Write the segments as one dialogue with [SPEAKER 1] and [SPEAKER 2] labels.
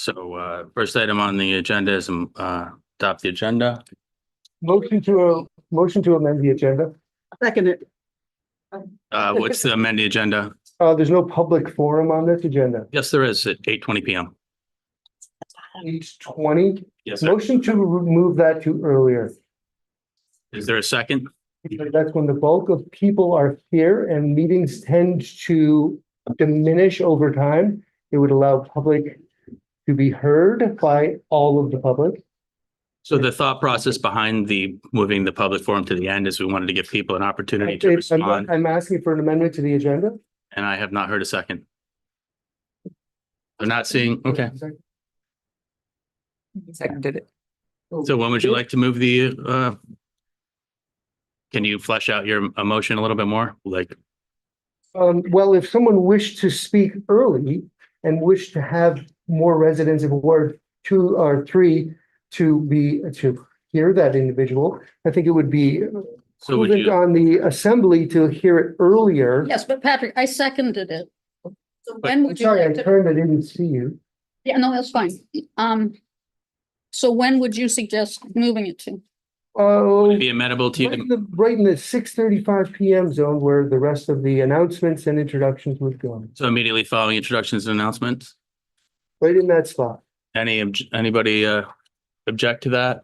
[SPEAKER 1] So first item on the agenda is adopt the agenda.
[SPEAKER 2] Motion to amend the agenda.
[SPEAKER 3] Second it.
[SPEAKER 1] What's the amend the agenda?
[SPEAKER 2] There's no public forum on this agenda.
[SPEAKER 1] Yes, there is at 8:20 p.m.
[SPEAKER 2] 8:20.
[SPEAKER 1] Yes, sir.
[SPEAKER 2] Motion to move that to earlier.
[SPEAKER 1] Is there a second?
[SPEAKER 2] Because that's when the bulk of people are here and meetings tend to diminish over time. It would allow public to be heard by all of the public.
[SPEAKER 1] So the thought process behind the moving the public forum to the end is we wanted to give people an opportunity to respond,
[SPEAKER 2] I'm asking for an amendment to the agenda.
[SPEAKER 1] and I have not heard a second. I'm not seeing, okay.
[SPEAKER 3] Seconded it.
[SPEAKER 1] So when would you like to move the, can you flesh out your emotion a little bit more? Like,
[SPEAKER 2] Well, if someone wished to speak early and wished to have more residents of Ward 2 or 3 to hear that individual, I think it would be
[SPEAKER 1] so would
[SPEAKER 2] prudent
[SPEAKER 1] you,
[SPEAKER 2] on the assembly to hear it earlier.
[SPEAKER 4] Yes, but Patrick, I seconded it. So when
[SPEAKER 2] I'm
[SPEAKER 4] would you
[SPEAKER 2] sorry, I
[SPEAKER 4] like to?
[SPEAKER 2] turned, I didn't see you.
[SPEAKER 4] Yeah, no, that's fine. So when would you suggest moving it to?
[SPEAKER 2] Oh,
[SPEAKER 1] be amenable to you?
[SPEAKER 2] right in the 6:35 PM zone where the rest of the announcements and introductions would go.
[SPEAKER 1] So immediately following introductions and announcements?
[SPEAKER 2] Right in that spot.
[SPEAKER 1] Anybody object to that?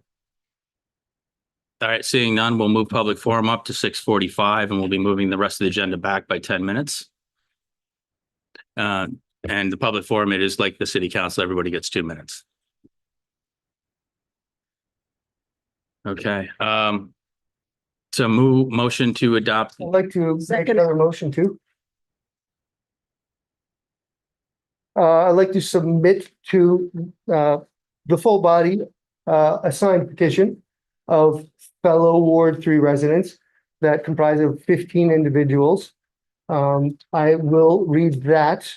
[SPEAKER 1] All right, seeing none, we'll move public forum up to 6:45 and we'll be moving the rest of the agenda back by 10 minutes. And the public forum, it is like the city council, everybody gets 2 minutes. Okay, so motion to adopt.
[SPEAKER 2] I'd like to make
[SPEAKER 4] Second.
[SPEAKER 2] another motion too. I'd like to submit to the full body a signed petition of fellow Ward 3 residents that comprise of 15 individuals. I will read that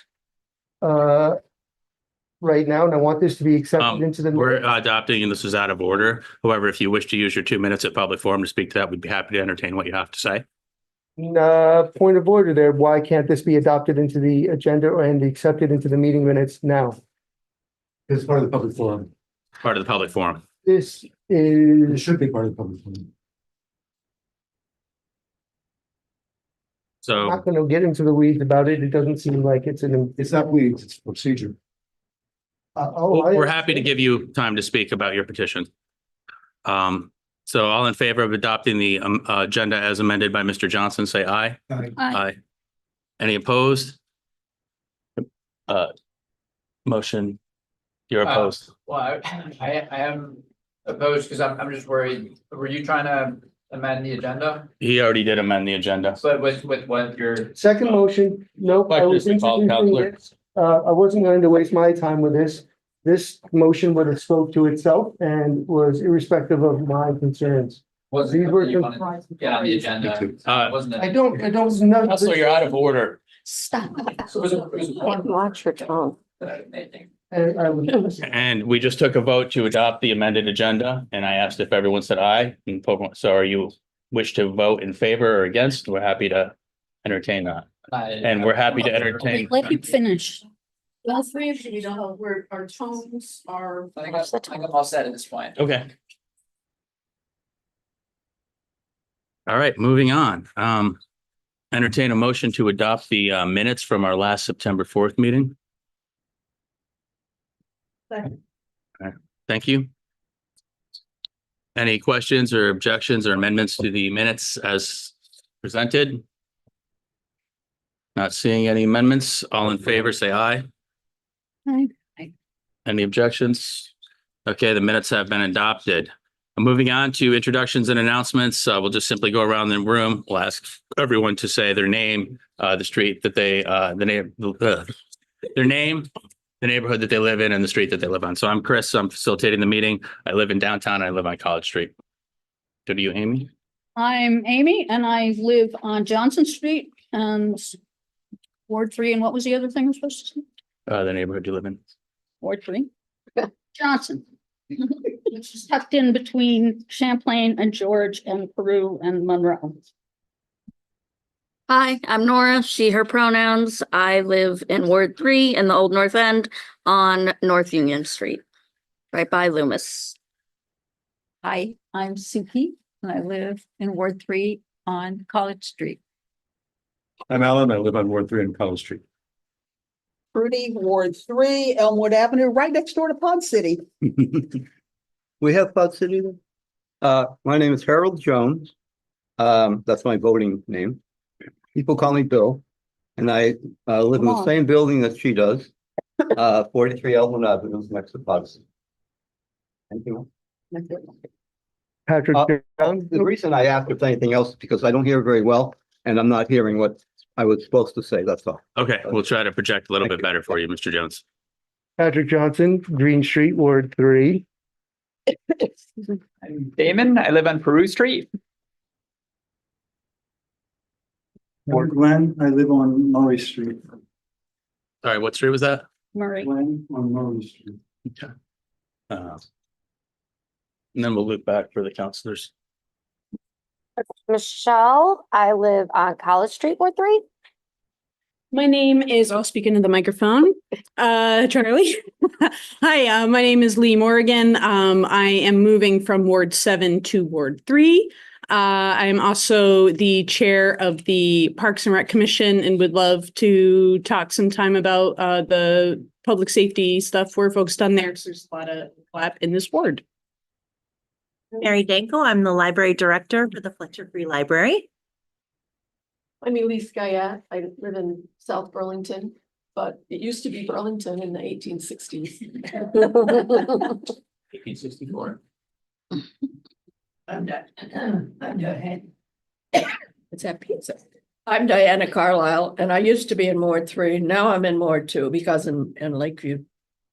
[SPEAKER 2] right now, and I want this to be accepted into the.
[SPEAKER 1] We're adopting, and this is out of order. However, if you wish to use your 2 minutes at public forum to speak to that, we'd be happy to entertain what you have to say.
[SPEAKER 2] Point of order there. Why can't this be adopted into the agenda and accepted into the meeting minutes now?
[SPEAKER 5] It's part of the public forum.
[SPEAKER 1] Part of the public forum.
[SPEAKER 2] This
[SPEAKER 5] It
[SPEAKER 2] is,
[SPEAKER 5] should be part of the public forum.
[SPEAKER 2] I'm
[SPEAKER 1] So,
[SPEAKER 2] not gonna get into the weeds about it. It doesn't seem like it's an.
[SPEAKER 5] It's not weeds, it's procedure.
[SPEAKER 1] we're happy to give you time to speak about your petition. So all in favor of adopting the agenda as amended by Mr. Johnson, say aye.
[SPEAKER 4] Aye.
[SPEAKER 1] Aye. Any opposed? Motion, you're opposed.
[SPEAKER 6] Well, I am opposed because I'm just worried. Were you trying to amend the agenda?
[SPEAKER 1] He already did amend the agenda.
[SPEAKER 6] But with what your,
[SPEAKER 2] Second motion, nope, I was
[SPEAKER 1] Question, call,
[SPEAKER 2] introducing
[SPEAKER 1] Counselor.
[SPEAKER 2] this. I wasn't going to waste my time with this. This motion would have spoke to itself and was irrespective of my concerns.
[SPEAKER 6] was
[SPEAKER 2] These
[SPEAKER 6] it
[SPEAKER 2] were
[SPEAKER 6] something you wanted to get on the agenda? Wasn't it?
[SPEAKER 2] I don't know.
[SPEAKER 1] Counselor, you're out of order.
[SPEAKER 4] Stop.
[SPEAKER 6] So it was
[SPEAKER 3] Watch your tone.
[SPEAKER 2] And I was,
[SPEAKER 1] And we just took a vote to adopt the amended agenda, and I asked if everyone said aye. So are you wish to vote in favor or against? We're happy to entertain that. And we're happy to entertain.
[SPEAKER 4] Let him finish.
[SPEAKER 7] All three of you know where our tones are.
[SPEAKER 6] I think I'm all set at this point.
[SPEAKER 1] Okay. All right, moving on. Entertain a motion to adopt the minutes from our last September 4th meeting.
[SPEAKER 7] Second.
[SPEAKER 1] All right, thank you. Any questions or objections or amendments to the minutes as presented? Not seeing any amendments. All in favor, say aye.
[SPEAKER 4] Aye.
[SPEAKER 1] Any objections? Okay, the minutes have been adopted. Moving on to introductions and announcements, we'll just simply go around the room. We'll ask everyone to say their name, the street that they, their name, the neighborhood that they live in, and the street that they live on. So I'm Chris. I'm facilitating the meeting. I live in downtown. I live on College Street. Go to you, Amy.
[SPEAKER 4] I'm Amy and I live on Johnson Street and Ward 3. And what was the other thing I was supposed to say?
[SPEAKER 1] The neighborhood you live in.
[SPEAKER 4] Ward 3. Johnson. Which is tucked in between Champlain and George and Peru and Monroe.
[SPEAKER 8] Hi, I'm Nora, she, her pronouns. I live in Ward 3 in the Old North End on North Union Street, right by Loomis.
[SPEAKER 4] Hi, I'm Suki and I live in Ward 3 on College Street.
[SPEAKER 5] I'm Alan. I live on Ward 3 in College Street.
[SPEAKER 3] Fruity, Ward 3, Elmwood Avenue, right next door to Pod City.
[SPEAKER 9] We have Pod City then? My name is Harold Jones. That's my voting name. People call me Bill. And I live in the same building that she does. 43 Elmwood Avenue next to Pod City. Thank you.
[SPEAKER 2] Patrick,
[SPEAKER 9] The reason I asked if anything else is because I don't hear very well and I'm not hearing what I was supposed to say. That's all.
[SPEAKER 1] Okay, we'll try to project a little bit better for you, Mr. Jones.
[SPEAKER 2] Patrick Johnson, Green Street, Ward 3.
[SPEAKER 6] I'm Damon. I live on Peru Street.
[SPEAKER 5] Ward Glenn. I live on Murray Street.
[SPEAKER 1] All right, what street was that?
[SPEAKER 4] Murray.
[SPEAKER 5] Glenn on Murray Street.
[SPEAKER 1] Okay. And then we'll loop back for the counselors.
[SPEAKER 10] Michelle, I live on College Street, Ward 3.
[SPEAKER 7] My name is, I'll speak into the microphone, Charlie. Hi, my name is Lee Morgan. I am moving from Ward 7 to Ward 3. I am also the chair of the Parks and Rec Commission and would love to talk some time about the public safety stuff we're focused on there. 'Cause there's a lot of lap in this ward.
[SPEAKER 11] Mary Danko, I'm the library director for the Fletcher Free Library.
[SPEAKER 3] I'm Elise Guyette. I live in South Burlington, but it used to be Burlington in the 1860s.
[SPEAKER 6] 1864.
[SPEAKER 3] I'm Diana. It's that pizza. I'm Diana Carlisle, and I used to be in Ward 3. Now I'm in Ward 2 because in Lakeview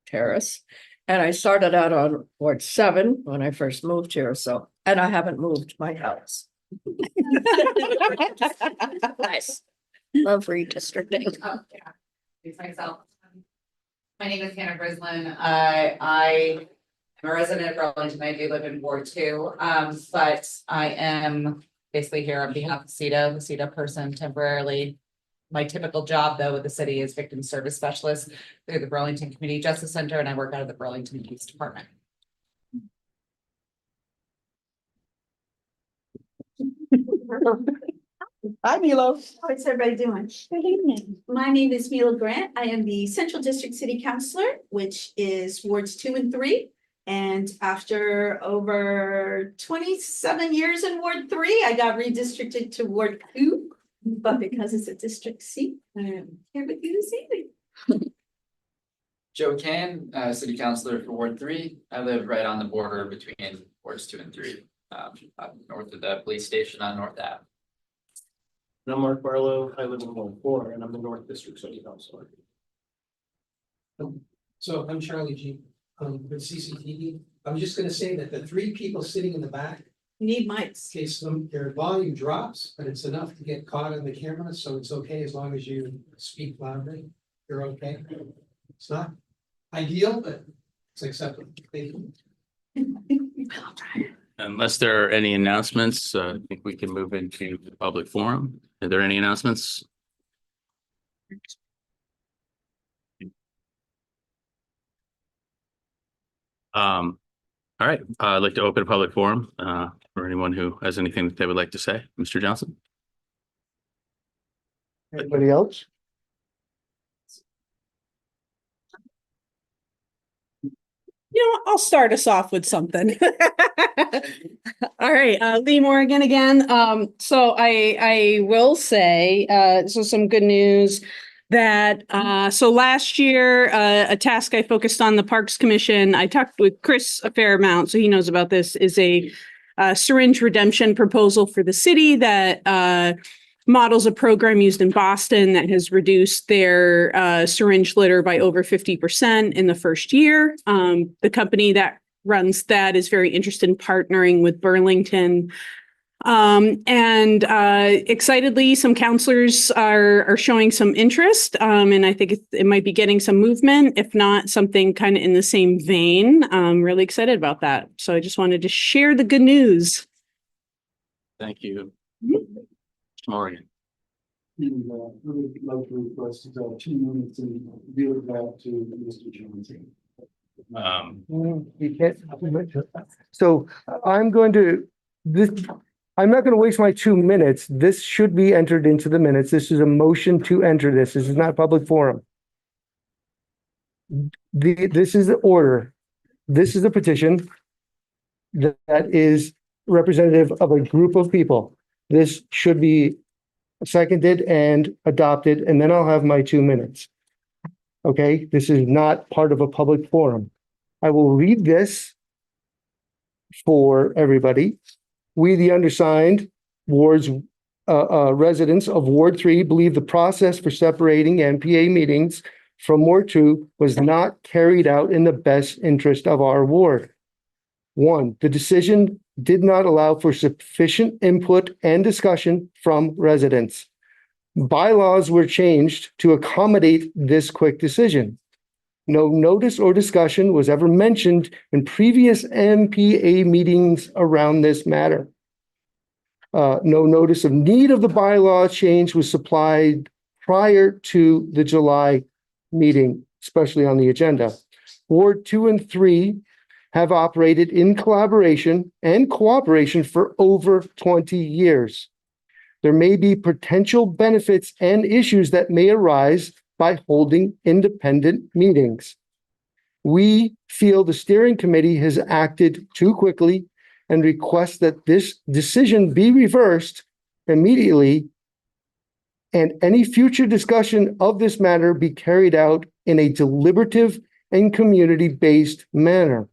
[SPEAKER 3] Terrace. And I started out on Ward 7 when I first moved here, and I haven't moved my house.
[SPEAKER 8] Nice. Love redistricting.
[SPEAKER 12] Introduce myself. My name is Hannah Brislin. I am a resident of Burlington. I do live in Ward 2, but I am basically here on behalf of the CETA person temporarily. My typical job, though, with the city is victim service specialist through the Burlington Community Justice Center, and I work out of the Burlington Police Department.
[SPEAKER 3] Hi, Milo.
[SPEAKER 7] How's everybody doing? Good evening. My name is Mila Grant. I am the Central District City Councilor, which is Wards 2 and 3. And after over 27 years in Ward 3, I got redistricted to Ward 2. But because it's a district seat, I'm here with you this evening.
[SPEAKER 6] Joe Can, city councilor for Ward 3. I live right on the border between Wards 2 and 3, up north of the police station on North Ave.
[SPEAKER 13] I'm Mark Barlow. I live in Ward 4 and I'm the North District City Councilor.
[SPEAKER 14] So I'm Charlie G. With CCTV. I was just gonna say that the 3 people sitting in the back,
[SPEAKER 7] Need mics.
[SPEAKER 14] in case their volume drops, but it's enough to get caught on the camera, so it's okay as long as you speak loudly. You're okay. It's not ideal, but it's acceptable. Thank you.
[SPEAKER 1] Unless there are any announcements, I think we can move into the public forum. Are there any announcements? All right, I'd like to open a public forum for anyone who has anything that they would like to say. Mr. Johnson?
[SPEAKER 2] Anybody else?
[SPEAKER 7] I'll start us off with something. All right, Lee Morgan again. So I will say, so some good news that, so last year, a task I focused on the Parks Commission, I talked with Chris a fair amount, so he knows about this, is a syringe redemption proposal for the city that models a program used in Boston that has reduced their syringe litter by over 50% in the first year. The company that runs that is very interested in partnering with Burlington. And excitedly, some counselors are showing some interest, and I think it might be getting some movement, if not something kind of in the same vein. I'm really excited about that. So I just wanted to share the good news.
[SPEAKER 1] Thank you. Mr. Morgan.
[SPEAKER 5] And I would like to request 2 minutes and deal with that to Mr. Johnson.
[SPEAKER 2] You can't. So I'm going to, this, I'm not going to waste my 2 minutes. This should be entered into the minutes. This is a motion to enter this. This is not a public forum. This is the order. This is a petition that is representative of a group of people. This should be seconded and adopted, and then I'll have my 2 minutes. Okay, this is not part of a public forum. I will read this for everybody. We, the undersigned wards, residents of Ward 3, believe the process for separating NPA meetings from Ward 2 was not carried out in the best interest of our ward. 1, the decision did not allow for sufficient input and discussion from residents. Bylaws were changed to accommodate this quick decision. No notice or discussion was ever mentioned in previous NPA meetings around this matter. No notice of need of the bylaw change was supplied prior to the July meeting, especially on the agenda. Ward 2 and 3 have operated in collaboration and cooperation for over 20 years. There may be potential benefits and issues that may arise by holding independent meetings. We feel the steering committee has acted too quickly and request that this decision be reversed immediately and any future discussion of this matter be carried out in a deliberative and community-based manner.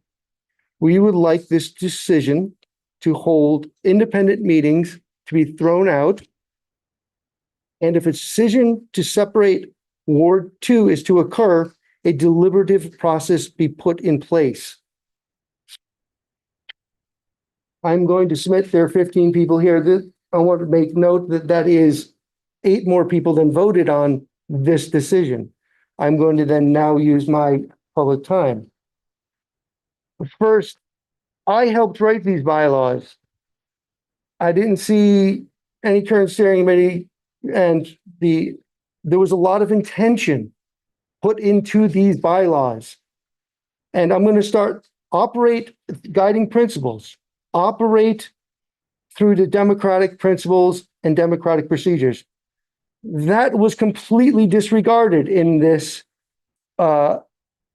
[SPEAKER 2] We would like this decision to hold independent meetings to be thrown out. And if a decision to separate Ward 2 is to occur, a deliberative process be put in place. I'm going to submit, there are 15 people here, that I want to make note that that is 8 more people than voted on this decision. I'm going to then now use my public time. First, I helped write these bylaws. I didn't see any current steering committee, and there was a lot of intention put into these bylaws. And I'm going to operate guiding principles, operate through the democratic principles and democratic procedures. That was completely disregarded in this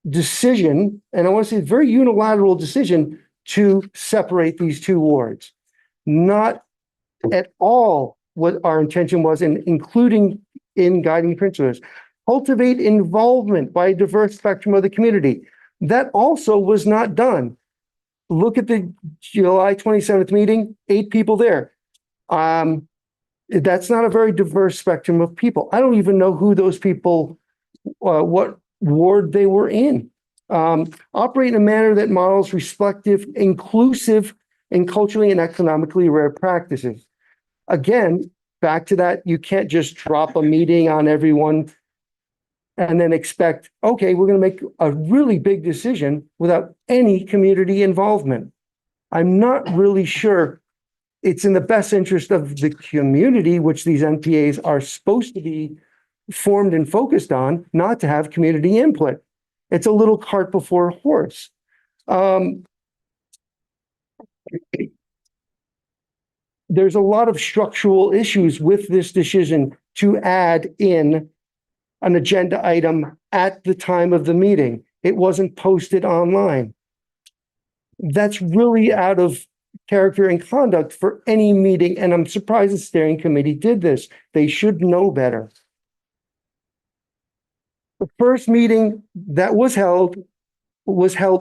[SPEAKER 2] decision, and I want to say a very unilateral decision to separate these 2 wards. Not at all what our intention was, in including in guiding principles. Cultivate involvement by a diverse spectrum of the community. That also was not done. Look at the July 27th meeting, 8 people there. That's not a very diverse spectrum of people. I don't even know who those people, what ward they were in. Operate in a manner that models respective, inclusive, and culturally and economically rare practices. Again, back to that, you can't just drop a meeting on everyone and then expect, okay, we're going to make a really big decision without any community involvement. I'm not really sure it's in the best interest of the community, which these NPAs are supposed to be formed and focused on, not to have community input. It's a little cart before a horse. There's a lot of structural issues with this decision to add in an agenda item at the time of the meeting. It wasn't posted online. That's really out of character and conduct for any meeting, and I'm surprised the steering committee did this. They should know better. The first meeting that was held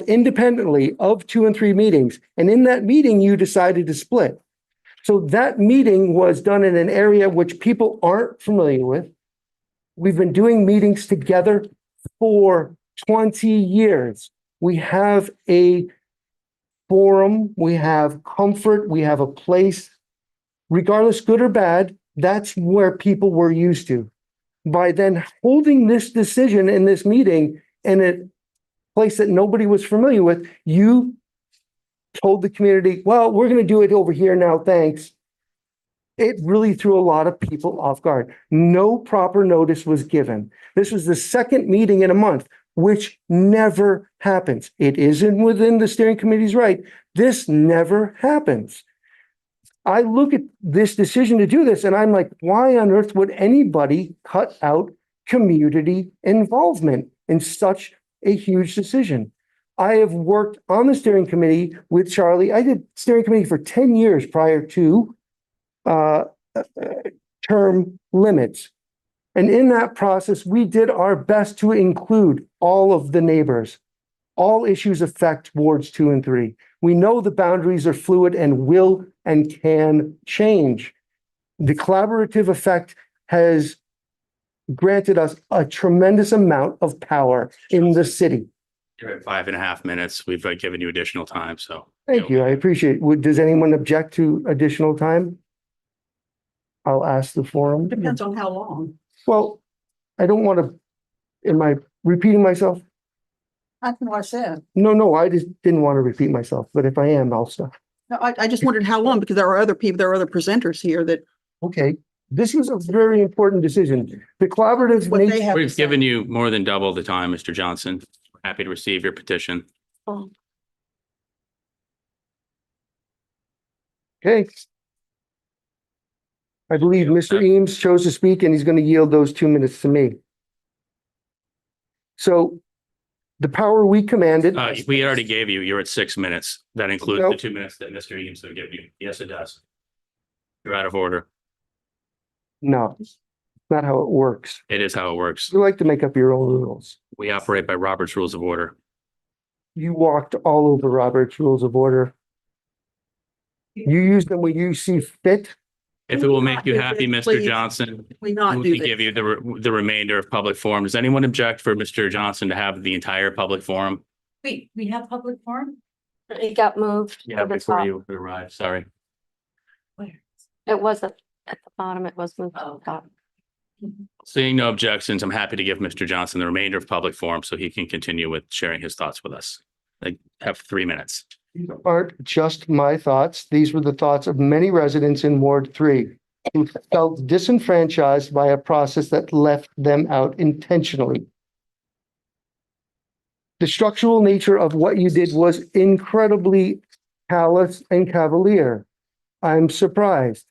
[SPEAKER 2] independently of 2 and 3 meetings, and in that meeting you decided to split. So that meeting was done in an area which people aren't familiar with. We've been doing meetings together for 20 years. We have a forum, we have comfort, we have a place. Regardless, good or bad, that's where people were used to. By then holding this decision in this meeting in a place that nobody was familiar with, you told the community, well, we're going to do it over here now, thanks. It really threw a lot of people off guard. No proper notice was given. This was the second meeting in a month, which never happens. It isn't within the steering committee's right. This never happens. I look at this decision to do this and I'm like, why on earth would anybody cut out community involvement in such a huge decision? I have worked on the steering committee with Charlie. I did steering committee for 10 years prior to term limits. And in that process, we did our best to include all of the neighbors. All issues affect wards 2 and 3. We know the boundaries are fluid and will and can change. The collaborative effect has granted us a tremendous amount of power in the city.
[SPEAKER 1] You're at 5.5 minutes. We've given you additional time, so.
[SPEAKER 2] Thank you. I appreciate it. Does anyone object to additional time? I'll ask the forum.
[SPEAKER 7] Depends on how long.
[SPEAKER 2] Well, I don't want to, am I repeating myself?
[SPEAKER 7] That's what I said.
[SPEAKER 2] No, I just didn't want to repeat myself, but if I am, I'll stop.
[SPEAKER 7] No, I just wondered how long, because there are other people, there are other presenters here that
[SPEAKER 2] Okay, this was a very important decision. The collaborative
[SPEAKER 7] what they
[SPEAKER 2] nature,
[SPEAKER 7] have to
[SPEAKER 1] We've
[SPEAKER 7] say.
[SPEAKER 1] given you more than double the time, Mr. Johnson. Happy to receive your petition.
[SPEAKER 2] okay. I believe Mr. Eames chose to speak and he's going to yield those 2 minutes to me. So the power we commanded.
[SPEAKER 1] We already gave you, you're at 6 minutes. That includes the
[SPEAKER 2] Nope.
[SPEAKER 1] 2 minutes that Mr. Eames will give you. Yes, it does. You're out of order.
[SPEAKER 2] No, not how it works.
[SPEAKER 1] It is how it works.
[SPEAKER 2] You like to make up your own rules.
[SPEAKER 1] We operate by Robert's Rules of Order.
[SPEAKER 2] You walked all over Robert's Rules of Order. You use them when you see fit.
[SPEAKER 1] If it will make you happy,
[SPEAKER 7] Please.
[SPEAKER 1] Mr. Johnson,
[SPEAKER 7] We not
[SPEAKER 1] we
[SPEAKER 7] do
[SPEAKER 1] can give
[SPEAKER 7] this.
[SPEAKER 1] you the remainder of public forum. Does anyone object for Mr. Johnson to have the entire public forum?
[SPEAKER 11] Wait, we have public forum?
[SPEAKER 10] It got moved.
[SPEAKER 1] Yeah,
[SPEAKER 10] to the
[SPEAKER 1] before
[SPEAKER 10] top.
[SPEAKER 1] you arrived, sorry.
[SPEAKER 10] It wasn't at the bottom, it was moved to the top.
[SPEAKER 1] Seeing no objections, I'm happy to give Mr. Johnson the remainder of public forum so he can continue with sharing his thoughts with us. I have 3 minutes.
[SPEAKER 2] These aren't just my thoughts. These were the thoughts of many residents in Ward 3 who felt disenfranchised by a process that left them out intentionally. The structural nature of what you did was incredibly callous and cavalier. I'm surprised.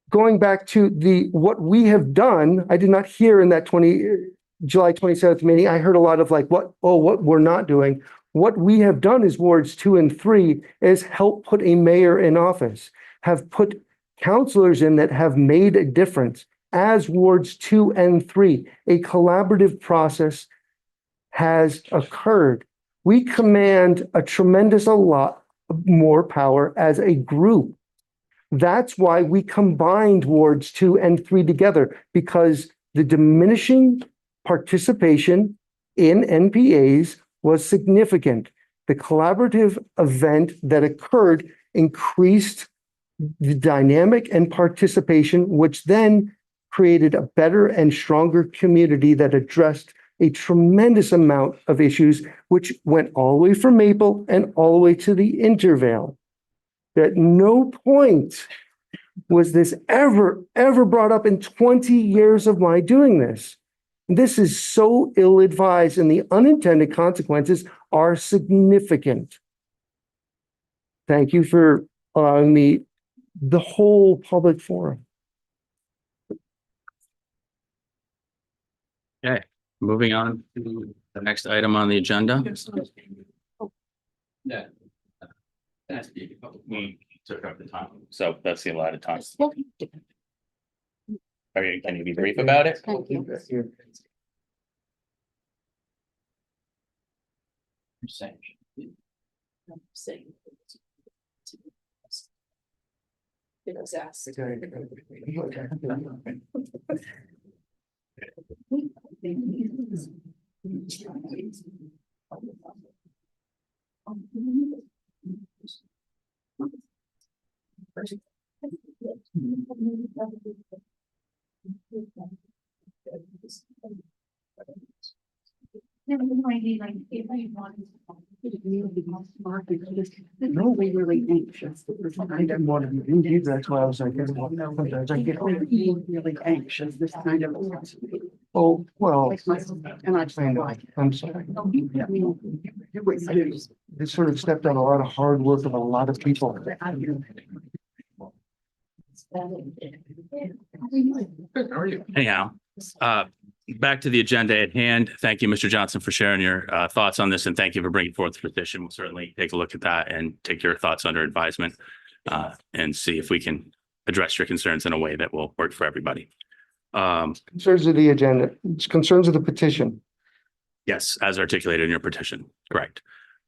[SPEAKER 2] Going back to what we have done, I did not hear in that July 27th meeting, I heard a lot of like, what we're not doing. What we have done is wards 2 and 3 is help put a mayor in office, have put councilors in that have made a difference. As wards 2 and 3, a collaborative process has occurred. We command a lot more power as a group. That's why we combined wards 2 and 3 together, because the diminishing participation in NPAs was significant. The collaborative event that occurred increased the dynamic and participation, which then created a better and stronger community that addressed a tremendous amount of issues, which went all the way from Maple and all the way to the Intervale. At no point was this ever brought up in 20 years of my doing this. This is so ill-advised and the unintended consequences are significant. Thank you for allowing me the whole public forum.
[SPEAKER 1] Okay, moving on to the next item on the agenda. Yeah. We took up the time, so that's the allotted time. Can you be brief about it?
[SPEAKER 10] Thank you.
[SPEAKER 11] Never mind, like, if I want.
[SPEAKER 2] Really, really anxious. I didn't want to be either. That's why I was like, sometimes I get really anxious, this kind of. Oh, well. And I know, I'm sorry. This sort of stepped on a lot of hard work of a lot of people.
[SPEAKER 1] Anyhow, back to the agenda at hand. Thank you, Mr. Johnson, for sharing your thoughts on this, and thank you for bringing forth the petition. We'll certainly take a look at that and take your thoughts under advisement and see if we can address your concerns in a way that will work for everybody.
[SPEAKER 2] Concerns of the agenda, it's concerns of the petition.
[SPEAKER 1] Yes, as articulated in your petition, correct.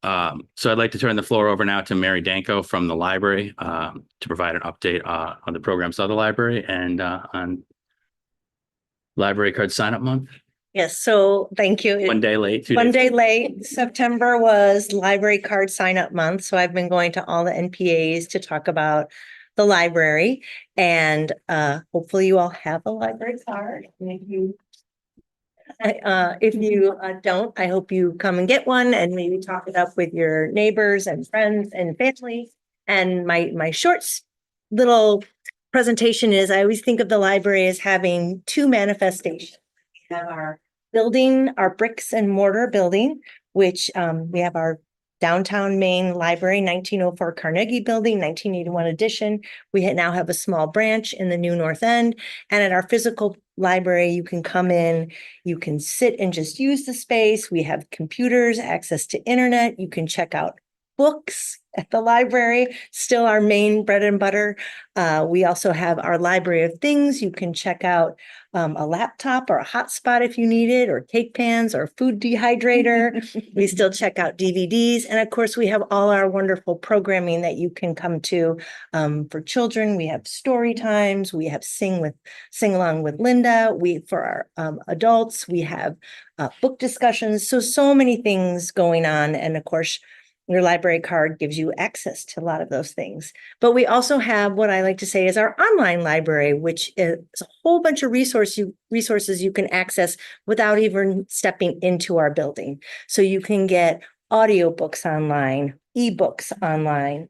[SPEAKER 1] So I'd like to turn the floor over now to Mary Danko from the library to provide an update on the programs of the library and on library card sign-up month.
[SPEAKER 11] Yes, so thank you.
[SPEAKER 1] 1 day late. 2
[SPEAKER 11] One
[SPEAKER 1] days.
[SPEAKER 11] day late. September was library card sign up month. So I've been going to all the NPAs to talk about the library, and hopefully you all have a library card. And if you don't, I hope you come and get one and maybe talk it up with your neighbors and friends and family. And my short little presentation is, I always think of the library as having two manifestations. We have our building, our bricks and mortar building, which we have our downtown Main Library, 1904 Carnegie Building, 1981 addition. We now have a small branch in the new North End. And at our physical library, you can come in, you can sit and just use the space. We have computers, access to internet. You can check out books at the library, still our main bread and butter. We also have our library of things. You can check out a laptop or a hotspot if you need it, or cake pans or food dehydrator. We still check out DVDs. And of course, we have all our wonderful programming that you can come to for children. We have story times. We have sing along with Linda. For our adults, we have book discussions. So many things going on. And of course, your library card gives you access to a lot of those things. But we also have what I like to say is our online library, which is a whole bunch of resources you can access without even stepping into our building. So you can get audiobooks online, ebooks online.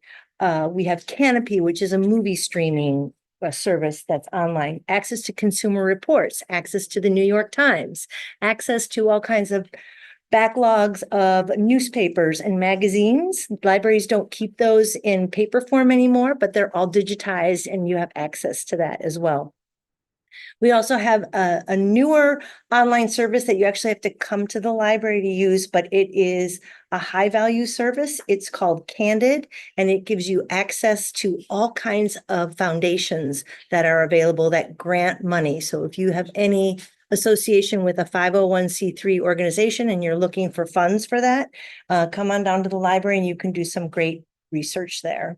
[SPEAKER 11] We have Canopy, which is a movie streaming service that's online, access to Consumer Reports, access to the New York Times, access to all kinds of backlogs of newspapers and magazines. Libraries don't keep those in paper form anymore, but they're all digitized and you have access to that as well. We also have a newer online service that you actually have to come to the library to use, but it is a high value service. It's called Candid, and it gives you access to all kinds of foundations that are available that grant money. So if you have any association with a 501c3 organization and you're looking for funds for that, come on down to the library and you can do some great research there.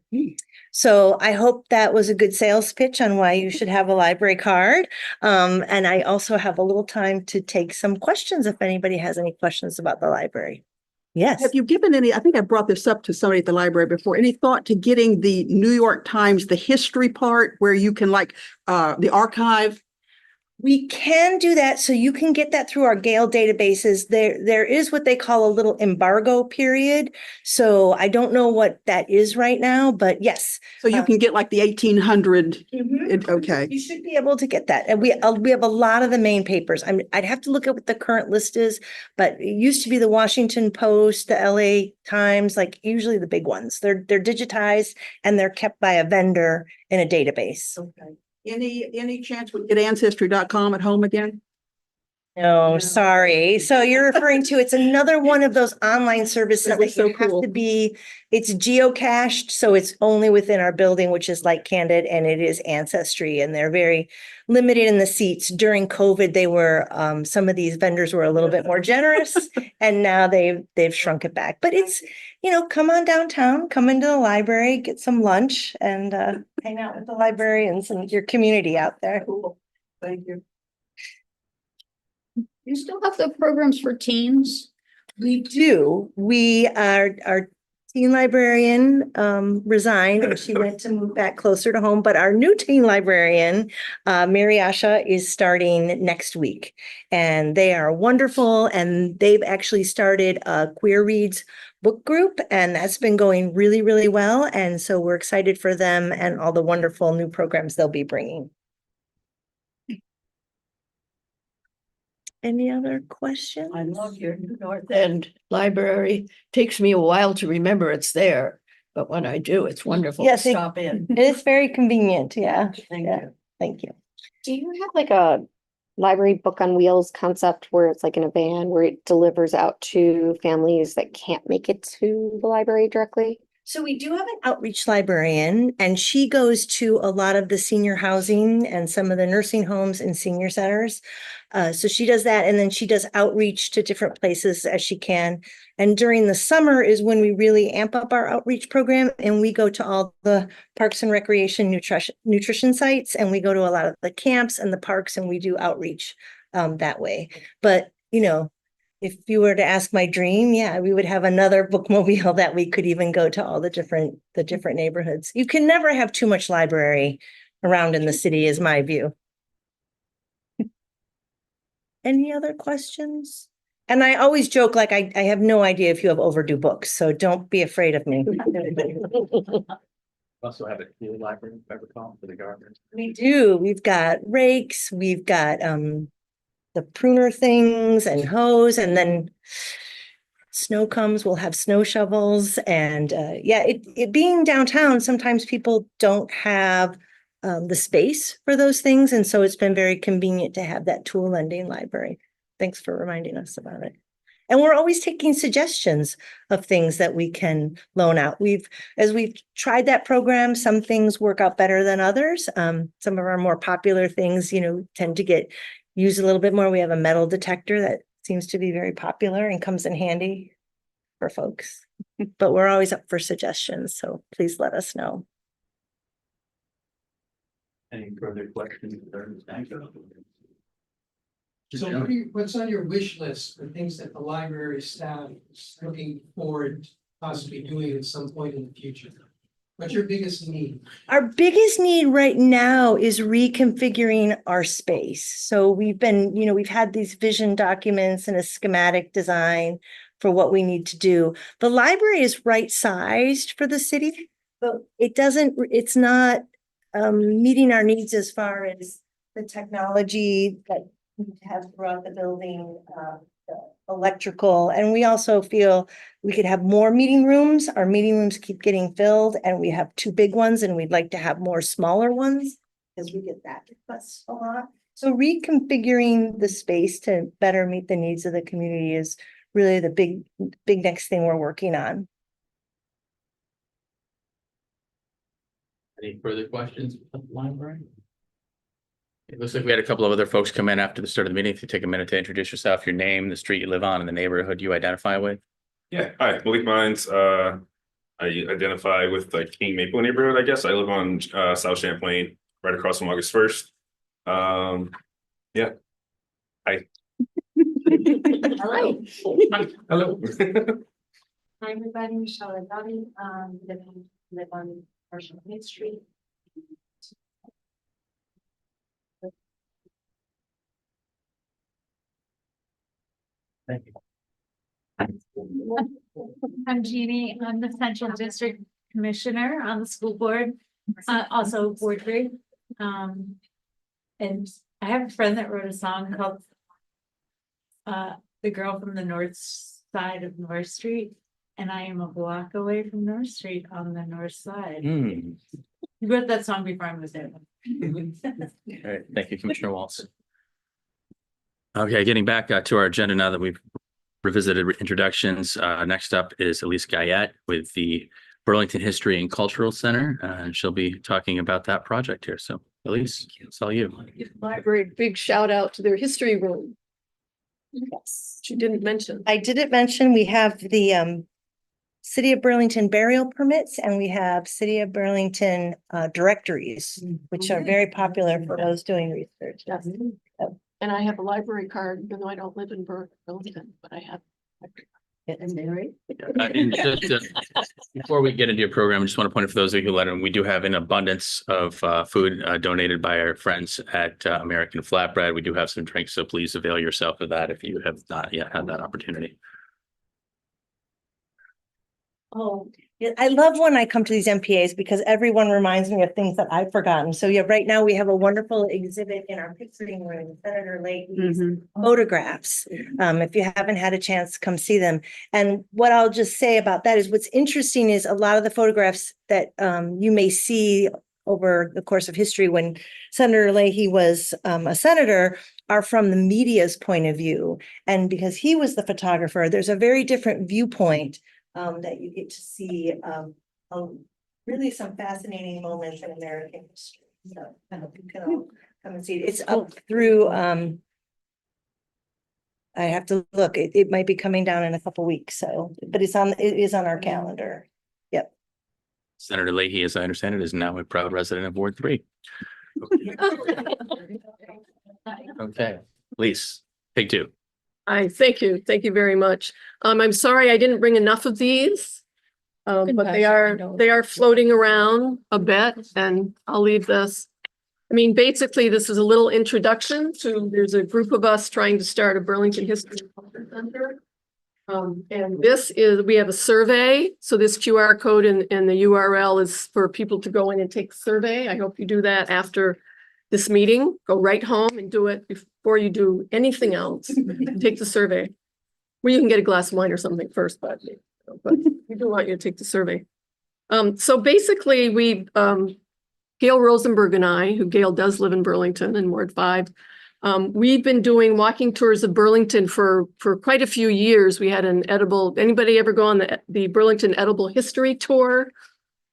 [SPEAKER 11] So I hope that was a good sales pitch on why you should have a library card. And I also have a little time to take some questions if anybody has any questions about the library. Yes.
[SPEAKER 7] Have you given any, I think I brought this up to somebody at the library before, any thought to getting the New York Times, the history part where you can the archive?
[SPEAKER 11] We can do that. So you can get that through our Gale databases. There is what they call a little embargo period. So I don't know what that is right now, but yes.
[SPEAKER 7] So you can get the 1800. Okay.
[SPEAKER 11] You should be able to get that. And we have a lot of the main papers. I'd have to look at what the current list is, but it used to be the Washington Post, the LA Times, usually the big ones. They're digitized and they're kept by a vendor in a database.
[SPEAKER 7] Okay. Any chance we get ancestry.com at home again?
[SPEAKER 11] No, sorry. So you're referring to, it's another one of those online services that you have to be, it's geocached. So it's only within our building, which is like Candid, and it is Ancestry, and they're very limited in the seats. During COVID, they were, some of these vendors were a little bit more generous and now they've shrunk it back. But it's, come on downtown, come into the library, get some lunch and hang out with the librarians and your community out there.
[SPEAKER 7] Cool. Thank you.
[SPEAKER 4] You still have the programs for teens?
[SPEAKER 11] We do. Our teen librarian resigned and she went to move back closer to home, but our new teen librarian, Mary Asha, is starting next week. And they are wonderful, and they've actually started a Queer Reads book group, and that's been going really, really well. And so we're excited for them and all the wonderful new programs they'll be bringing. Any other questions?
[SPEAKER 3] I love your new North End library. Takes me a while to remember it's there, but when I do, it's wonderful to
[SPEAKER 11] Yes,
[SPEAKER 3] stop in.
[SPEAKER 11] It is very convenient. Yeah.
[SPEAKER 3] Thank
[SPEAKER 11] Yeah.
[SPEAKER 3] you.
[SPEAKER 11] Thank you.
[SPEAKER 10] Do you have like a library book on wheels concept where it's like in a van where it delivers out to families that can't make it to the library directly?
[SPEAKER 11] So we do have an outreach librarian, and she goes to a lot of the senior housing and some of the nursing homes and senior centers. So she does that, and then she does outreach to different places as she can. And during the summer is when we really amp up our outreach program, and we go to all the parks and recreation nutrition sites, and we go to a lot of the camps and the parks, and we do outreach that way. But, you know, if you were to ask my dream, yeah, we would have another bookmobile that we could even go to all the different neighborhoods. You can never have too much library around in the city, is my view. Any other questions? And I always joke, like, I have no idea if you have overdue books, so don't be afraid of me.
[SPEAKER 1] Also have a new library, if I recall, for the gardeners.
[SPEAKER 11] We do. We've got rakes, we've got the pruner things and hose, and then snow comes, we'll have snow shovels. And yeah, it being downtown, sometimes people don't have the space for those things. And so it's been very convenient to have that tool lending library. Thanks for reminding us about it. And we're always taking suggestions of things that we can loan out. As we've tried that program, some things work out better than others. Some of our more popular things, you know, tend to get used a little bit more. We have a metal detector that seems to be very popular and comes in handy for folks. But we're always up for suggestions, so please let us know.
[SPEAKER 1] Any further questions?
[SPEAKER 14] So what's on your wish list for things that the library staff is looking forward to possibly doing at some point in the future? What's your biggest need?
[SPEAKER 11] Our biggest need right now is reconfiguring our space. So we've had these vision documents and a schematic design for what we need to do. The library is right-sized for the city, but it's not meeting our needs as far as the technology that we have throughout the building, the electrical, and we also feel we could have more meeting rooms. Our meeting rooms keep getting filled, and we have 2 big ones, and we'd like to have more smaller ones because we get that request a lot. So reconfiguring the space to better meet the needs of the community is really the big next thing we're working on.
[SPEAKER 1] Any further questions about the library? It looks like we had a couple of other folks come in after the start of the meeting. If you take a minute to introduce yourself, your name, the street you live on, and the neighborhood you identify with.
[SPEAKER 15] Yeah, hi, Malik Mines. I identify with the King Maple neighborhood, I guess. I live on South Champlain, right across from August 1st. Yeah. Hi.
[SPEAKER 10] Hello.
[SPEAKER 15] Hello.
[SPEAKER 10] Hi, everybody. Michelle Adami, live on Marshall Main Street.
[SPEAKER 1] Thank you.
[SPEAKER 16] I'm Jeannie. I'm the Central District Commissioner on the school board, also Ward 3. And I have a friend that wrote a song called The Girl from the North Side of North Street. And I am a block away from North Street on the north side. He wrote that song before I was there.
[SPEAKER 1] All right, thank you, Commissioner Waltz. Okay, getting back to our agenda now that we've revisited introductions. Next up is Elise Guyette with the Burlington History and Cultural Center, and she'll be talking about that project here. So Elise, it's all you.
[SPEAKER 3] Library, big shout out to their history room. Yes, she didn't mention.
[SPEAKER 11] I didn't mention we have the City of Burlington burial permits, and we have City of Burlington directories, which are very popular for those doing research.
[SPEAKER 3] Yes. And I have a library card, even though I don't live in Burlington, but I have. Isn't that right?
[SPEAKER 1] And just, before we get into your program, I just want to point out for those of you who let in, we do have an abundance of food donated by our friends at American Flatbread. We do have some drinks, so please avail yourself of that if you have not yet had that opportunity.
[SPEAKER 11] Oh, yeah, I love when I come to these MPAs because everyone reminds me of things that I've forgotten. So yeah, right now we have a wonderful exhibit in our picturing room, Senator Leahy's photographs. If you haven't had a chance, come see them. And what I'll just say about that is what's interesting is a lot of the photographs that you may see over the course of history when Senator Leahy was a senator are from the media's point of view. And because he was the photographer, there's a very different viewpoint that you get to see really some fascinating moments in American history. So I hope you can all come and see it. It's up through I have to look. It might be coming down in a couple weeks. So, but it is on our calendar. Yep.
[SPEAKER 1] Senator Leahy, as I understand it, is now a proud resident of Ward 3. Okay, Lise, take two.
[SPEAKER 17] Thank you. Thank you very much. I'm sorry I didn't bring enough of these. But they are floating around a bit, and I'll leave this. I mean, basically, this is a little introduction to, there's a group of us trying to start a Burlington History Center. And this is, we have a survey. So this QR code and the URL is for people to go in and take a survey. I hope you do that after this meeting. Go right home and do it before you do anything else. Take the survey. Well, you can get a glass of wine or something first, but we do want you to take the survey. So basically Gail Rosenberg and I, who Gail does live in Burlington in Ward 5, we've been doing walking tours of Burlington for quite a few years. We had an edible, anybody ever go on the Burlington Edible History Tour?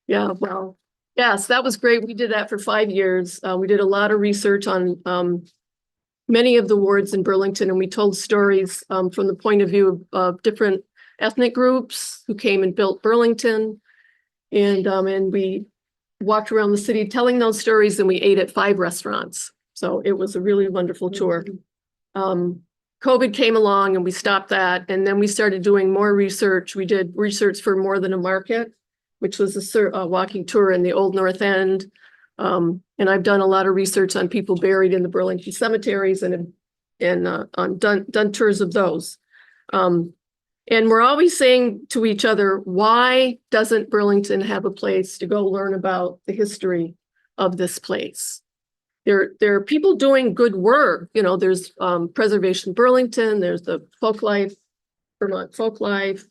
[SPEAKER 17] Yeah, well, yes, that was great. We did that for 5 years. We did a lot of research on many of the wards in Burlington, and we told stories from the point of view of different ethnic groups who came and built Burlington. And we walked around the city telling those stories, and we ate at 5 restaurants. So it was a really wonderful tour. COVID came along and we stopped that. And then we started doing more research. We did research for More Than a Market, which was a walking tour in the Old North End. And I've done a lot of research on people buried in the Burlington cemeteries and done tours of those. And we're always saying to each other, why doesn't Burlington have a place to go learn about the history of this place? There are people doing good work. You know, there's Preservation Burlington, there's the Vermont Folklife,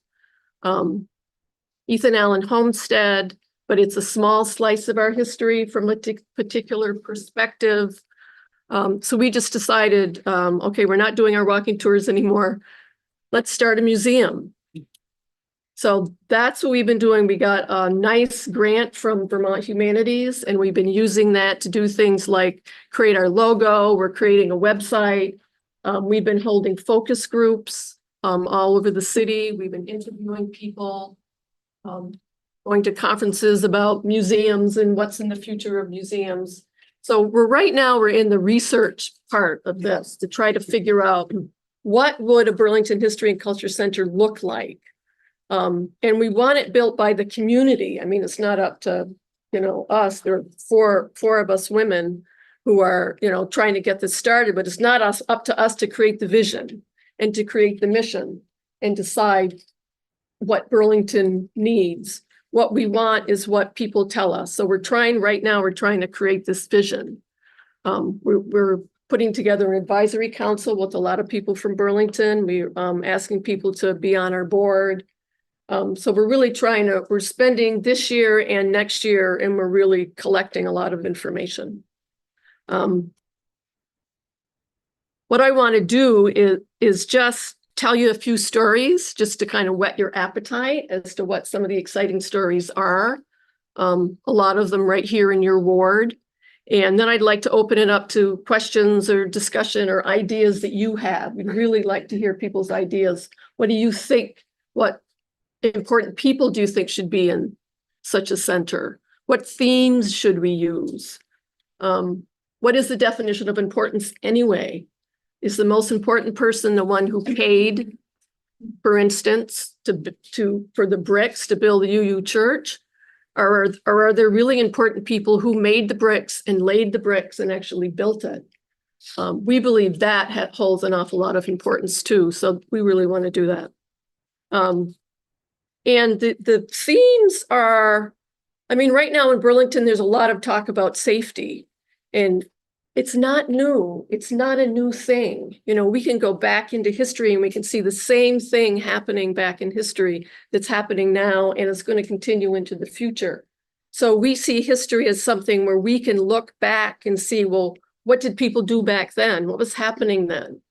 [SPEAKER 17] Ethan Allen Homestead, but it's a small slice of our history from a particular perspective. So we just decided, okay, we're not doing our walking tours anymore. Let's start a museum. So that's what we've been doing. We got a nice grant from Vermont Humanities, and we've been using that to do things like create our logo. We're creating a website. We've been holding focus groups all over the city. We've been interviewing people, going to conferences about museums and what's in the future of museums. So right now we're in the research part of this to try to figure out what would a Burlington History and Culture Center look like? And we want it built by the community. I mean, it's not up to, us. There are four of us women who are, trying to get this started, but it's not up to us to create the vision and to create the mission and decide what Burlington needs. What we want is what people tell us. So we're trying to create this vision. We're putting together an advisory council with a lot of people from Burlington. We're asking people to be on our board. So we're really we're spending this year and next year, and we're really collecting a lot of information. What I want to do is just tell you a few stories just to kind of whet your appetite as to what some of the exciting stories are. A lot of them right here in your ward. And then I'd like to open it up to questions or discussion or ideas that you have. We'd really like to hear people's ideas. What do you think? What important people do you think should be in such a center? What themes should we use? What is the definition of importance anyway? Is the most important person the one who paid, for instance, for the bricks to build the UU church? Or are there really important people who made the bricks and laid the bricks and actually built it? We believe that holds an awful lot of importance too. So we really want to do that. And the themes are, I mean, right now in Burlington, there's a lot of talk about safety. And it's not new. It's not a new thing. You know, we can go back into history and we can see the same thing happening back in history that's happening now and it's going to continue into the future. So we see history as something where we can look back and see, well, what did people do back then? What was happening then?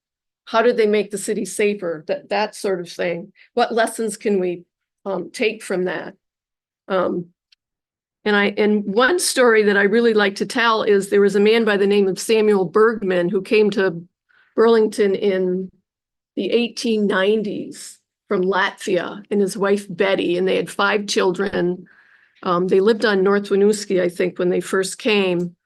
[SPEAKER 17] How did they make the city safer? That sort of thing. What lessons can we take from that? And one story that I really like to tell is there was a man by the name of Samuel Bergman who came to Burlington in the 1890s from Latvia, and his wife Betty, and they had 5 children. They lived on North Winooski, I think, when they first came.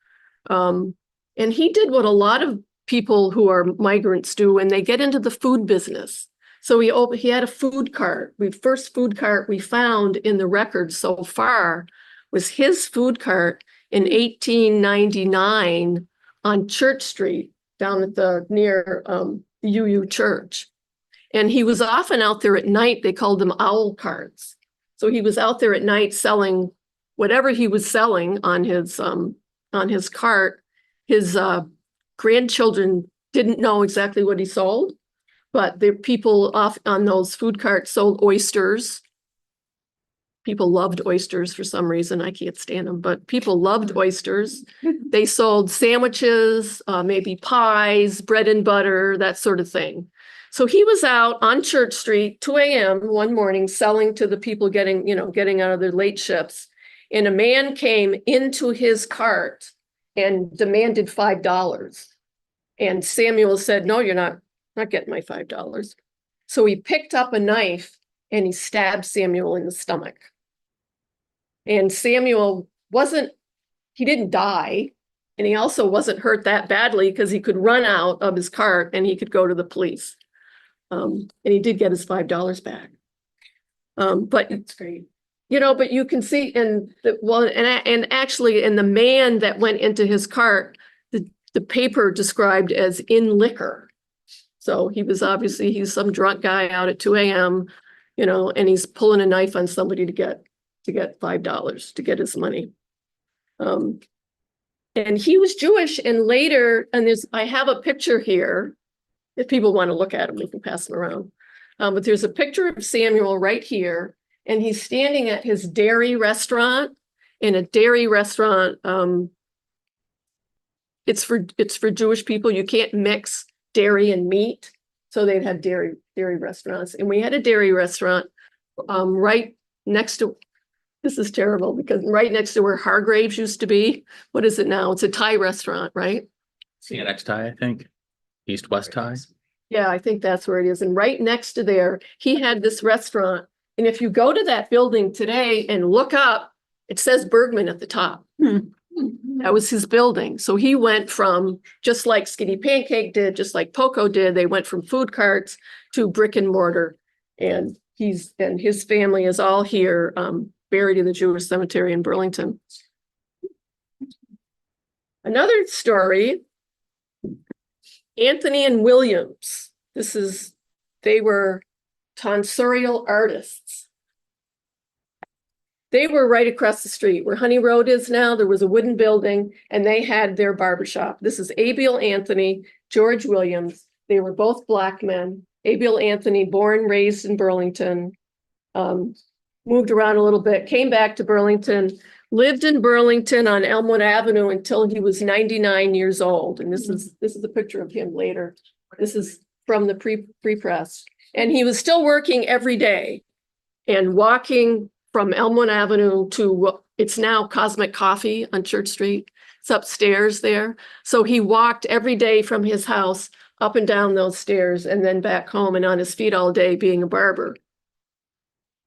[SPEAKER 17] And he did what a lot of people who are migrants do, and they get into the food business. So he had a food cart. The first food cart we found in the records so far was his food cart in 1899 on Church Street down at near the UU Church. And he was often out there at night. They called them owl carts. So he was out there at night selling whatever he was selling on his cart. His grandchildren didn't know exactly what he sold, but the people off on those food carts sold oysters. People loved oysters for some reason. I can't stand them, but people loved oysters. They sold sandwiches, maybe pies, bread and butter, that sort of thing. So he was out on Church Street, 2 a.m. one morning, selling to the people getting out of their late shifts. And a man came into his cart and demanded $5. And Samuel said, "No, you're not getting my $5. So he picked up a knife and he stabbed Samuel in the stomach. And Samuel he didn't die. And he also wasn't hurt that badly because he could run out of his cart and he could go to the police. And he did get his $5 back. But it's great. You know, but you can see, and actually, the man that went into his cart, the paper described as in liquor. So he's some drunk guy out at 2 a.m., and he's pulling a knife on somebody to get $5 to get his money. And he was Jewish, and later, I have a picture here. If people want to look at him, we can pass them around. But there's a picture of Samuel right here, and he's standing at his dairy restaurant. In a dairy restaurant, it's for Jewish people. You can't mix dairy and meat, so they'd have dairy restaurants. And we had a dairy restaurant right next to. This is terrible because right next to where Hargraves used to be. What is it now? It's a Thai restaurant, right?
[SPEAKER 1] CNX Thai, I think. East West Thai.
[SPEAKER 17] Yeah, I think that's where it is. And right next to there, he had this restaurant. And if you go to that building today and look up, it says Bergman at the top. That was his building. So he went from, just like Skinny Pancake did, just like Poco did, they went from food carts to brick and mortar. And his family is all here, buried in the Jewish cemetery in Burlington. Another story, Anthony and Williams. They were tonsorial artists. They were right across the street where Honey Road is now. There was a wooden building and they had their barbershop. This is Abiel Anthony, George Williams. They were both Black men. Abiel Anthony, born, raised in Burlington, moved around a little bit, came back to Burlington, lived in Burlington on Elmwood Avenue until he was 99 years old. And this is a picture of him later. This is from the pre-press. And he was still working every day and walking from Elmwood Avenue to, it's now Cosmic Coffee on Church Street. It's upstairs there. So he walked every day from his house up and down those stairs and then back home and on his feet all day being a barber.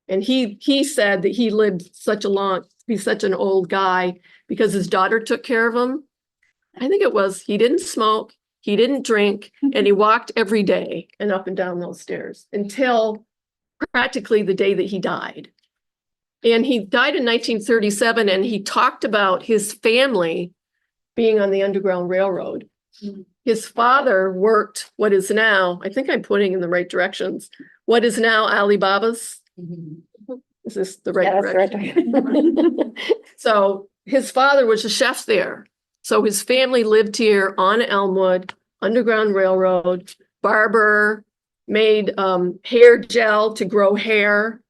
[SPEAKER 17] And he said that he lived be such an old guy because his daughter took care of him. I think it was, he didn't smoke, he didn't drink, and he walked every day and up and down those stairs until practically the day that he died. And he died in 1937, and he talked about his family being on the Underground Railroad. His father worked what is now, I think I'm pointing in the right directions, what is now Alibaba's. Is this the right
[SPEAKER 10] Yeah, that's the right
[SPEAKER 17] direction? So his father was a chef there. So his family lived here on Elmwood, Underground Railroad, barber, made hair gel to grow hair.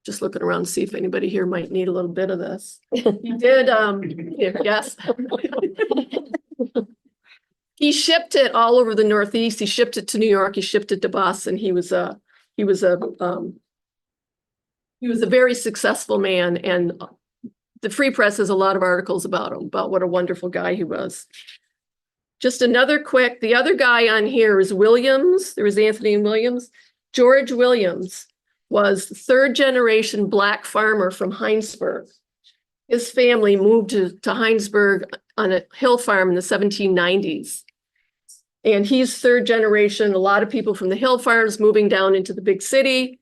[SPEAKER 17] Just looking around to see if anybody here might need a little bit of this. He did, yes. He shipped it all over the Northeast. He shipped it to New York. He shipped it to Boston. He was a very successful man, and the Free Press has a lot of articles about him, about what a wonderful guy he was. Just another quick, the other guy on here is Williams. There was Anthony Williams. George Williams was the third generation Black farmer from Heinsberg. His family moved to Heinsberg on a hill farm in the 1790s. And he's third generation, a lot of people from the hill farms moving down into the big city.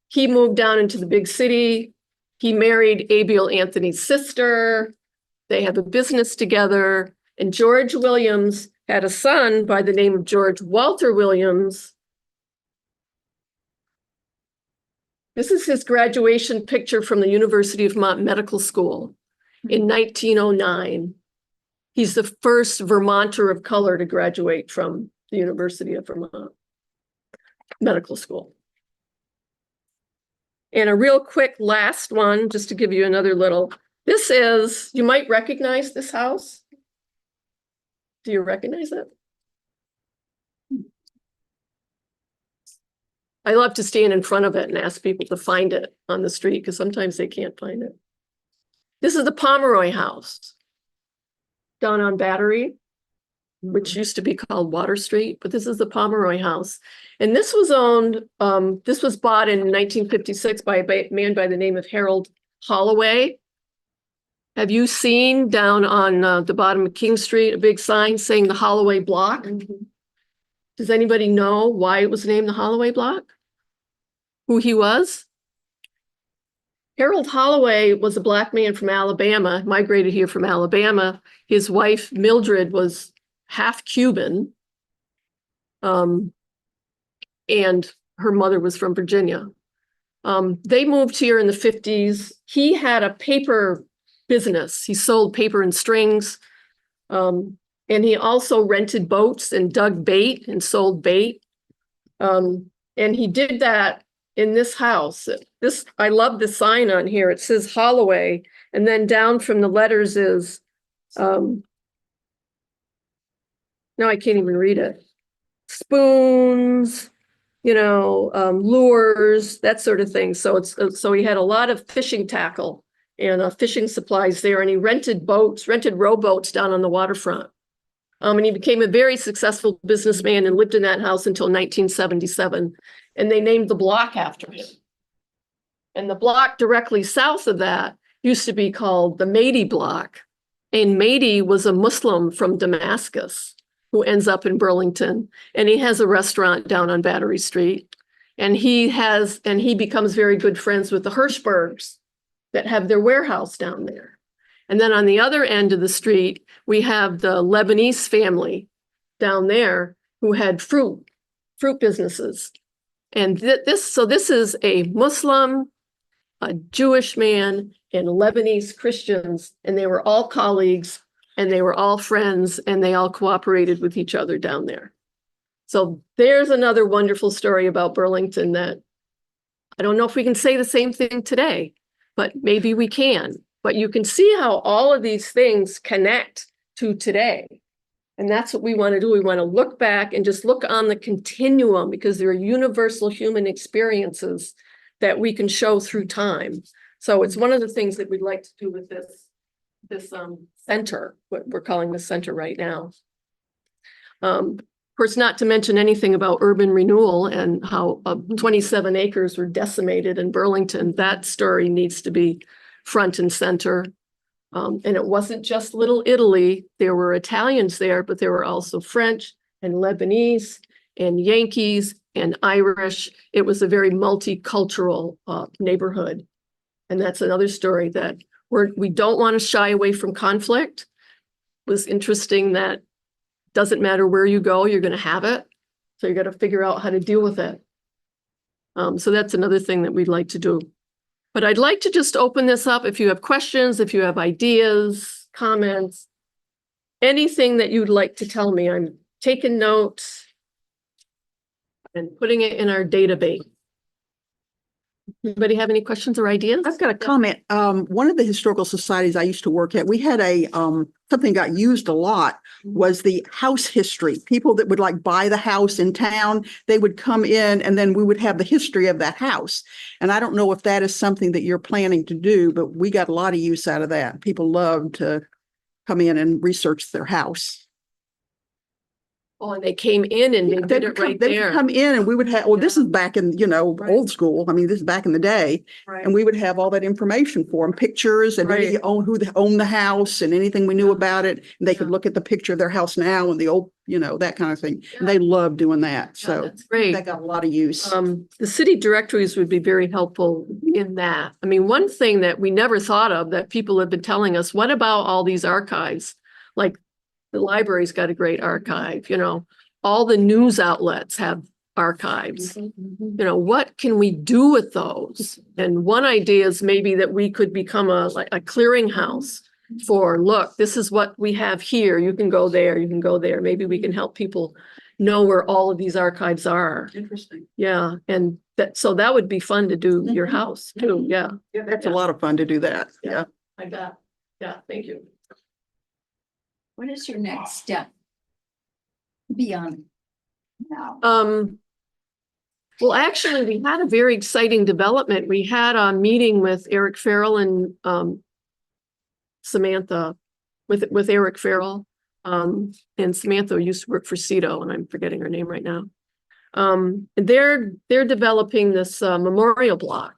[SPEAKER 17] He moved down into the big city. He married Abiel Anthony's sister. They have a business together. And George Williams had a son by the name of George Walter Williams. This is his graduation picture from the University of Vermont Medical School in 1909. He's the first Vermonter of color to graduate from the University of Vermont Medical School. And a real quick last one, just to give you another little, this is, you might recognize this house. Do you recognize it? I love to stand in front of it and ask people to find it on the street because sometimes they can't find it. This is the Pomeroy house down on Battery, which used to be called Water Street, but this is the Pomeroy house. And this was owned, this was bought in 1956 by a man by the name of Harold Holloway. Have you seen down on the bottom of King Street, a big sign saying the Holloway Block? Does anybody know why it was named the Holloway Block? Who he was? Harold Holloway was a Black man from Alabama, migrated here from Alabama. His wife, Mildred, was half Cuban. And her mother was from Virginia. They moved here in the 50s. He had a paper business. He sold paper and strings. And he also rented boats and dug bait and sold bait. And he did that in this house. This, I love the sign on here. It says Holloway. And then down from the letters is, no, I can't even read it. Spoons, you know, lures, that sort of thing. So so he had a lot of fishing tackle and fishing supplies there. And he rented boats, rented rowboats down on the waterfront. And he became a very successful businessman and lived in that house until 1977. And they named the block after him. And the block directly south of that used to be called the Mahdi block. And Mahdi was a Muslim from Damascus who ends up in Burlington. And he has a restaurant down on Battery Street. And he becomes very good friends with the Hirschbergs that have their warehouse down there. And then on the other end of the street, we have the Lebanese family down there who had fruit businesses. And this is a Muslim, a Jewish man, and Lebanese Christians, and they were all colleagues, and they were all friends, and they all cooperated with each other down there. So there's another wonderful story about Burlington that I don't know if we can say the same thing today, but maybe we can. But you can see how all of these things connect to today. And that's what we want to do. We want to look back and just look on the continuum because there are universal human experiences that we can show through time. So it's one of the things that we'd like to do with this center, what we're calling the center right now. Of course, not to mention anything about urban renewal and how 27 acres were decimated in Burlington. That story needs to be front and center. And it wasn't just Little Italy. There were Italians there, but there were also French and Lebanese and Yankees and Irish. It was a very multicultural neighborhood. And that's another story that we don't want to shy away from conflict. It was interesting that doesn't matter where you go, you're going to have it. So you got to figure out how to deal with it. So that's another thing that we'd like to do. But I'd like to just open this up. If you have questions, if you have ideas, comments, anything that you'd like to tell me, I'm taking notes and putting it in our database. Anybody have any questions or ideas?
[SPEAKER 18] I've got a comment. One of the historical societies I used to work at, we had something got used a lot was the house history. People that would like buy the house in town, they would come in and then we would have the history of that house. And I don't know if that is something that you're planning to do, but we got a lot of use out of that. People love to come in and research their house.
[SPEAKER 17] Oh, and they came in and they did it right
[SPEAKER 18] They
[SPEAKER 17] there.
[SPEAKER 18] would come in and we would have, well, this is back in, old school. I mean, this is back in the day.
[SPEAKER 17] Right.
[SPEAKER 18] And we would have all that information for them, pictures and
[SPEAKER 17] Right.
[SPEAKER 18] who owned the house and anything we knew about it. And they could look at the picture of their house now and the old, that kind of thing. And they love doing that. So
[SPEAKER 17] That's great.
[SPEAKER 18] that got a lot of use.
[SPEAKER 17] The city directories would be very helpful in that. I mean, one thing that we never thought of that people have been telling us, what about all these archives? Like the library's got a great archive, all the news outlets have archives. What can we do with those? And one idea is maybe that we could become a clearinghouse for, look, this is what we have here. You can go there, you can go there. Maybe we can help people know where all of these archives are.
[SPEAKER 18] Interesting.
[SPEAKER 17] Yeah, and so that would be fun to do your house too, yeah.
[SPEAKER 18] Yeah, that's a lot of fun to do that. Yeah.
[SPEAKER 17] I bet. Yeah, thank you.
[SPEAKER 4] What is your next step beyond now?
[SPEAKER 17] Well, actually, we had a very exciting development. We had a meeting with Eric Farrell and Samantha, with Eric Farrell. And Samantha used to work for CETO, and I'm forgetting her name right now. And they're developing this memorial block.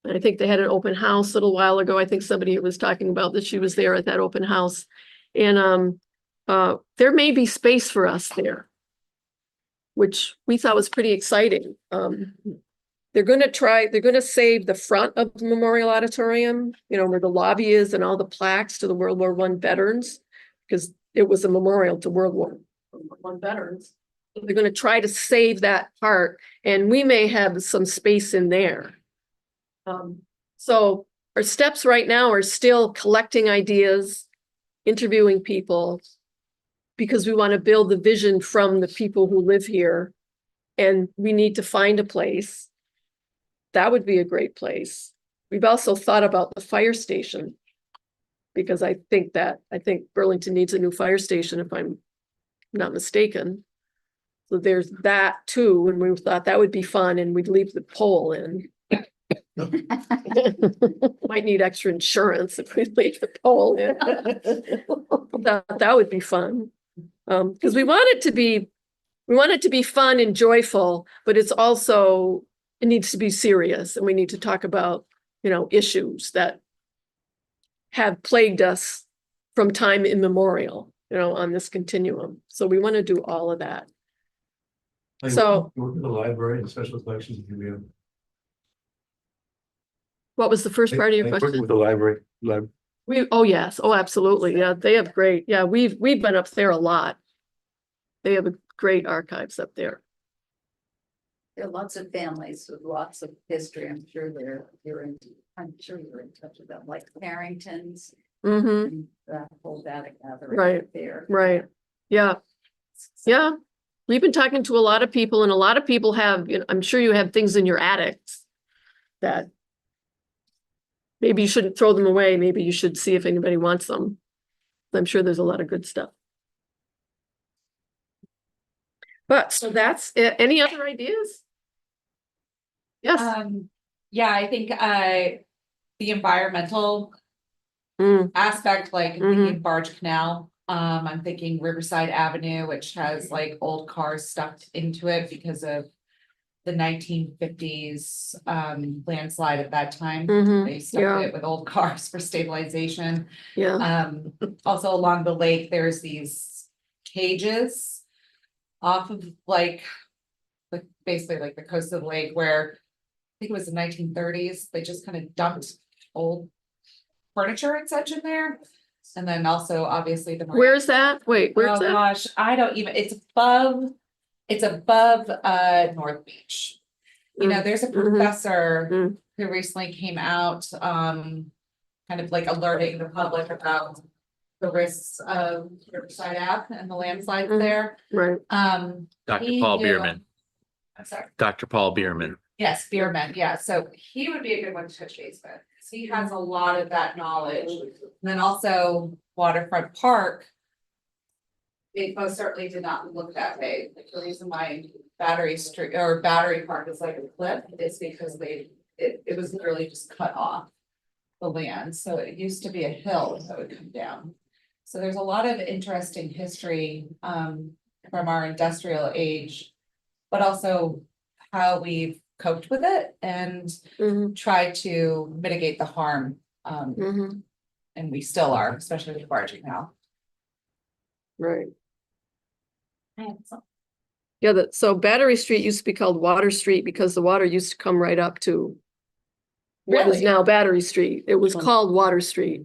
[SPEAKER 17] And I think they had an open house a little while ago. I think somebody was talking about that she was there at that open house. And there may be space for us there, which we thought was pretty exciting. They're going to save the front of the Memorial Auditorium, where the lobby is and all the plaques to the World War I veterans, because it was a memorial to World War I veterans. They're going to try to save that part, and we may have some space in there. So our steps right now are still collecting ideas, interviewing people, because we want to build the vision from the people who live here, and we need to find a place. That would be a great place. We've also thought about the fire station, because I think Burlington needs a new fire station, if I'm not mistaken. So there's that too, and we thought that would be fun, and we'd leave the pole in. Might need extra insurance if we leave the pole in. That would be fun. Because we want it to be fun and joyful, but it needs to be serious, and we need to talk about, issues that have plagued us from time immemorial, on this continuum. So we want to do all of that. So
[SPEAKER 5] You work with the library and special collections, do we have?
[SPEAKER 17] what was the first part of your question?
[SPEAKER 5] With the library.
[SPEAKER 17] Oh, yes. Oh, absolutely. Yeah, they have great. Yeah, we've been up there a lot. They have a great archives up there.
[SPEAKER 4] There are lots of families with lots of history. I'm sure you're in touch with them, like Carringtons. And that whole data gathering
[SPEAKER 17] Right.
[SPEAKER 4] there.
[SPEAKER 17] Right. Yeah. Yeah. We've been talking to a lot of people, and a lot of people have, I'm sure you have things in your attics that maybe you shouldn't throw them away. Maybe you should see if anybody wants them. I'm sure there's a lot of good stuff. But so that's it. Any other ideas? Yes.
[SPEAKER 12] Yeah, I think the environmental aspect, like I'm thinking Barge Canal, I'm thinking Riverside Avenue, which has like old cars stuck into it because of the 1950s landslide at that time. They stuck it with old cars for stabilization.
[SPEAKER 17] Yeah.
[SPEAKER 12] Also along the lake, there's these cages off of basically like the coast of the lake, where I think it was the 1930s, they just kind of dumped old furniture and such in there. And then also obviously the
[SPEAKER 17] Where's that? Wait, where's that?
[SPEAKER 12] Oh gosh, I don't even, it's above North Beach. There's a professor who recently came out, kind of like alerting the public about the risks of Riverside Ave and the landslides there.
[SPEAKER 17] Right.
[SPEAKER 1] Dr.
[SPEAKER 12] he
[SPEAKER 1] Paul
[SPEAKER 12] knew-
[SPEAKER 1] Bierman,
[SPEAKER 12] I'm sorry.
[SPEAKER 1] Dr. Paul Bierman.
[SPEAKER 12] Yes, Bierman, yeah, so he would be a good one to touch base with, because he has a lot of that knowledge. And then also Waterfront Park. It most certainly did not look that way. Like, the reason why Battery Street or Battery Park is like a cliff is because it was literally just cut off the land, so it used to be a hill that would come down. So there's a lot of interesting history from our industrial age, but also how we've coped with it and tried to mitigate the harm. And we still are, especially with barging now.
[SPEAKER 17] Right. Yeah, so Battery Street used to be called Water Street because the water used to come right up to what is
[SPEAKER 12] Really?
[SPEAKER 17] now Battery Street. It was called Water Street.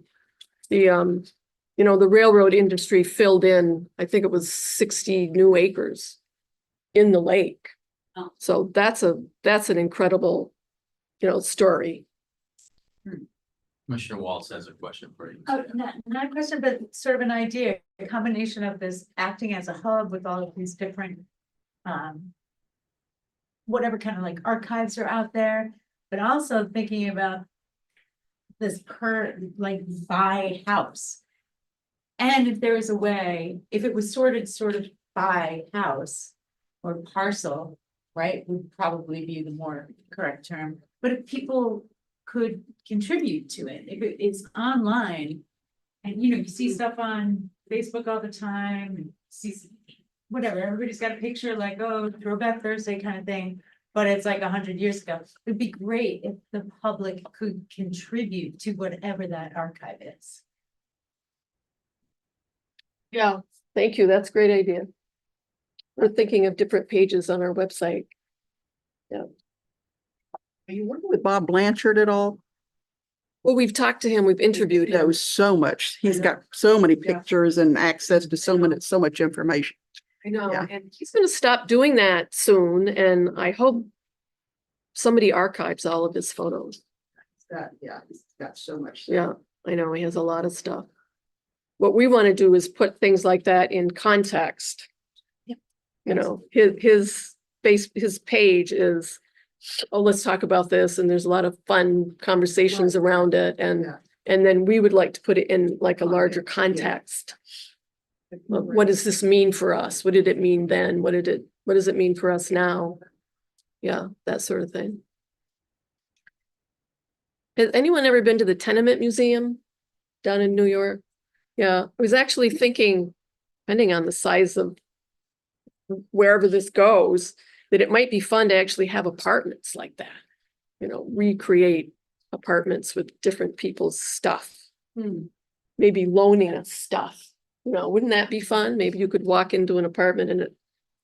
[SPEAKER 17] The, the railroad industry filled in, I think it was 60 new acres in the lake.
[SPEAKER 12] Oh.
[SPEAKER 17] So that's an incredible, story.
[SPEAKER 1] Commissioner Waltz has a question for you.
[SPEAKER 16] Oh, not a question, but sort of an idea, a combination of this acting as a hub with all of these different, whatever kind of like archives are out there, but also thinking about this by house. And if there was a way, if it was sorted sort of by house or parcel, right, would probably be the more correct term. But if people could contribute to it, if it is online, and you see stuff on Facebook all the time, and see whatever, everybody's got a picture like, oh, Throwback Thursday kind of thing, but it's like 100 years ago. It'd be great if the public could contribute to whatever that archive is.
[SPEAKER 17] Yeah, thank you. That's a great idea. We're thinking of different pages on our website. Yeah.
[SPEAKER 18] Are you working with Bob Blanchard at all?
[SPEAKER 17] Well, we've talked to him, we've interviewed him.
[SPEAKER 18] Knows so much. He's got so many pictures and access to so much information.
[SPEAKER 17] I know,
[SPEAKER 18] Yeah.
[SPEAKER 17] and he's gonna stop doing that soon, and I hope somebody archives all of his photos.
[SPEAKER 18] He's got so much.
[SPEAKER 17] Yeah, I know, he has a lot of stuff. What we want to do is put things like that in context. His page is, oh, let's talk about this, and there's a lot of fun conversations around it, and then we would like to put it in like a larger context. What does this mean for us? What did it mean then? What does it mean for us now? Yeah, that sort of thing. Has anyone ever been to the Tenement Museum down in New York? Yeah, I was actually thinking, depending on the size of wherever this goes, that it might be fun to actually have apartments like that. Recreate apartments with different people's stuff. Maybe loaning us stuff. Wouldn't that be fun? Maybe you could walk into an apartment and it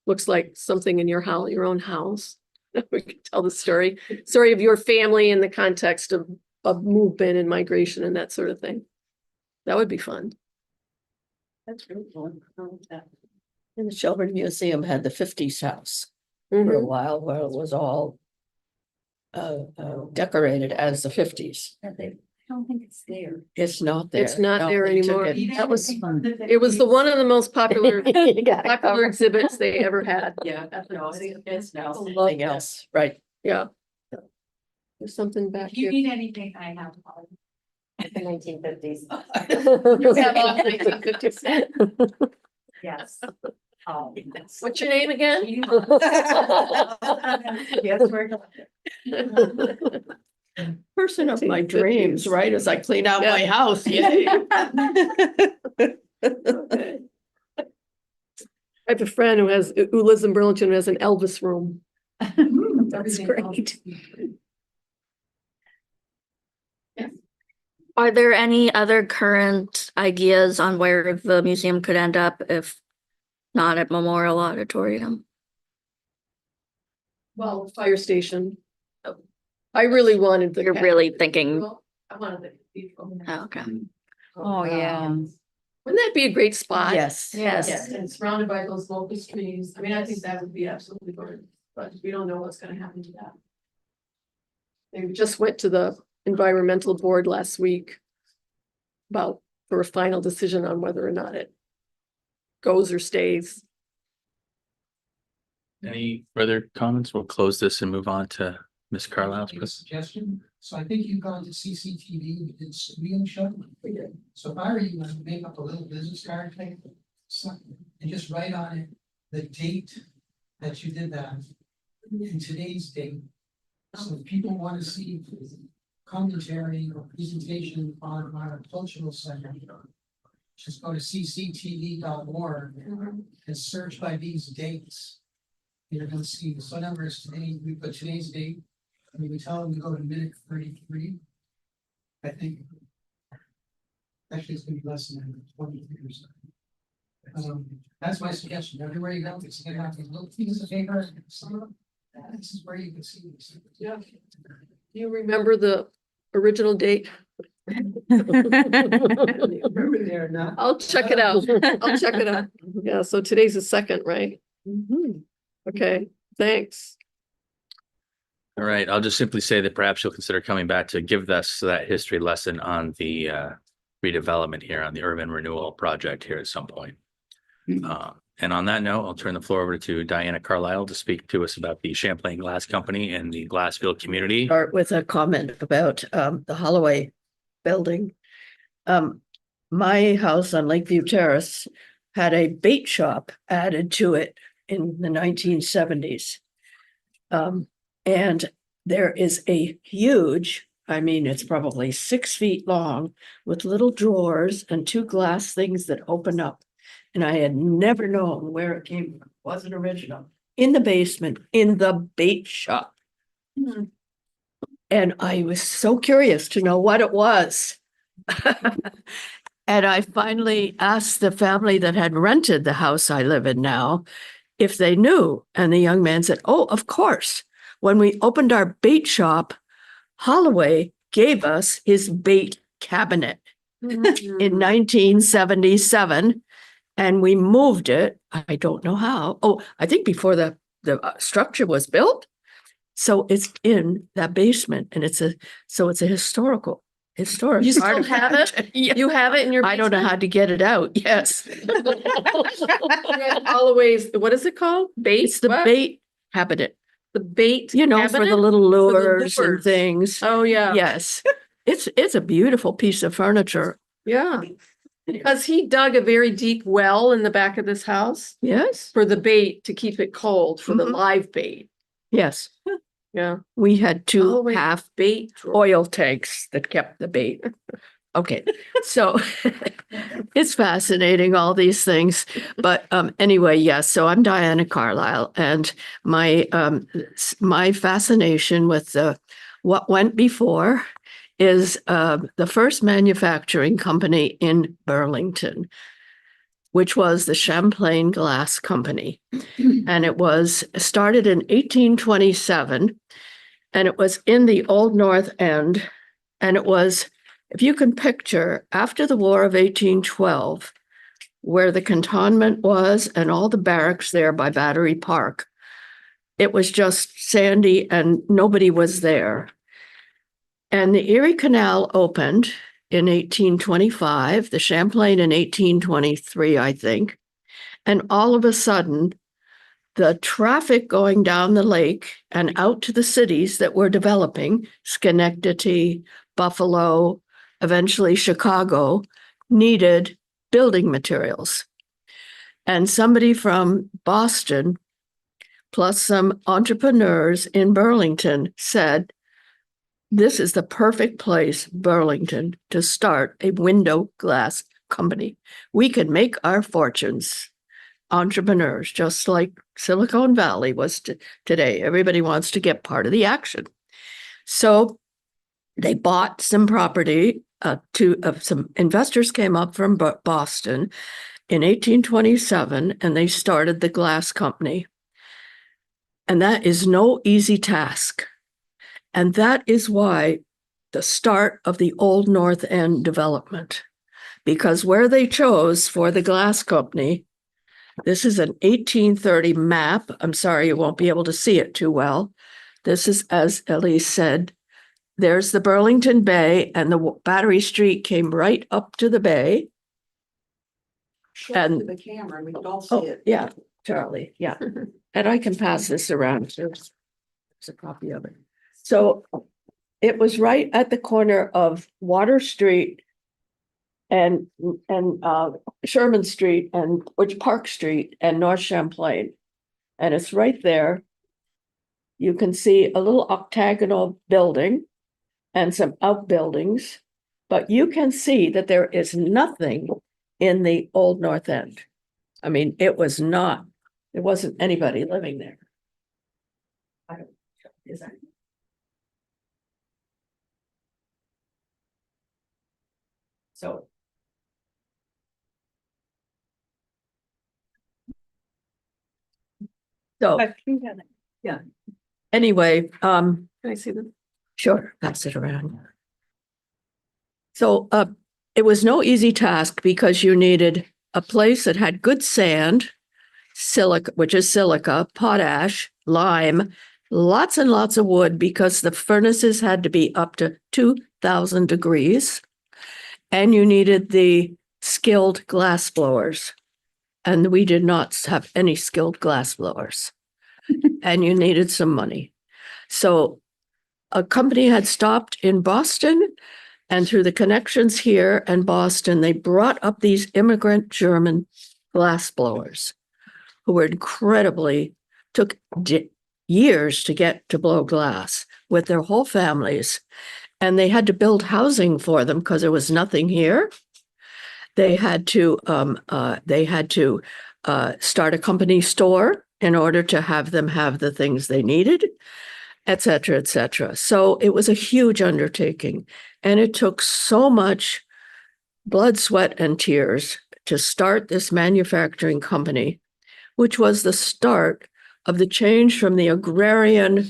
[SPEAKER 17] looks like something in your house, your own house. We could tell the story of your family in the context of movement and migration and that sort of thing. That would be fun.
[SPEAKER 3] That's really cool. And the Shelburne Museum had the 50s house for a while where it was all decorated as the 50s.
[SPEAKER 4] I don't think it's there.
[SPEAKER 3] It's not there.
[SPEAKER 17] It's not
[SPEAKER 3] No,
[SPEAKER 17] there
[SPEAKER 3] they took
[SPEAKER 17] anymore.
[SPEAKER 3] it.
[SPEAKER 17] That was fun. It was one of the most popular exhibits they ever had.
[SPEAKER 3] Yeah, no, it's now
[SPEAKER 17] People
[SPEAKER 3] something
[SPEAKER 17] loved
[SPEAKER 3] else, right?
[SPEAKER 17] Yeah. There's something back
[SPEAKER 16] If you
[SPEAKER 17] here.
[SPEAKER 16] need anything, I have.
[SPEAKER 3] 1950s.
[SPEAKER 16] Yes.
[SPEAKER 17] What's your name again?
[SPEAKER 16] Yes, we're.
[SPEAKER 3] Person of my dreams, right? As I clean out my house, yay.
[SPEAKER 17] I have a friend who lives in Burlington, who has an Elvis room. That's great.
[SPEAKER 8] Are there any other current ideas on where the museum could end up if not at Memorial Auditorium?
[SPEAKER 17] Well, fire station. I really wanted the.
[SPEAKER 8] You're really thinking,
[SPEAKER 17] I wanted the cathedral.
[SPEAKER 8] oh, okay.
[SPEAKER 3] Oh, yeah.
[SPEAKER 17] Wouldn't that be a great spot?
[SPEAKER 3] Yes.
[SPEAKER 17] Yes, and surrounded by those locust trees. I mean, I think that would be absolutely gorgeous, but we don't know what's gonna happen to that. They just went to the environmental board last week for a final decision on whether or not it goes or stays.
[SPEAKER 1] Any further comments? We'll close this and move on to Ms. Carlisle's.
[SPEAKER 14] Make a suggestion. So I think you've gone to CCTV, you did studio show. So if I were you, I'd make up a little business card thing. And just write on it the date that you did that in today's date. So if people want to see commentary or presentation on our cultural center, just go to cctv.org and search by these dates. You're gonna see, so numbers today, we put today's date, and we tell them to go to minute 33. I think. Actually, it's gonna be less than that, 23%. That's my suggestion, everywhere you go, it's gonna have these little pieces of paper, this is where you can see this.
[SPEAKER 17] Yeah. Do you remember the original date?
[SPEAKER 14] Remember there or not?
[SPEAKER 17] I'll check it out. I'll check it out. Yeah, so today's the 2nd, right? Okay, thanks.
[SPEAKER 1] All right, I'll just simply say that perhaps you'll consider coming back to give us that history lesson on the redevelopment here on the urban renewal project here at some point. And on that note, I'll turn the floor over to Diana Carlisle to speak to us about the Champlain Glass Company and the Glassfield community.
[SPEAKER 3] Start with a comment about the Holloway building. My house on Lakeview Terrace had a bait shop added to it in the 1970s. And there is a huge, I mean, it's probably 6 feet long with little drawers and 2 glass things that open up. And I had never known where it came from. It wasn't original. In the basement, in the bait shop. And I was so curious to know what it was. And I finally asked the family that had rented the house I live in now if they knew. And the young man said, oh, of course. When we opened our bait shop, Holloway gave us his bait cabinet in 1977. And we moved it. I don't know how. Oh, I think before the structure was built. So it's in that basement, and it's a historic.
[SPEAKER 17] You still have it?
[SPEAKER 3] Yeah.
[SPEAKER 17] You have it in your
[SPEAKER 3] I don't know how to get it out. Yes.
[SPEAKER 17] Always, what is it called? Bait?
[SPEAKER 3] It's the
[SPEAKER 17] What?
[SPEAKER 3] bait cabinet,
[SPEAKER 17] The bait
[SPEAKER 3] for the
[SPEAKER 17] cabinet?
[SPEAKER 3] little lures and
[SPEAKER 17] lures.
[SPEAKER 3] things.
[SPEAKER 17] Oh, yeah.
[SPEAKER 3] Yes. It's a beautiful piece of furniture.
[SPEAKER 17] Yeah. Because he dug a very deep well in the back of this house
[SPEAKER 3] Yes.
[SPEAKER 17] for the bait to keep it cold, for the
[SPEAKER 3] Mhm.
[SPEAKER 17] live bait.
[SPEAKER 3] Yes.
[SPEAKER 17] Yeah.
[SPEAKER 3] We had 2
[SPEAKER 17] Holloway
[SPEAKER 3] half
[SPEAKER 17] bait drawer.
[SPEAKER 3] oil tanks that kept the bait. Okay, so it's fascinating, all these things. But anyway, yes, so I'm Diana Carlisle, and my fascination with what went before is the first manufacturing company in Burlington, which was the Champlain Glass Company. And it was started in 1827, and it was in the Old North End. And it was, if you can picture, after the War of 1812, where the cantonment was and all the barracks there by Battery Park, it was just sandy and nobody was there. And the Erie Canal opened in 1825, the Champlain in 1823, I think. And all of a sudden, the traffic going down the lake and out to the cities that were developing, Schenectady, Buffalo, eventually Chicago, needed building materials. And somebody from Boston, plus some entrepreneurs in Burlington, said, this is the perfect place, Burlington, to start a window glass company. We can make our fortunes. Entrepreneurs, just like Silicon Valley was today. Everybody wants to get part of the action. So they bought some property some investors came up from Boston in 1827, and they started the glass company. And that is no easy task. And that is why the start of the Old North End development, because where they chose for the glass company, this is an 1830 map. I'm sorry, you won't be able to see it too well. This is, as Elise said, there's the Burlington Bay, and the Battery Street came right up to the bay. And
[SPEAKER 18] The camera, we could all
[SPEAKER 3] oh, yeah, Charlie, yeah. And I can pass this around. There's a copy of it. So it was right at the corner of Water Street and Sherman Street and Park Street and North Champlain. And it's right there. You can see a little octagonal building and some outbuildings, but you can see that there is nothing in the old North End. I mean, there wasn't anybody living there. Is that? So. So, yeah. Anyway,
[SPEAKER 17] Can I see them?
[SPEAKER 3] sure, pass it around. So, it was no easy task because you needed a place that had good sand, silica, which is silica, potash, lime, lots and lots of wood because the furnaces had to be up to 2,000 degrees. And you needed the skilled glass blowers. And we did not have any skilled glass blowers. And you needed some money. So a company had stopped in Boston, and through the connections here in Boston, they brought up these immigrant German glass blowers who were took years to get to blow glass with their whole families. And they had to build housing for them because there was nothing here. They had to start a company store in order to have them have the things they needed, et cetera, et cetera. So it was a huge undertaking. And it took so much blood, sweat, and tears to start this manufacturing company, which was the start of the change from the agrarian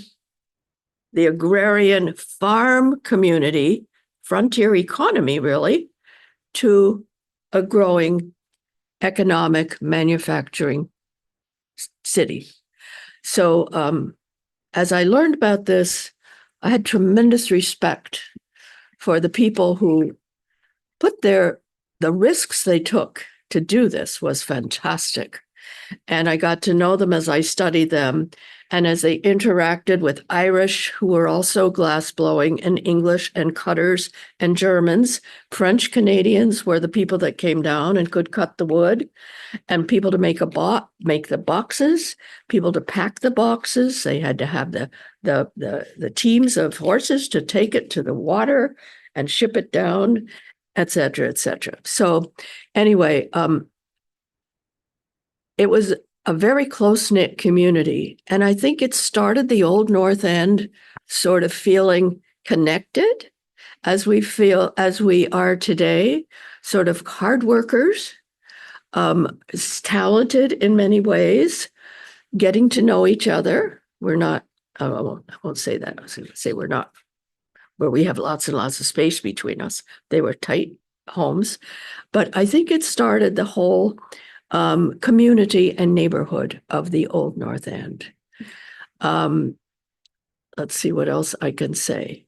[SPEAKER 3] farm community, frontier economy, really, to a growing economic manufacturing city. So as I learned about this, I had tremendous respect for the people who put the risks they took to do this was fantastic. And I got to know them as I studied them and as they interacted with Irish, who were also glass blowing, and English and cutters and Germans. French Canadians were the people that came down and could cut the wood, and people to make the boxes, people to pack the boxes. They had to have the teams of horses to take it to the water and ship it down, et cetera, et cetera. So anyway, it was a very close-knit community. And I think it started the old North End sort of feeling connected as we are today, sort of hard workers, talented in many ways, getting to know each other. We're not, I won't say that. I was going to say we're not, where we have lots and lots of space between us. They were tight homes. But I think it started the whole community and neighborhood of the old North End. Let's see what else I can say.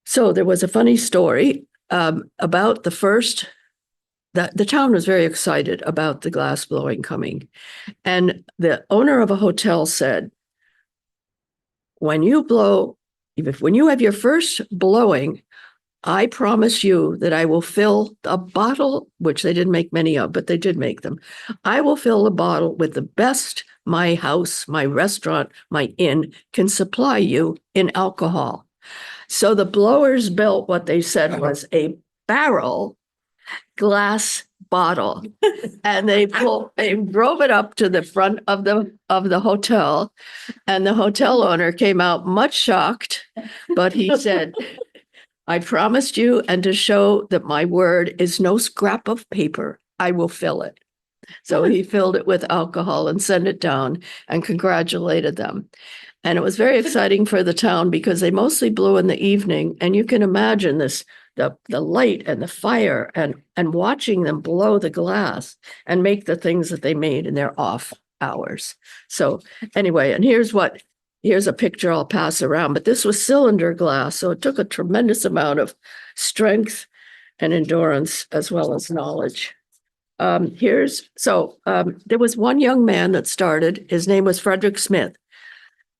[SPEAKER 3] So there was a funny story about the town was very excited about the glass blowing coming. And the owner of a hotel said, when you have your first blowing, I promise you that I will fill a bottle, which they didn't make many of, but they did make them. I will fill a bottle with the best my house, my restaurant, my inn can supply you in alcohol. So the blowers built what they said was a barrel glass bottle, and they drove it up to the front of the hotel, and the hotel owner came out much shocked, but he said, I promised you, and to show that my word is no scrap of paper, I will fill it. So he filled it with alcohol and sent it down and congratulated them. And it was very exciting for the town because they mostly blew in the evening. And you can imagine the light and the fire and watching them blow the glass and make the things that they made in their off hours. So anyway, and here's what here's a picture I'll pass around, but this was cylinder glass, so it took a tremendous amount of strength and endurance as well as knowledge. There was one young man that started, his name was Frederick Smith,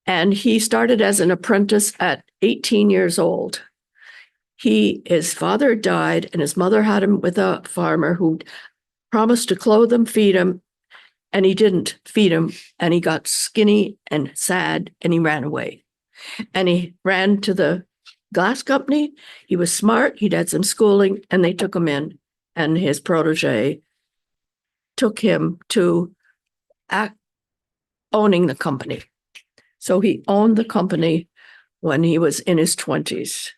[SPEAKER 3] and he started as an apprentice at 18 years old. His father died and his mother had him with a farmer who promised to clothe him, feed him, and he didn't feed him, and he got skinny and sad, and he ran away. And he ran to the glass company. He was smart, he'd had some schooling, and they took him in, and his protege took him to owning the company. So he owned the company when he was in his 20s,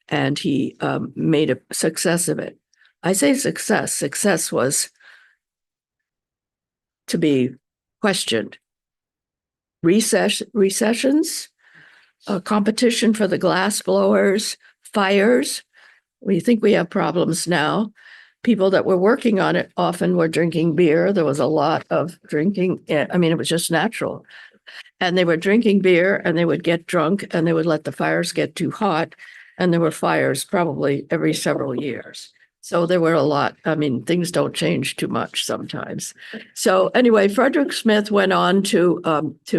[SPEAKER 3] and he made a success of it. I say success. Success was to be questioned. Recessions, competition for the glass blowers, fires. We think we have problems now. People that were working on it often were drinking beer. There was a lot of drinking. I mean, it was just natural. And they were drinking beer and they would get drunk and they would let the fires get too hot. And there were fires probably every several years. So there were a lot. I mean, things don't change too much sometimes. So anyway, Frederick Smith went on to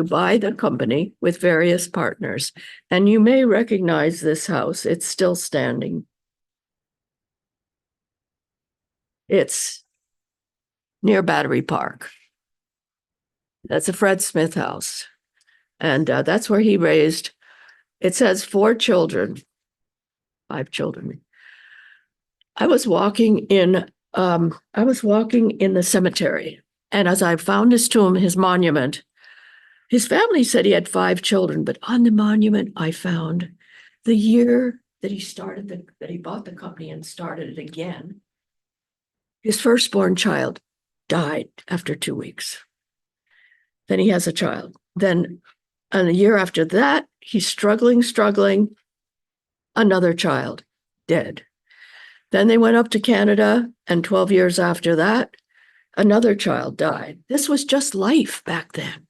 [SPEAKER 3] buy the company with various partners. And you may recognize this house. It's still standing. It's near Battery Park. That's a Fred Smith house. And that's where he raised, it says 5 children. I was walking in the cemetery, and as I found his tomb, his monument, his family said he had 5 children, but on the monument I found the year that he bought the company and started it again. His firstborn child died after 2 weeks. Then he has a child. Then a year after that, he's struggling, another child dead. Then they went up to Canada, and 12 years after that, another child died. This was just life back then.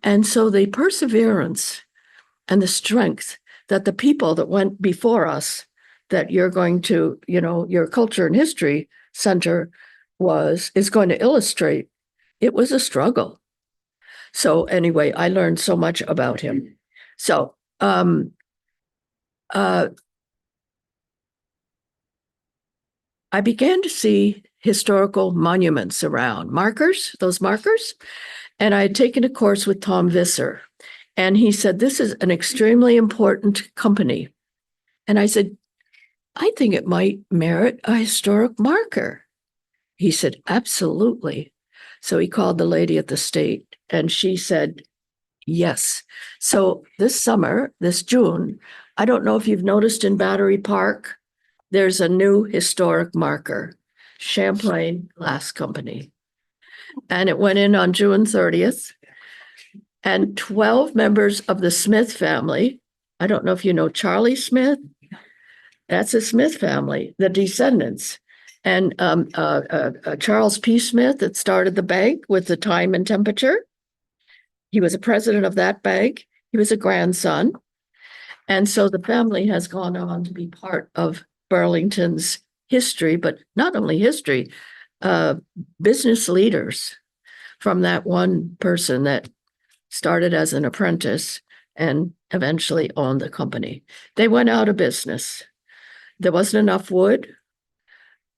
[SPEAKER 3] And so the perseverance and the strength that the people that went before us, that you're going to, your Culture and History Center is going to illustrate, it was a struggle. So anyway, I learned so much about him. So, I began to see historical monuments around, those markers, and I had taken a course with Tom Visser, and he said, this is an extremely important company. And I said, I think it might merit a historic marker. He said, absolutely. So he called the lady at the state, and she said, yes. So this June, I don't know if you've noticed in Battery Park, there's a new historic marker, Champlain Glass Company. And it went in on June 30th. And 12 members of the Smith family, I don't know if you know Charlie Smith, that's a Smith family, the descendants. And Charles P. Smith that started the bank with the time and temperature. He was a president of that bank. He was a grandson. And so the family has gone on to be part of Burlington's history, but not only history, business leaders from that one person that started as an apprentice and eventually owned the company. They went out of business. There wasn't enough wood.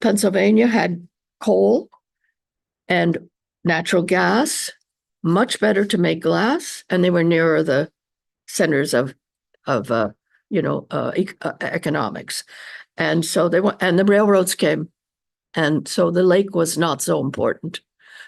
[SPEAKER 3] Pennsylvania had coal and natural gas, much better to make glass, and they were nearer the centers of economics. And so and the railroads came. And so the lake was not so important.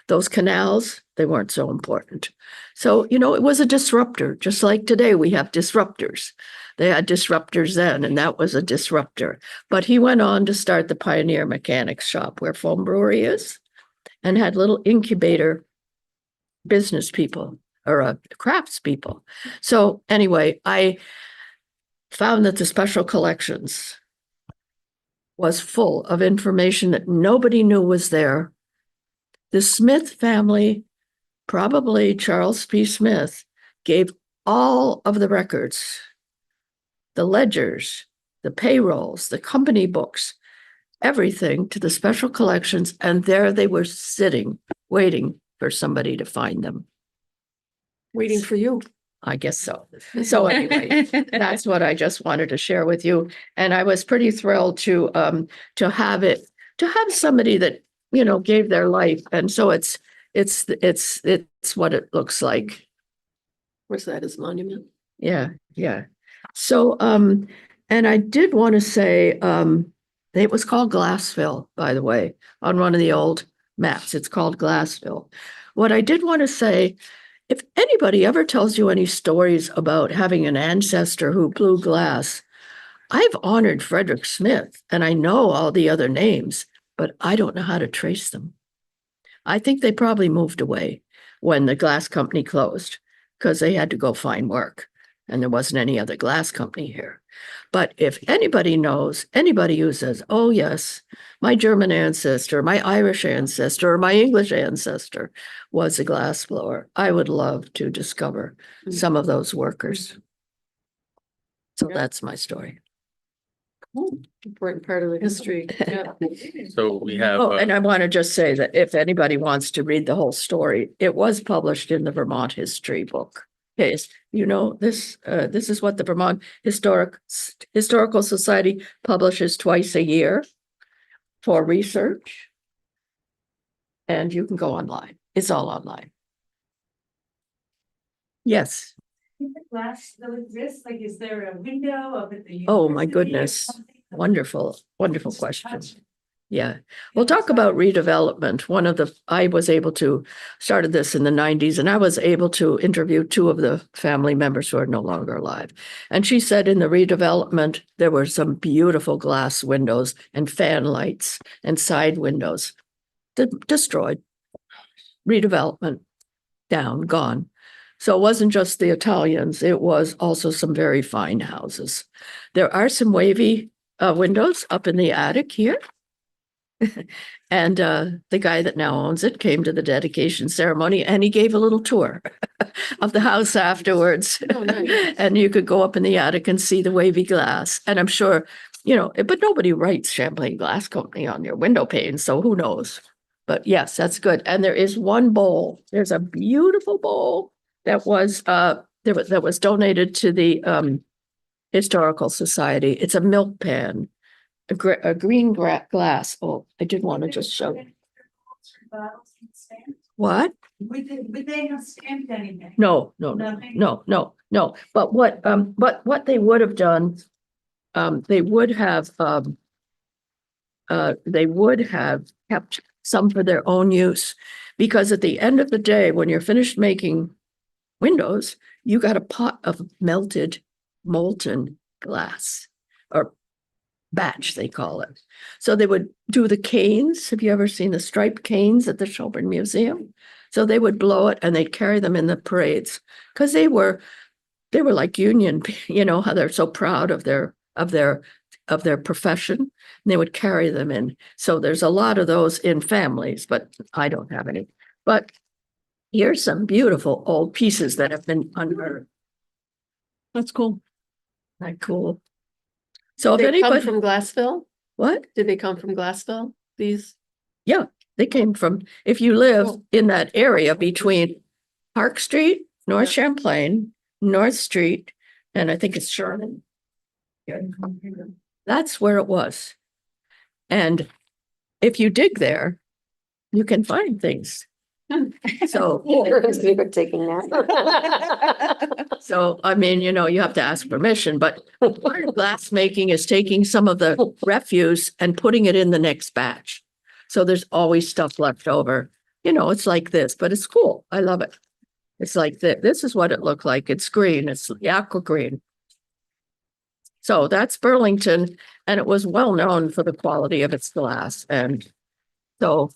[SPEAKER 3] Those canals, they weren't so important. So, it was a disruptor, just like today we have disruptors. They had disruptors then, and that was a disruptor. But he went on to start the Pioneer Mechanics Shop where Foam Brewery is, and had little incubator business people or crafts people. So anyway, I found that the special collections was full of information that nobody knew was there. The Smith family, probably Charles P. Smith, gave all of the records, the ledgers, the payrolls, the company books, everything to the special collections, and there they were sitting, waiting for somebody to find them.
[SPEAKER 17] Waiting for you.
[SPEAKER 3] I guess so. So anyway, that's what I just wanted to share with you. And I was pretty thrilled to have somebody that, you know, gave their life. And so it's what it looks like.
[SPEAKER 17] Where's that, his monument?
[SPEAKER 3] Yeah, yeah. So, and I did want to say, it was called Glassville, by the way, on one of the old maps. It's called Glassville. What I did want to say, if anybody ever tells you any stories about having an ancestor who blew glass, I've honored Frederick Smith and I know all the other names, but I don't know how to trace them. I think they probably moved away when the glass company closed because they had to go find work and there wasn't any other glass company here. But if anybody knows, anybody who says, oh yes, my German ancestor, my Irish ancestor, or my English ancestor was a glass blower, I would love to discover some of those workers. So that's my story.
[SPEAKER 17] Important part of the history. Yeah.
[SPEAKER 1] So we have,
[SPEAKER 3] Oh, and I want to just say that if anybody wants to read the whole story, it was published in the Vermont History book. Okay, you know, this is what the Vermont Historical Society publishes twice a year for research. And you can go online. It's all online. Yes.
[SPEAKER 16] The glass still exists? Like, is there a window of it?
[SPEAKER 3] Oh, my goodness. Wonderful, wonderful question. Yeah. We'll talk about redevelopment. I was able to started this in the 90s and I was able to interview two of the family members who are no longer alive. And she said in the redevelopment, there were some beautiful glass windows and fan lights and side windows destroyed. Redevelopment, down, gone. So it wasn't just the Italians, it was also some very fine houses. There are some wavy windows up in the attic here. And the guy that now owns it came to the dedication ceremony and he gave a little tour of the house afterwards.
[SPEAKER 17] Oh, nice.
[SPEAKER 3] And you could go up in the attic and see the wavy glass. And I'm sure, you know, but nobody writes Champlain Glass Company on your window pane, so who knows? But yes, that's good. And there is one bowl. There's a beautiful bowl that was donated to the Historical Society. It's a milk pan. A green glass. Oh, I did want to just show. What?
[SPEAKER 16] Would they have stamped anything?
[SPEAKER 3] No. But what they would have done, they would have kept some for their own use, because at the end of the day, when you're finished making windows, you got a pot of melted, molten glass, or batch, they call it. So they would do the canes. Have you ever seen the striped canes at the Chopin Museum? So they would blow it and they'd carry them in the parades because they were like union, you know, how they're so proud of their profession. And they would carry them in. So there's a lot of those in families, but I don't have any. But here's some beautiful old pieces that have been unearthed.
[SPEAKER 17] That's cool.
[SPEAKER 3] Not cool. So if
[SPEAKER 17] They come
[SPEAKER 3] anybody
[SPEAKER 17] from Glassville?
[SPEAKER 3] What?
[SPEAKER 17] Did they come from Glassville? These?
[SPEAKER 3] Yeah, they came from, if you live in that area between Park Street, North Champlain, North Street, and I think it's Sherman. That's where it was. And if you dig there, you can find things. So
[SPEAKER 10] we were taking that.
[SPEAKER 3] So, I mean, you know, you have to ask permission, but part of glass making is taking some of the refuse and putting it in the next batch. So there's always stuff left over. You know, it's like this, but it's cool. I love it. It's like this. This is what it looked like. It's green. It's aqua green. So that's Burlington, and it was well known for the quality of its glass. And so,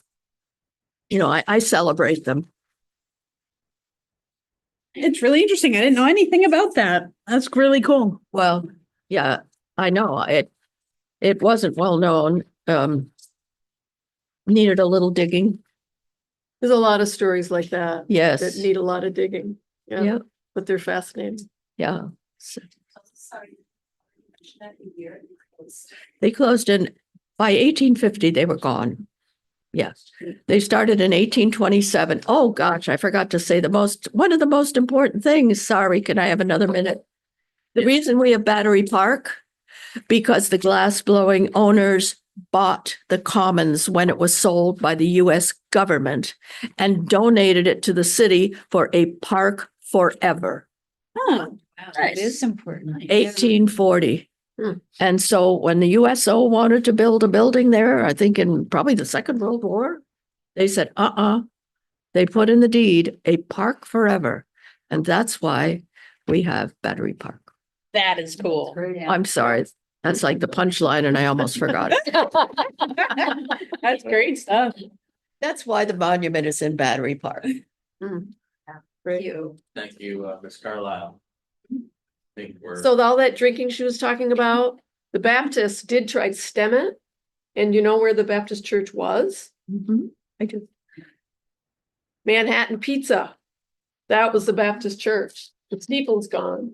[SPEAKER 3] you know, I celebrate them.
[SPEAKER 18] It's really interesting. I didn't know anything about that. That's really cool.
[SPEAKER 3] Well, yeah, I know. It wasn't well known. Needed a little digging.
[SPEAKER 17] There's a lot of stories like that.
[SPEAKER 3] Yes.
[SPEAKER 17] That need a lot of digging.
[SPEAKER 3] Yeah.
[SPEAKER 17] but they're fascinating.
[SPEAKER 3] Yeah. They closed by 1850, they were gone. Yes, they started in 1827. Oh, gosh, I forgot to say one of the most important things. Sorry, can I have another minute? The reason we have Battery Park, because the glass blowing owners bought the commons when it was sold by the US government and donated it to the city for a park forever.
[SPEAKER 16] Oh,
[SPEAKER 4] That is important.
[SPEAKER 3] 1840. And so when the USO wanted to build a building there, I think in probably the Second World War, they said, they put in the deed, a park forever. And that's why we have Battery Park.
[SPEAKER 7] That is cool.
[SPEAKER 3] I'm sorry. That's like the punchline and I almost forgot it.
[SPEAKER 7] That's great stuff.
[SPEAKER 3] That's why the monument is in Battery Park.
[SPEAKER 4] Thank you.
[SPEAKER 1] Thank you, Ms. Carlisle. I think we're.
[SPEAKER 17] So all that drinking she was talking about, the Baptists did try to stem it. And you know where the Baptist church was?
[SPEAKER 3] I do.
[SPEAKER 17] Manhattan Pizza. That was the Baptist church. The steeple's gone.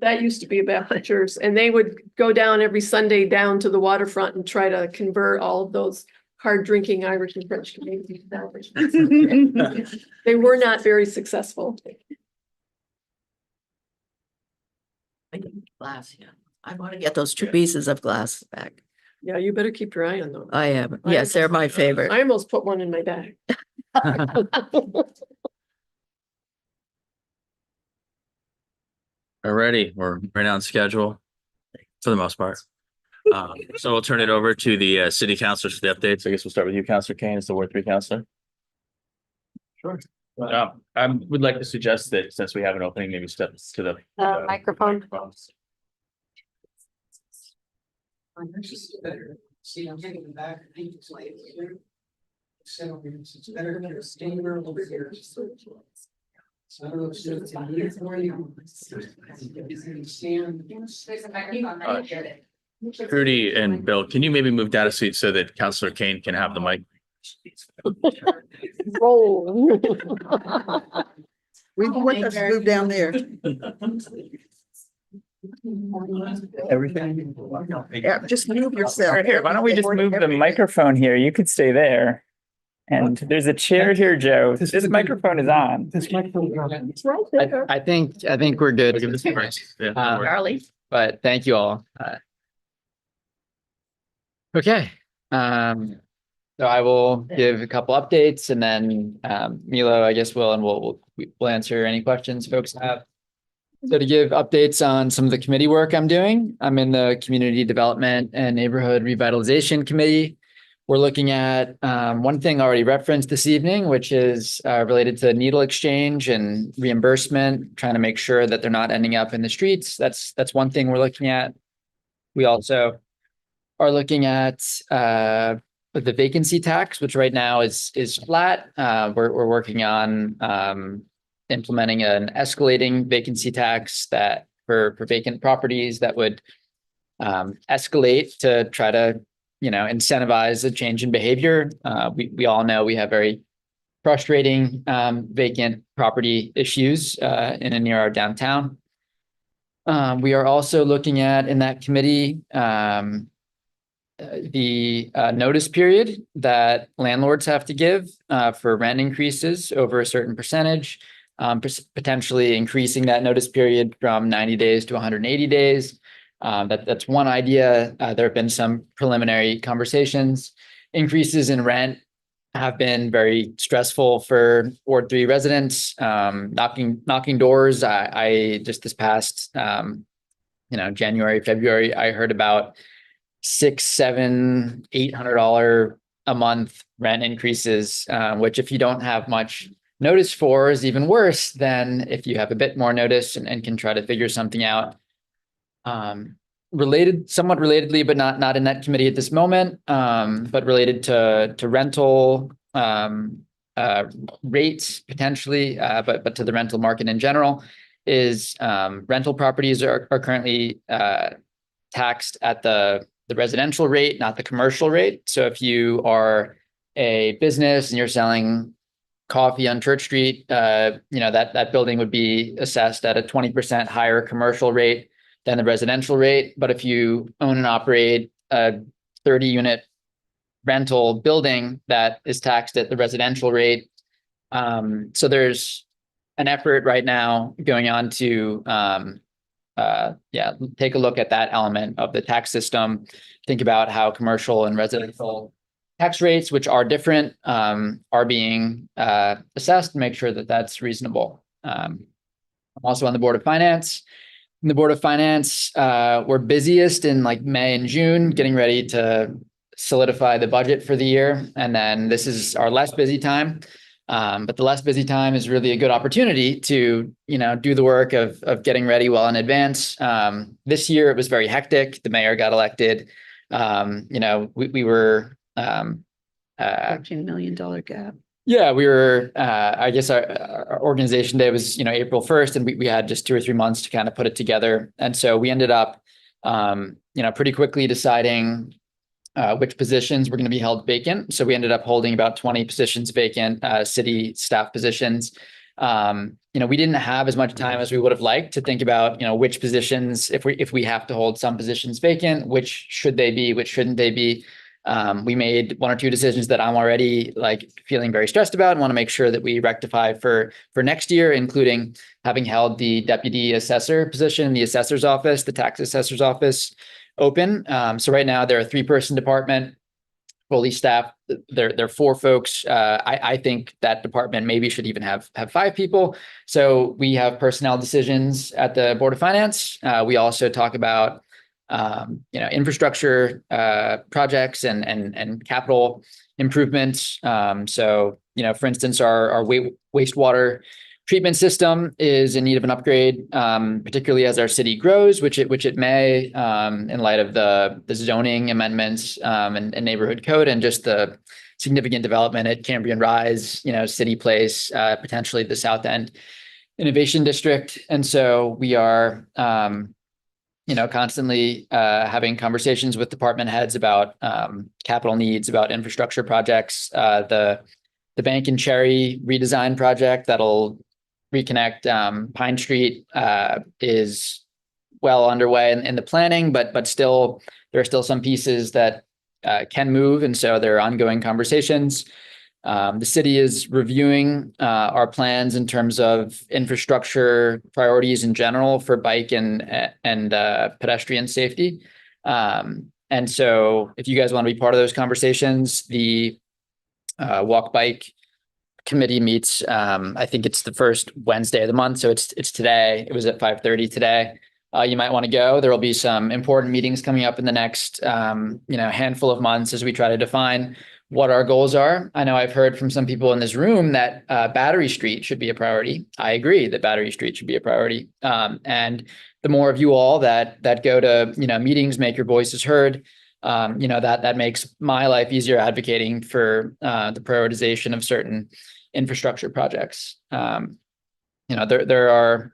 [SPEAKER 17] That used to be a Baptist church, and they would go down every Sunday down to the waterfront and try to convert all of those hard drinking Irish and French Canadian establishments. They were not very successful.
[SPEAKER 3] I need glass, yeah. I want to get those 2 pieces of glass back.
[SPEAKER 17] Yeah, you better keep your eye on those.
[SPEAKER 3] I am. Yes, they're my favorite.
[SPEAKER 17] I almost put one in my bag.
[SPEAKER 1] Alrighty, we're right on schedule for the most part. So we'll turn it over to the city councilors for the updates. I guess we'll start with you, Councilor Kane, as the Ward 3 councilor.
[SPEAKER 5] Sure.
[SPEAKER 1] I would like to suggest that since we have an opening, maybe step to the
[SPEAKER 10] Microphone.
[SPEAKER 1] microphones.
[SPEAKER 14] See, I'm taking it back. I think it's like here. It's better to stand over here. So I don't know if it's in here for you. Stand.
[SPEAKER 12] There's a microphone right here.
[SPEAKER 1] Trudy and Bill, can you maybe move down a seat so that Councilor Kane can have the mic?
[SPEAKER 18] Roll. We want us to move down there.
[SPEAKER 19] Everything.
[SPEAKER 18] Yeah, just move yourself.
[SPEAKER 19] Right here. Why don't we just move the microphone here? You could stay there. And there's a chair here, Joe. This microphone is on.
[SPEAKER 5] This microphone.
[SPEAKER 17] It's right there.
[SPEAKER 19] I think we're good.
[SPEAKER 1] Give this a price. Yeah.
[SPEAKER 3] Charlie.
[SPEAKER 19] But thank you all. Okay. So I will give a couple updates and then Milo, I guess we'll answer any questions folks have. So to give updates on some of the committee work I'm doing, I'm in the Community Development and Neighborhood Revitalization Committee. We're looking at one thing already referenced this evening, which is related to needle exchange and reimbursement, trying to make sure that they're not ending up in the streets. That's one thing we're looking at. We also are looking at the vacancy tax, which right now is flat. We're working on implementing an escalating vacancy tax that for vacant properties that would escalate to try to incentivize a change in behavior. We all know we have very frustrating vacant property issues in and near our downtown. We are also looking at in that committee the notice period that landlords have to give for rent increases over a certain percentage, potentially increasing that notice period from 90 days to 180 days. That's one idea. There have been some preliminary conversations. Increases in rent have been very stressful for Ward 3 residents. Knocking doors. I just this past January, February, I heard about $600, $700, $800 a month rent increases, which if you don't have much notice for is even worse than if you have a bit more notice and can try to figure something out. Somewhat relatedly, but not in that committee at this moment, but related to rental rates potentially, but to the rental market in general, is rental properties are currently taxed at the residential rate, not the commercial rate. So if you are a business and you're selling coffee on Church Street, that building would be assessed at a 20% higher commercial rate than the residential rate. But if you own and operate a 30-unit rental building, that is taxed at the residential rate. So there's an effort right now going on to take a look at that element of the tax system, think about how commercial and residential tax rates, which are different, are being assessed, and make sure that that's reasonable. I'm also on the Board of Finance. In the Board of Finance, we're busiest in like May and June, getting ready to solidify the budget for the year. And then this is our less busy time. But the less busy time is really a good opportunity to, do the work of getting ready well in advance. This year it was very hectic. The mayor got elected. We were
[SPEAKER 7] $13 million gap.
[SPEAKER 19] Yeah, we were, I guess our organization day was, April 1st, and we had just 2 or 3 months to kind of put it together. And so we ended up, pretty quickly deciding which positions were going to be held vacant. So we ended up holding about 20 positions vacant, city staff positions. We didn't have as much time as we would have liked to think about, which positions, if we have to hold some positions vacant, which should they be, which shouldn't they be. We made 1 or 2 decisions that I'm already feeling very stressed about and want to make sure that we rectify for next year, including having held the deputy assessor position in the assessor's office, the tax assessor's office open. So right now they're a 3-person department, fully staffed. They're 4 folks. I think that department maybe should even have 5 people. So we have personnel decisions at the Board of Finance. We also talk about infrastructure projects and capital improvements. So, for instance, our wastewater treatment system is in need of an upgrade, particularly as our city grows, which it may, in light of the zoning amendments and neighborhood code, and just the significant development at Cambrian Rise, City Place, potentially the South End Innovation District. And so we are constantly having conversations with department heads about capital needs, about infrastructure projects. The Bank and Cherry redesign project that'll reconnect Pine Street is well underway in the planning, but still there are still some pieces that can move, and so there are ongoing conversations. The city is reviewing our plans in terms of infrastructure priorities in general for bike and pedestrian safety. And so if you guys want to be part of those conversations, the Walk Bike Committee meets, I think it's the first Wednesday of the month. So it's today. It was at 5:30 today. You might want to go. There will be some important meetings coming up in the next handful of months as we try to define what our goals are. I know I've heard from some people in this room that Battery Street should be a priority. I agree that Battery Street should be a priority. And the more of you all that go to meetings, make your voices heard, that makes my life easier advocating for the prioritization of certain infrastructure projects. There are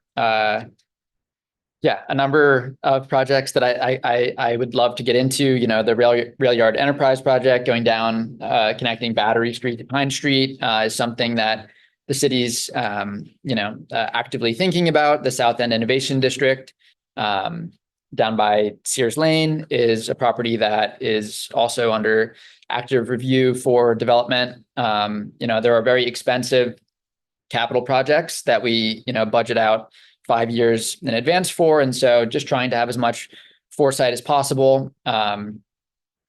[SPEAKER 19] a number of projects that I would love to get into. The rail yard enterprise project going down, connecting Battery Street to Pine Street is something that the city's actively thinking about. The South End Innovation District down by Sears Lane is a property that is also under active review for development. There are very expensive capital projects that we budget out 5 years in advance for. And so just trying to have as much foresight as possible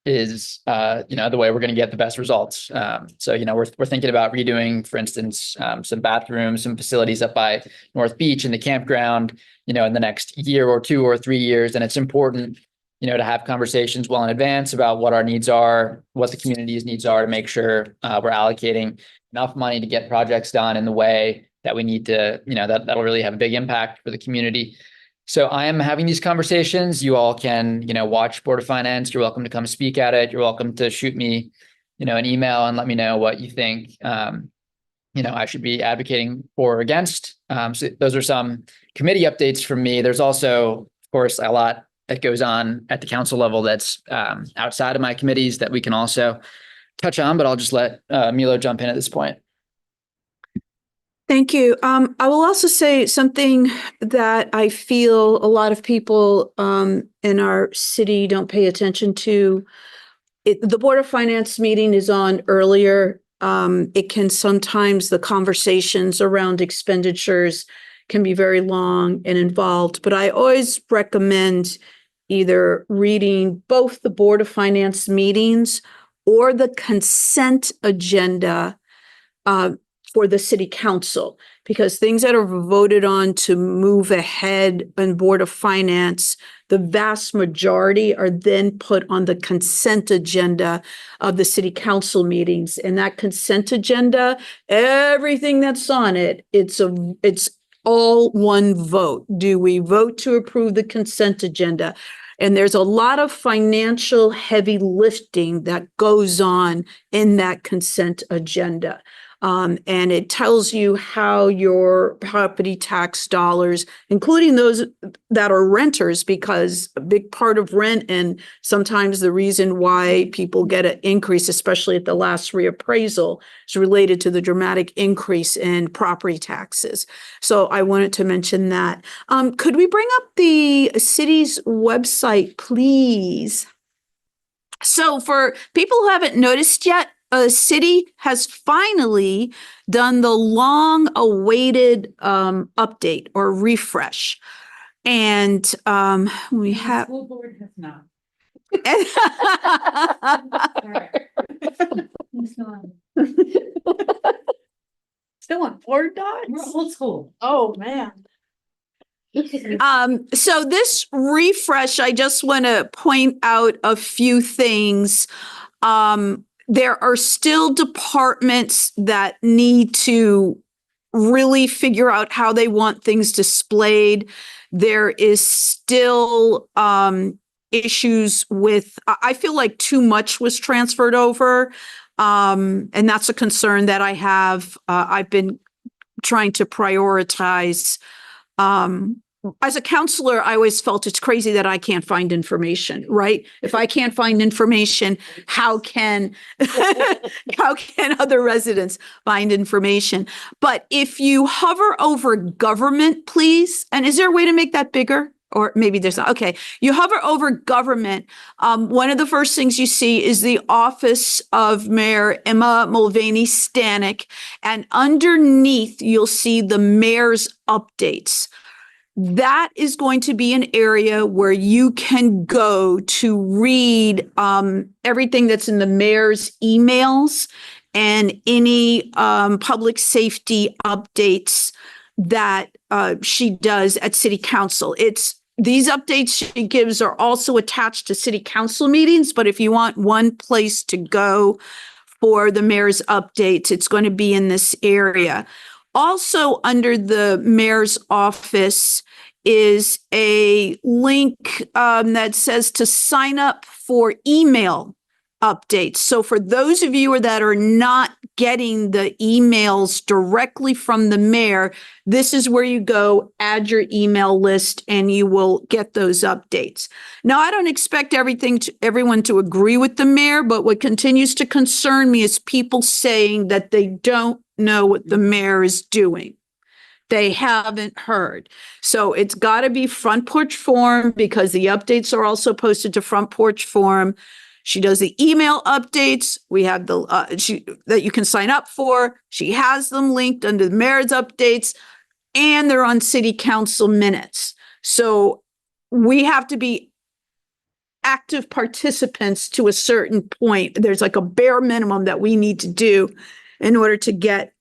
[SPEAKER 19] is the way we're going to get the best results. So we're thinking about redoing, for instance, some bathrooms, some facilities up by North Beach and the campground, in the next year or 2 or 3 years. And it's important, to have conversations well in advance about what our needs are, what the community's needs are, to make sure we're allocating enough money to get projects done in the way that we need to, that'll really have a big impact for the community. So I am having these conversations. You all can, watch Board of Finance. You're welcome to come speak at it. You're welcome to shoot me, an email and let me know what you think, I should be advocating for or against. So those are some committee updates from me. There's also, of course, a lot that goes on at the council level that's outside of my committees that we can also touch on, but I'll just let Milo jump in at this point.
[SPEAKER 7] Thank you. I will also say something that I feel a lot of people in our city don't pay attention to. The Board of Finance meeting is on earlier. It can sometimes, the conversations around expenditures can be very long and involved, but I always recommend either reading both the Board of Finance meetings or the consent agenda for the city council, because things that are voted on to move ahead on Board of Finance, the vast majority are then put on the consent agenda of the city council meetings. And that consent agenda, everything that's on it, it's all one vote. Do we vote to approve the consent agenda? And there's a lot of financial heavy lifting that goes on in that consent agenda. And it tells you how your property tax dollars, including those that are renters, because a big part of rent and sometimes the reason why people get an increase, especially at the last reappraisal, is related to the dramatic increase in property taxes. So I wanted to mention that. Could we bring up the city's website, please? So for people who haven't noticed yet, city has finally done the long-awaited update or refresh. And we have.
[SPEAKER 16] School board has not.
[SPEAKER 3] Still on board docs?
[SPEAKER 16] We're old school.
[SPEAKER 3] Oh, man.
[SPEAKER 7] So this refresh, I just want to point out a few things. There are still departments that need to really figure out how they want things displayed. There is still issues with, I feel like too much was transferred over. And that's a concern that I have. I've been trying to prioritize. As a counselor, I always felt it's crazy that I can't find information, right? If I can't find information, how can other residents find information? But if you hover over government, please, and is there a way to make that bigger? Or maybe there's not. Okay, you hover over government. One of the first things you see is the office of Mayor Emma Mulvaney Stanek, and underneath you'll see the mayor's updates. That is going to be an area where you can go to read everything that's in the mayor's emails and any public safety updates that she does at city council. These updates she gives are also attached to city council meetings, but if you want one place to go for the mayor's updates, it's going to be in this area. Also under the mayor's office is a link that says to sign up for email updates. So for those of you that are not getting the emails directly from the mayor, this is where you go, add your email list, and you will get those updates. Now, I don't expect everyone to agree with the mayor, but what continues to concern me is people saying that they don't know what the mayor is doing. They haven't heard. So it's got to be Front Porch Forum, because the updates are also posted to Front Porch Forum. She does the email updates. We have the that you can sign up for. She has them linked under the mayor's updates, and they're on city council minutes. So we have to be active participants to a certain point. There's like a bare minimum that we need to do in order to get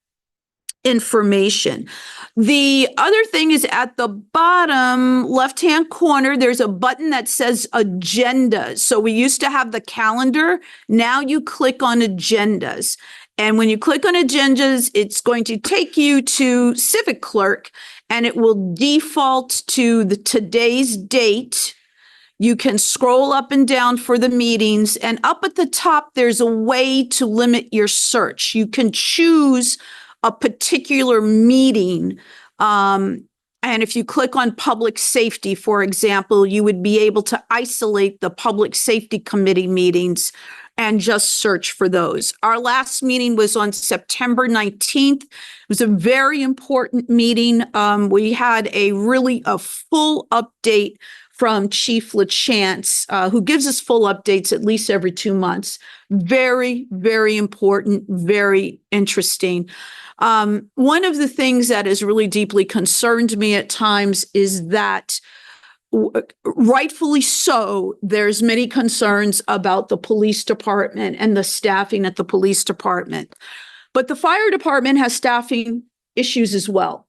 [SPEAKER 7] information. The other thing is at the bottom left-hand corner, there's a button that says agendas. So we used to have the calendar. Now you click on agendas. And when you click on agendas, it's going to take you to Civic Clerk, and it will default to today's date. You can scroll up and down for the meetings, and up at the top, there's a way to limit your search. You can choose a particular meeting. And if you click on public safety, for example, you would be able to isolate the public safety committee meetings and just search for those. Our last meeting was on September 19th. It was a very important meeting. We had a full update from Chief LaChance, who gives us full updates at least every 2 months. Very, very important, very interesting. One of the things that has really deeply concerned me at times is that rightfully so, there's many concerns about the police department and the staffing at the police department. But the fire department has staffing issues as well.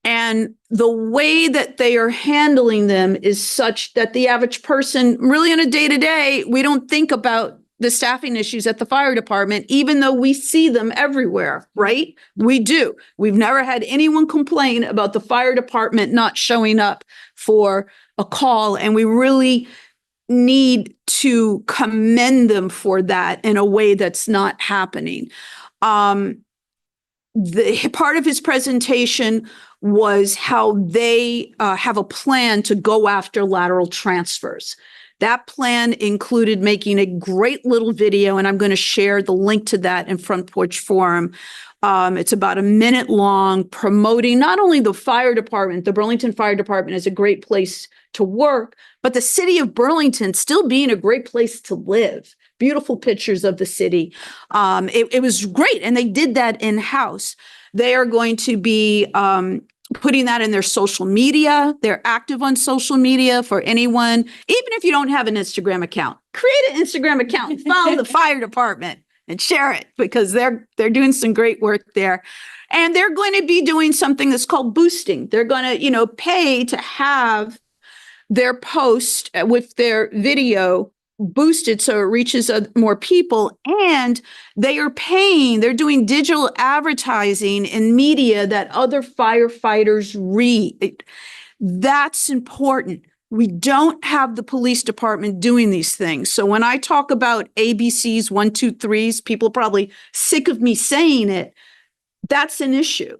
[SPEAKER 7] And the way that they are handling them is such that the average person, really on a day-to-day, we don't think about the staffing issues at the fire department, even though we see them everywhere, right? We do. We've never had anyone complain about the fire department not showing up for a call, and we really need to commend them for that in a way that's not happening. The part of his presentation was how they have a plan to go after lateral transfers. That plan included making a great little video, and I'm going to share the link to that in Front Porch Forum. It's about a minute long, promoting not only the fire department, the Burlington Fire Department is a great place to work, but the city of Burlington still being a great place to live. Beautiful pictures of the city. It was great, and they did that in-house. They are going to be putting that in their social media. They're active on social media for anyone. Even if you don't have an Instagram account, create an Instagram account and follow the fire department and share it, because they're doing some great work there. And they're going to be doing something that's called boosting. They're going to, pay to have their post with their video boosted so it reaches more people, and they're doing digital advertising in media that other firefighters read. That's important. We don't have the police department doing these things. So when I talk about ABCs, 1, 2, 3s, people are probably sick of me saying it. That's an issue.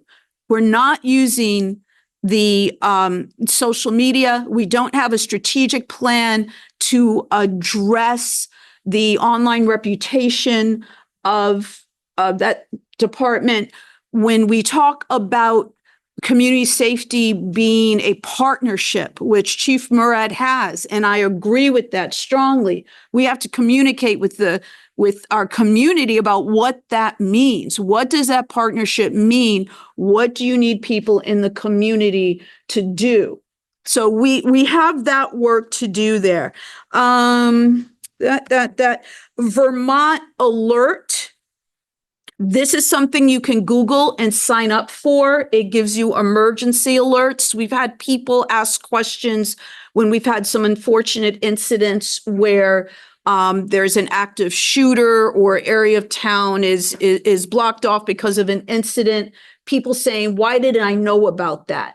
[SPEAKER 7] We're not using the social media. We don't have a strategic plan to address the online reputation of that department. When we talk about community safety being a partnership, which Chief Murad has, and I agree with that strongly, we have to communicate with our community about what that means. What does that partnership mean? What do you need people in the community to do? So we have that work to do there. That Vermont Alert, this is something you can Google and sign up for. It gives you emergency alerts. We've had people ask questions when we've had some unfortunate incidents where there's an active shooter or area of town is blocked off because of an incident. People saying, why didn't I know about that?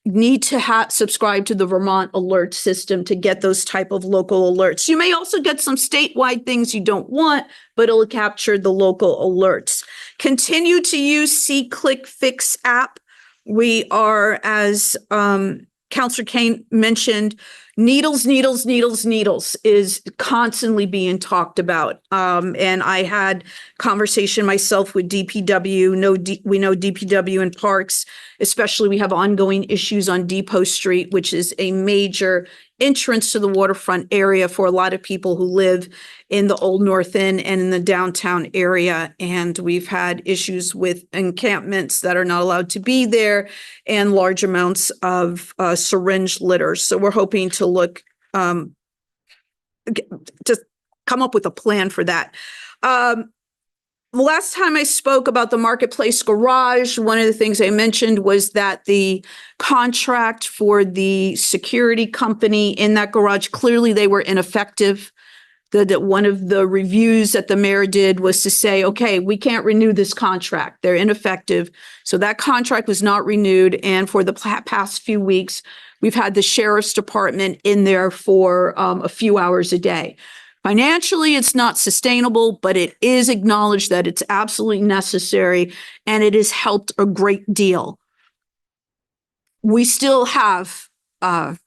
[SPEAKER 7] Need to subscribe to the Vermont alert system to get those type of local alerts. You may also get some statewide things you don't want, but it'll capture the local alerts. Continue to use See, Click, Fix app. We are, as Councilor Kane mentioned, needles is constantly being talked about. And I had conversation myself with DPW. We know DPW and Parks, especially we have ongoing issues on Depot Street, which is a major entrance to the waterfront area for a lot of people who live in the Old North End and in the downtown area. And we've had issues with encampments that are not allowed to be there and large amounts of syringe litter. So we're hoping to look, just come up with a plan for that. Last time I spoke about the Marketplace Garage, one of the things I mentioned was that the contract for the security company in that garage, clearly they were ineffective. That one of the reviews that the mayor did was to say, okay, we can't renew this contract. They're ineffective. So that contract was not renewed. And for the past few weeks, we've had the sheriff's department in there for a few hours a day. Financially, it's not sustainable, but it is acknowledged that it's absolutely necessary, and it has helped a great deal. We still have a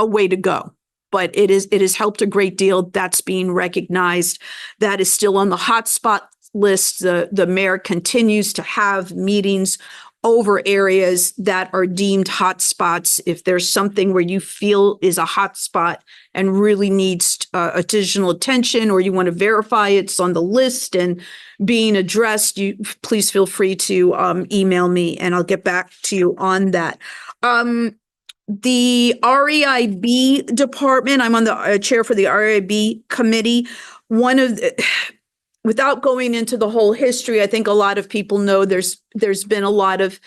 [SPEAKER 7] way to go, but it has helped a great deal. That's being recognized. That is still on the hotspot list. The mayor continues to have meetings over areas that are deemed hotspots. If there's something where you feel is a hotspot and really needs additional attention, or you want to verify it's on the list and being addressed, you please feel free to email me and I'll get back to you on that. The REIB department, I'm on the chair for the REIB committee. Without going into the whole history, I think a lot of people know there's been a lot of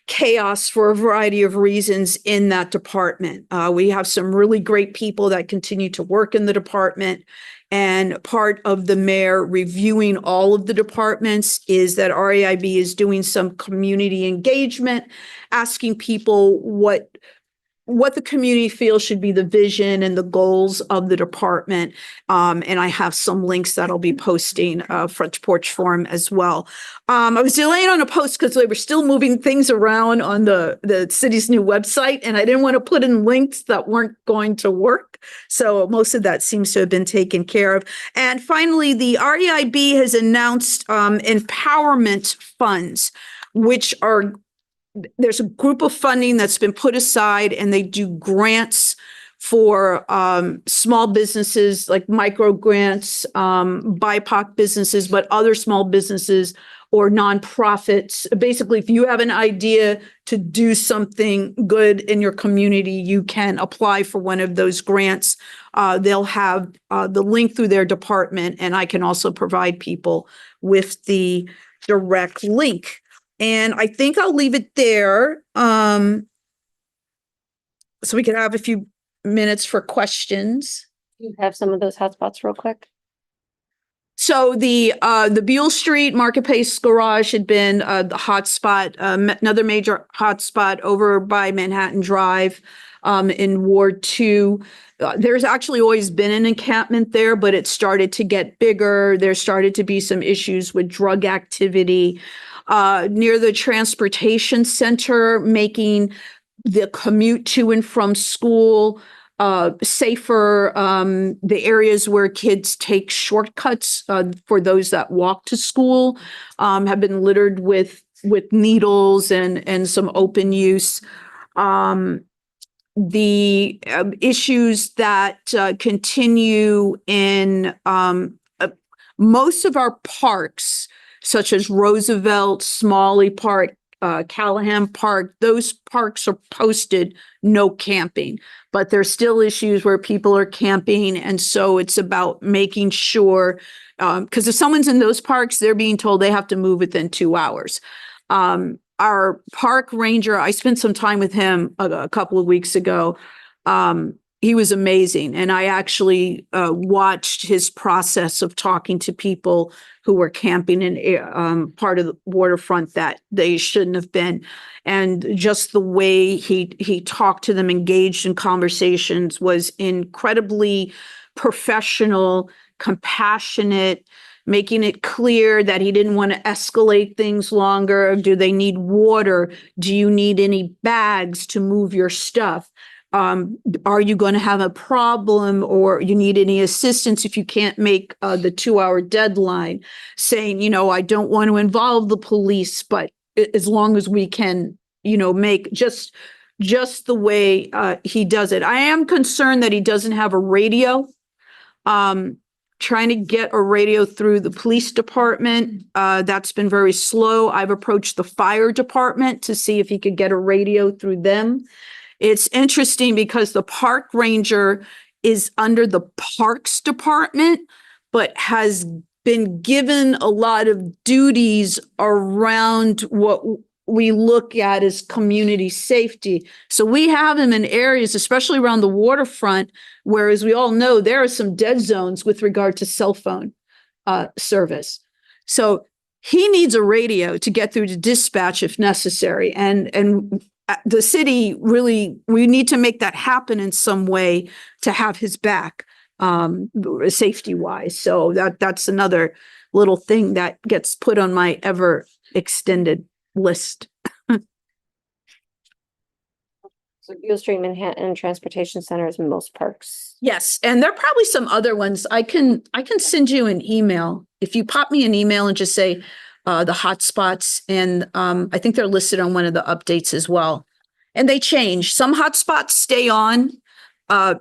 [SPEAKER 7] chaos for a variety of reasons in that department. We have some really great people that continue to work in the department, and part of the mayor reviewing all of the departments is that REIB is doing some community engagement, asking people what the community feels should be the vision and the goals of the department. And I have some links that I'll be posting, Front Porch Forum as well. I was delaying on a post because they were still moving things around on the city's new website, and I didn't want to put in links that weren't going to work. So most of that seems to have been taken care of. And finally, the REIB has announced empowerment funds, which are there's a group of funding that's been put aside, and they do grants for small businesses, like micro grants, BIPOC businesses, but other small businesses or nonprofits. Basically, if you have an idea to do something good in your community, you can apply for one of those grants. They'll have the link through their department, and I can also provide people with the direct link. And I think I'll leave it there. So we can have a few minutes for questions.
[SPEAKER 10] You have some of those hotspots real quick.
[SPEAKER 7] So the Buell Street Marketplace Garage had been the hotspot, another major hotspot over by Manhattan Drive in Ward 2. There's actually always been an encampment there, but it started to get bigger. There started to be some issues with drug activity. Near the transportation center, making the commute to and from school safer. The areas where kids take shortcuts for those that walk to school have been littered with needles and some open use. The issues that continue in most of our parks, such as Roosevelt, Smalley Park, Callahan Park, those parks are posted no camping, but there's still issues where people are camping. And so it's about making sure, because if someone's in those parks, they're being told they have to move within 2 hours. Our park ranger, I spent some time with him a couple of weeks ago. He was amazing. And I actually watched his process of talking to people who were camping in part of the waterfront that they shouldn't have been. And just the way he talked to them, engaged in conversations, was incredibly professional, compassionate, making it clear that he didn't want to escalate things longer. Do they need water? Do you need any bags to move your stuff? Are you going to have a problem, or you need any assistance if you can't make the 2-hour deadline? Saying, I don't want to involve the police, but as long as we can, make just the way he does it. I am concerned that he doesn't have a radio. Trying to get a radio through the police department, that's been very slow. I've approached the fire department to see if he could get a radio through them. It's interesting because the park ranger is under the parks department, but has been given a lot of duties around what we look at as community safety. So we have him in areas, especially around the waterfront, where, as we all know, there are some dead zones with regard to cell phone service. So he needs a radio to get through to dispatch if necessary. And the city really, we need to make that happen in some way to have his back, safety wise. So that's another little thing that gets put on my ever extended list.
[SPEAKER 10] So Beale Street, Manhattan, Transportation Centers, most parks.
[SPEAKER 7] Yes, and there are probably some other ones. I can send you an email. If you pop me an email and just say the hotspots, and I think they're listed on one of the updates as well. And they change. Some hotspots stay on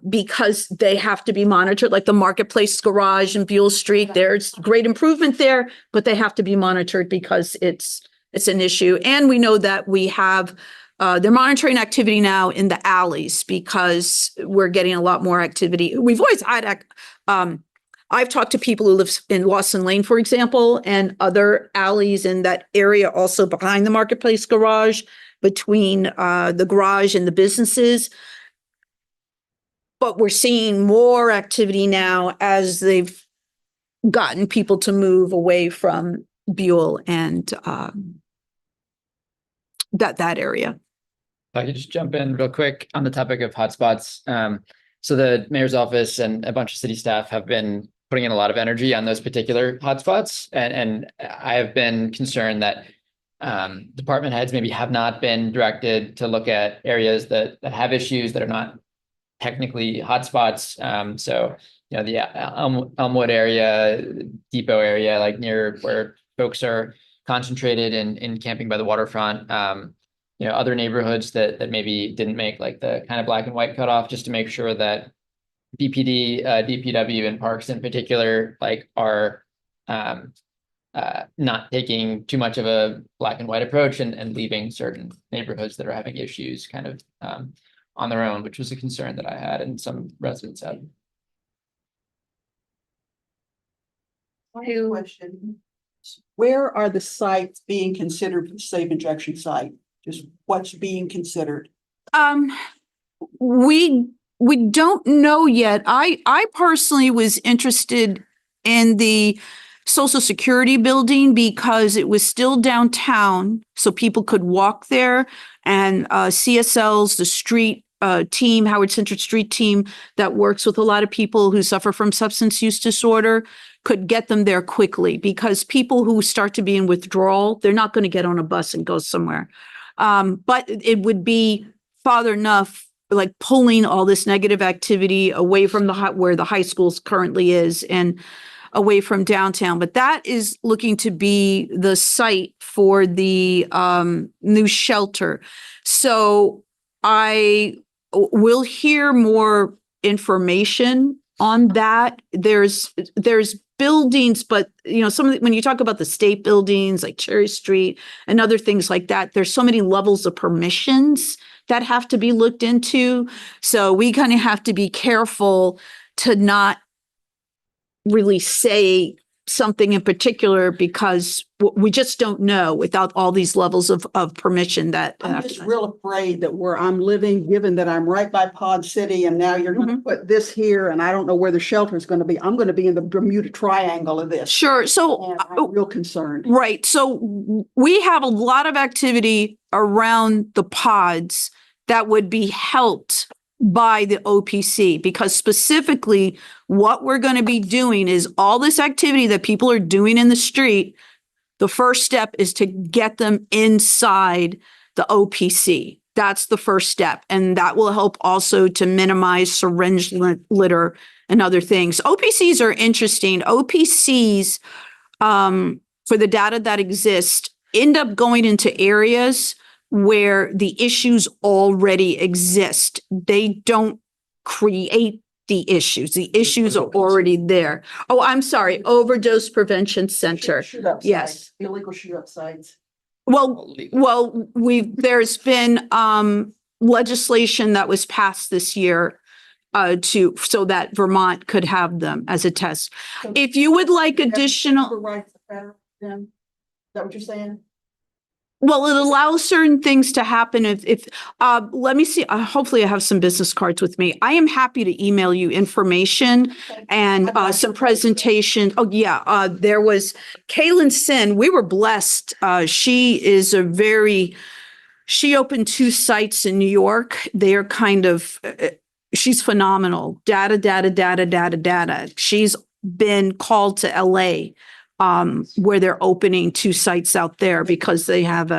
[SPEAKER 7] because they have to be monitored, like the Marketplace Garage and Buell Street. There's great improvement there, but they have to be monitored because it's an issue. And we know that we have they're monitoring activity now in the alleys because we're getting a lot more activity. We've always had, I've talked to people who live in Lawson Lane, for example, and other alleys in that area, also behind the Marketplace Garage, between the garage and the businesses. But we're seeing more activity now as they've gotten people to move away from Buell and that area.
[SPEAKER 19] If I could just jump in real quick on the topic of hotspots. So the mayor's office and a bunch of city staff have been putting in a lot of energy on those particular hotspots. And I have been concerned that department heads maybe have not been directed to look at areas that have issues that are not technically hotspots. So, you know, the Elmwood area, Depot area, like near where folks are concentrated in camping by the waterfront. You know, other neighborhoods that maybe didn't make like the kind of black and white cutoff, just to make sure that BPD, DPW and parks in particular, like are not taking too much of a black and white approach and leaving certain neighborhoods that are having issues kind of on their own, which was a concern that I had and some residents had.
[SPEAKER 18] Question. Where are the sites being considered for the safe injection site? Just what's being considered?
[SPEAKER 7] We don't know yet. I personally was interested in the Social Security building because it was still downtown, so people could walk there, and CSL's the street team, Howard Center Street team that works with a lot of people who suffer from substance use disorder could get them there quickly, because people who start to be in withdrawal, they're not going to get on a bus and go somewhere. But it would be farther enough, like pulling all this negative activity away from where the high school currently is and away from downtown. But that is looking to be the site for the new shelter. So I will hear more information on that. There's buildings, but you know, when you talk about the state buildings like Cherry Street and other things like that, there's so many levels of permissions that have to be looked into. So we kind of have to be careful to not really say something in particular, because we just don't know without all these levels of permission that.
[SPEAKER 18] I'm just real afraid that where I'm living, given that I'm right by Pod City, and now you're going to put this here, and I don't know where the shelter is going to be. I'm going to be in the Bermuda Triangle of this.
[SPEAKER 7] Sure. So
[SPEAKER 18] and I'm real concerned.
[SPEAKER 7] Right. So we have a lot of activity around the pods that would be helped by the OPC, because specifically what we're going to be doing is all this activity that people are doing in the street. The first step is to get them inside the OPC. That's the first step. And that will help also to minimize syringe litter and other things. OPCs are interesting. OPCs, for the data that exists, end up going into areas where the issues already exist. They don't create the issues. The issues are already there. Oh, I'm sorry, Overdose Prevention Center.
[SPEAKER 18] Shoot up
[SPEAKER 7] Yes.
[SPEAKER 18] sites, illegal shoot up sites.
[SPEAKER 7] Well, there's been legislation that was passed this year so that Vermont could have them as a test. If you would like additional.
[SPEAKER 18] Rights, then, is that what you're saying?
[SPEAKER 7] Well, it allows certain things to happen if let me see, hopefully I have some business cards with me. I am happy to email you information and some presentation. Oh yeah, there was Kaylin Sin. We were blessed. She opened 2 sites in New York. They're kind of, she's phenomenal. Data. She's been called to LA where they're opening 2 sites out there because they have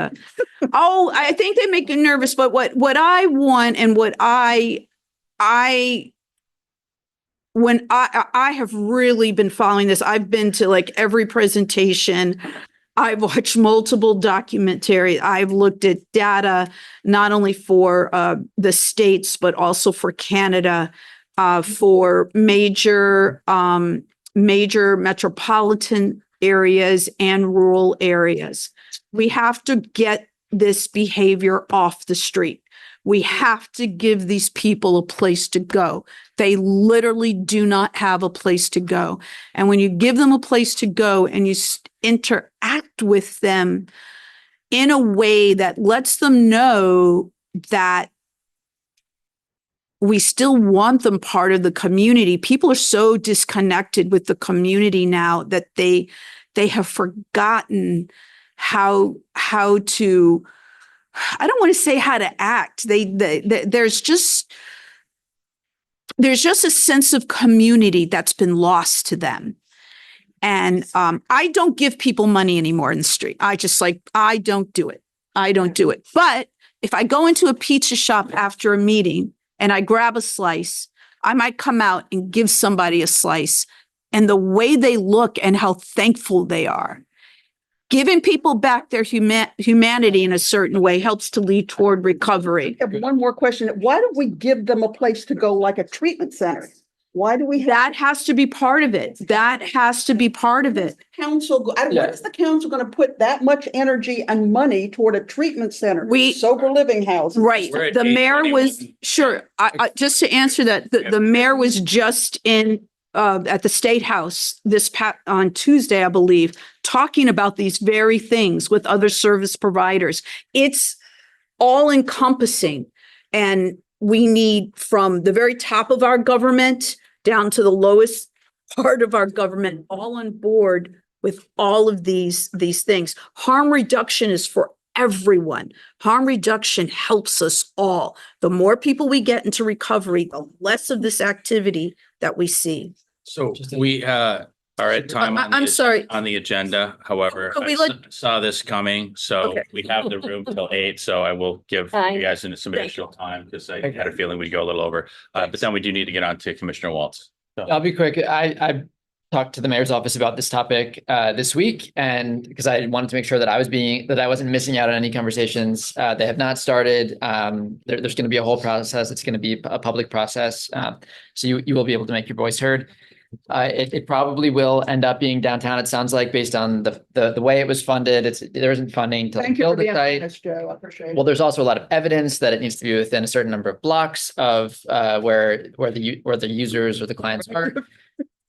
[SPEAKER 7] oh, I think they make you nervous, but what I want and what when I have really been following this, I've been to like every presentation. I've watched multiple documentaries. I've looked at data, not only for the states, but also for Canada, for major metropolitan areas and rural areas. We have to get this behavior off the street. We have to give these people a place to go. They literally do not have a place to go. And when you give them a place to go and you interact with them in a way that lets them know that we still want them part of the community. People are so disconnected with the community now that they have forgotten how to, I don't want to say how to act. There's just a sense of community that's been lost to them. And I don't give people money anymore in the street. I don't do it. I don't do it. But if I go into a pizza shop after a meeting and I grab a slice, I might come out and give somebody a slice. And the way they look and how thankful they are, giving people back their humanity in a certain way helps to lead toward recovery.
[SPEAKER 18] I have one more question. Why don't we give them a place to go like a treatment center? Why do we?
[SPEAKER 7] That has to be part of it. That has to be part of it.
[SPEAKER 18] Council, why is the council going to put that much energy and money toward a treatment center? Sober living house.
[SPEAKER 7] Right. The mayor was, sure, just to answer that, the mayor was just in at the State House on Tuesday, I believe, talking about these very things with other service providers. It's all encompassing. And we need, from the very top of our government down to the lowest part of our government, all on board with all of these things. Harm reduction is for everyone. Harm reduction helps us all. The more people we get into recovery, the less of this activity that we see.
[SPEAKER 1] So we are at time.
[SPEAKER 7] I'm sorry.
[SPEAKER 1] On the agenda, however,
[SPEAKER 7] Could we
[SPEAKER 1] I saw this coming, so we have the room till 8, so I will give
[SPEAKER 10] Fine.
[SPEAKER 1] you guys some additional time because I had a feeling we'd go a little over. But then we do need to get on to Commissioner Waltz. So.
[SPEAKER 19] I'll be quick. I talked to the mayor's office about this topic this week, and because I wanted to make sure that I wasn't missing out on any conversations. They have not started. There's going to be a whole process. It's going to be a public process. So you will be able to make your voice heard. It probably will end up being downtown. It sounds like, based on the way it was funded. There isn't funding to build the site.
[SPEAKER 18] Joe. I appreciate it.
[SPEAKER 19] Well, there's also a lot of evidence that it needs to be within a certain number of blocks of where the users or the clients are.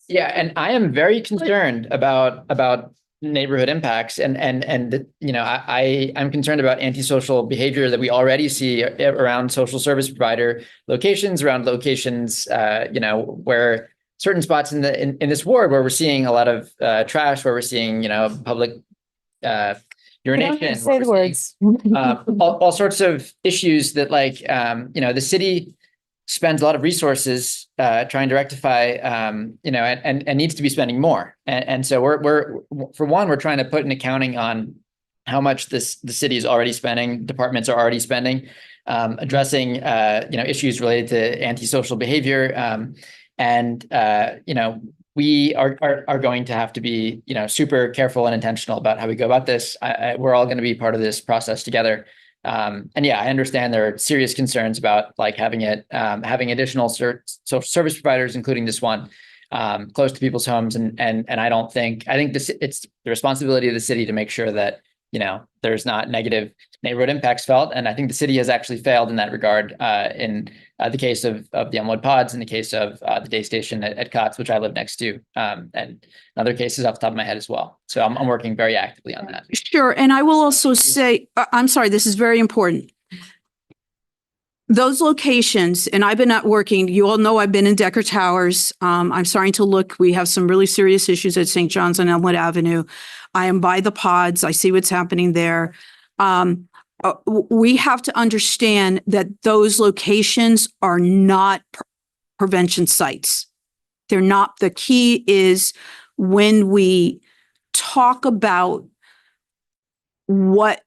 [SPEAKER 19] Yeah, and I am very concerned about neighborhood impacts, and I'm concerned about antisocial behavior that we already see around social service provider locations, around locations, where certain spots in this ward where we're seeing a lot of trash, where we're seeing public urination.
[SPEAKER 10] Say the words.
[SPEAKER 19] All sorts of issues that the city spends a lot of resources trying to rectify, and needs to be spending more. And so we're trying to put an accounting on how much the city is already spending, departments are already spending, addressing issues related to antisocial behavior. We are going to have to be, super careful and intentional about how we go about this. We're all going to be part of this process together. I understand there are serious concerns about having additional social service providers, including this one, close to people's homes. And I think it's the responsibility of the city to make sure that, there's not negative neighborhood impacts felt. And I think the city has actually failed in that regard, in the case of the Elmwood Pods, in the case of the day station at Cots, which I live next to, and other cases off the top of my head as well. So I'm working very actively on that.
[SPEAKER 7] Sure. And I will also say, I'm sorry, this is very important. Those locations, and I've been out working, you all know I've been in Decker Towers. I'm starting to look, we have some really serious issues at St. John's on Elmwood Avenue. I am by the pods. I see what's happening there. We have to understand that those locations are not prevention sites. They're not. The key is when we talk about what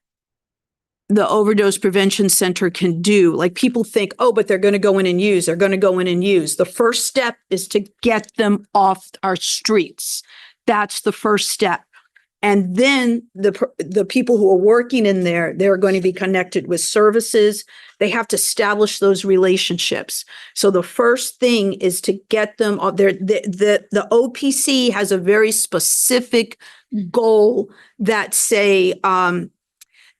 [SPEAKER 7] the overdose prevention center can do. Like people think, oh, but they're going to go in and use, they're going to go in and use. The first step is to get them off our streets. That's the first step. And then the people who are working in there, they're going to be connected with services. They have to establish those relationships. So the first thing is to get them off there. The OPC has a very specific goal that say,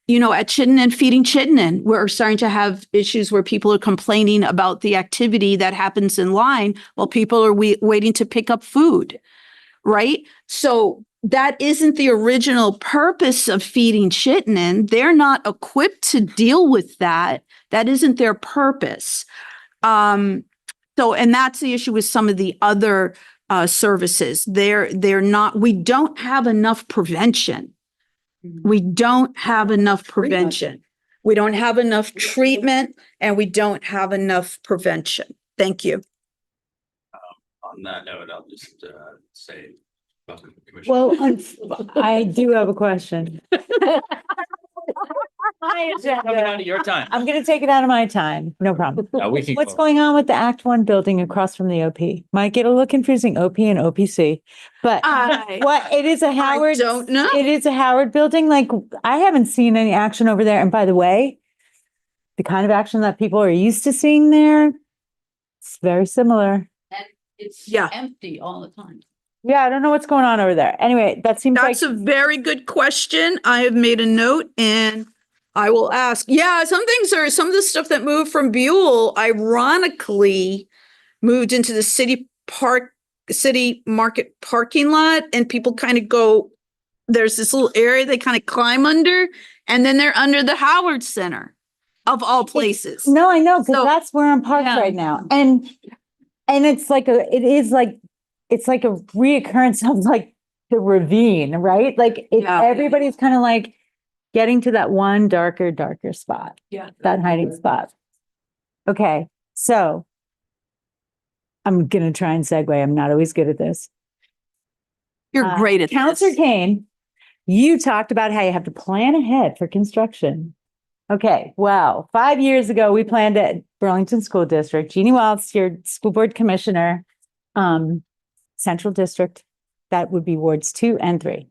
[SPEAKER 7] you know, at Chittenden, feeding Chittenden, we're starting to have issues where people are complaining about the activity that happens in line while people are waiting to pick up food, right? So that isn't the original purpose of feeding Chittenden. They're not equipped to deal with that. That isn't their purpose. And that's the issue with some of the other services. They're not, we don't have enough prevention. We don't have enough prevention. We don't have enough treatment, and we don't have enough prevention. Thank you.
[SPEAKER 1] On that note, I'll just say, welcome, Commissioner.
[SPEAKER 16] Well, I do have a question.
[SPEAKER 1] Coming out of your time.
[SPEAKER 16] I'm gonna take it out of my time, no problem.
[SPEAKER 1] No, we can
[SPEAKER 16] What's
[SPEAKER 1] go.
[SPEAKER 16] going on with the Act One building across from the OP? Might get a little confusing, OP and OPC, but what, it is a Howard.
[SPEAKER 7] don't know.
[SPEAKER 16] It is a Howard building, like, I haven't seen any action over there, and by the way, the kind of action that people are used to seeing there, it's very similar.
[SPEAKER 3] And it's
[SPEAKER 7] Yeah.
[SPEAKER 3] empty all the time.
[SPEAKER 16] Yeah, I don't know what's going on over there. Anyway, that seems like.
[SPEAKER 7] That's a very good question. I have made a note and I will ask. Yeah, some of the stuff that moved from Buell, ironically, moved into the city market parking lot, and people kind of go, there's this little area they kind of climb under, and then they're under the Howard Center of all places.
[SPEAKER 16] No, I know, because
[SPEAKER 7] So-
[SPEAKER 16] that's where I'm parked
[SPEAKER 7] Yeah.
[SPEAKER 16] right now. And it's like it's like a reoccurrence of like the ravine, right? Like
[SPEAKER 7] Yeah.
[SPEAKER 16] everybody's kind of like getting to that one darker spot,
[SPEAKER 7] Yeah.
[SPEAKER 16] that hiding spot. Okay, so I'm gonna try and segue. I'm not always good at this.
[SPEAKER 7] You're great at
[SPEAKER 16] Counselor
[SPEAKER 7] this.
[SPEAKER 16] Kane, you talked about how you have to plan ahead for construction. Okay, well, 5 years ago, we planned at Burlington School District. Jeannie Waltz, your school board commissioner, Central District, that would be wards 2 and 3.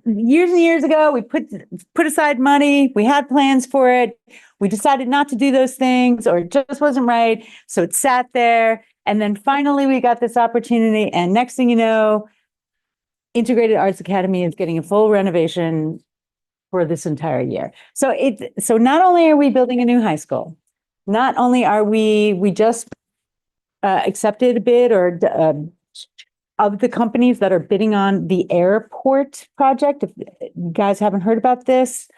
[SPEAKER 16] Years and years ago, we put aside money. We had plans for it. We decided not to do those things, or it just wasn't right. So it sat there. And then finally, we got this opportunity. And next thing you know, Integrated Arts Academy is getting a full renovation for this entire year. So not only are we building a new high school, not only are we just accepted a bid or of the companies that are bidding on the airport project. If you guys haven't heard about this,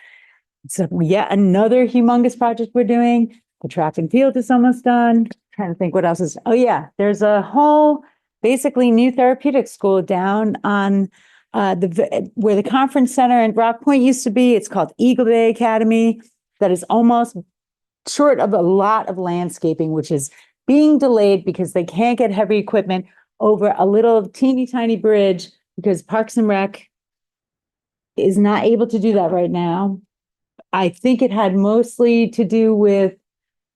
[SPEAKER 16] it's yet another humongous project we're doing. The track and field is almost done. Trying to think what else is. Oh yeah, there's a whole basically new therapeutic school down on where the conference center in Rock Point used to be. It's called Eagle Bay Academy. That is almost short of a lot of landscaping, which is being delayed because they can't get heavy equipment over a little teeny tiny bridge because Parks and Rec is not able to do that right now. I think it had mostly to do with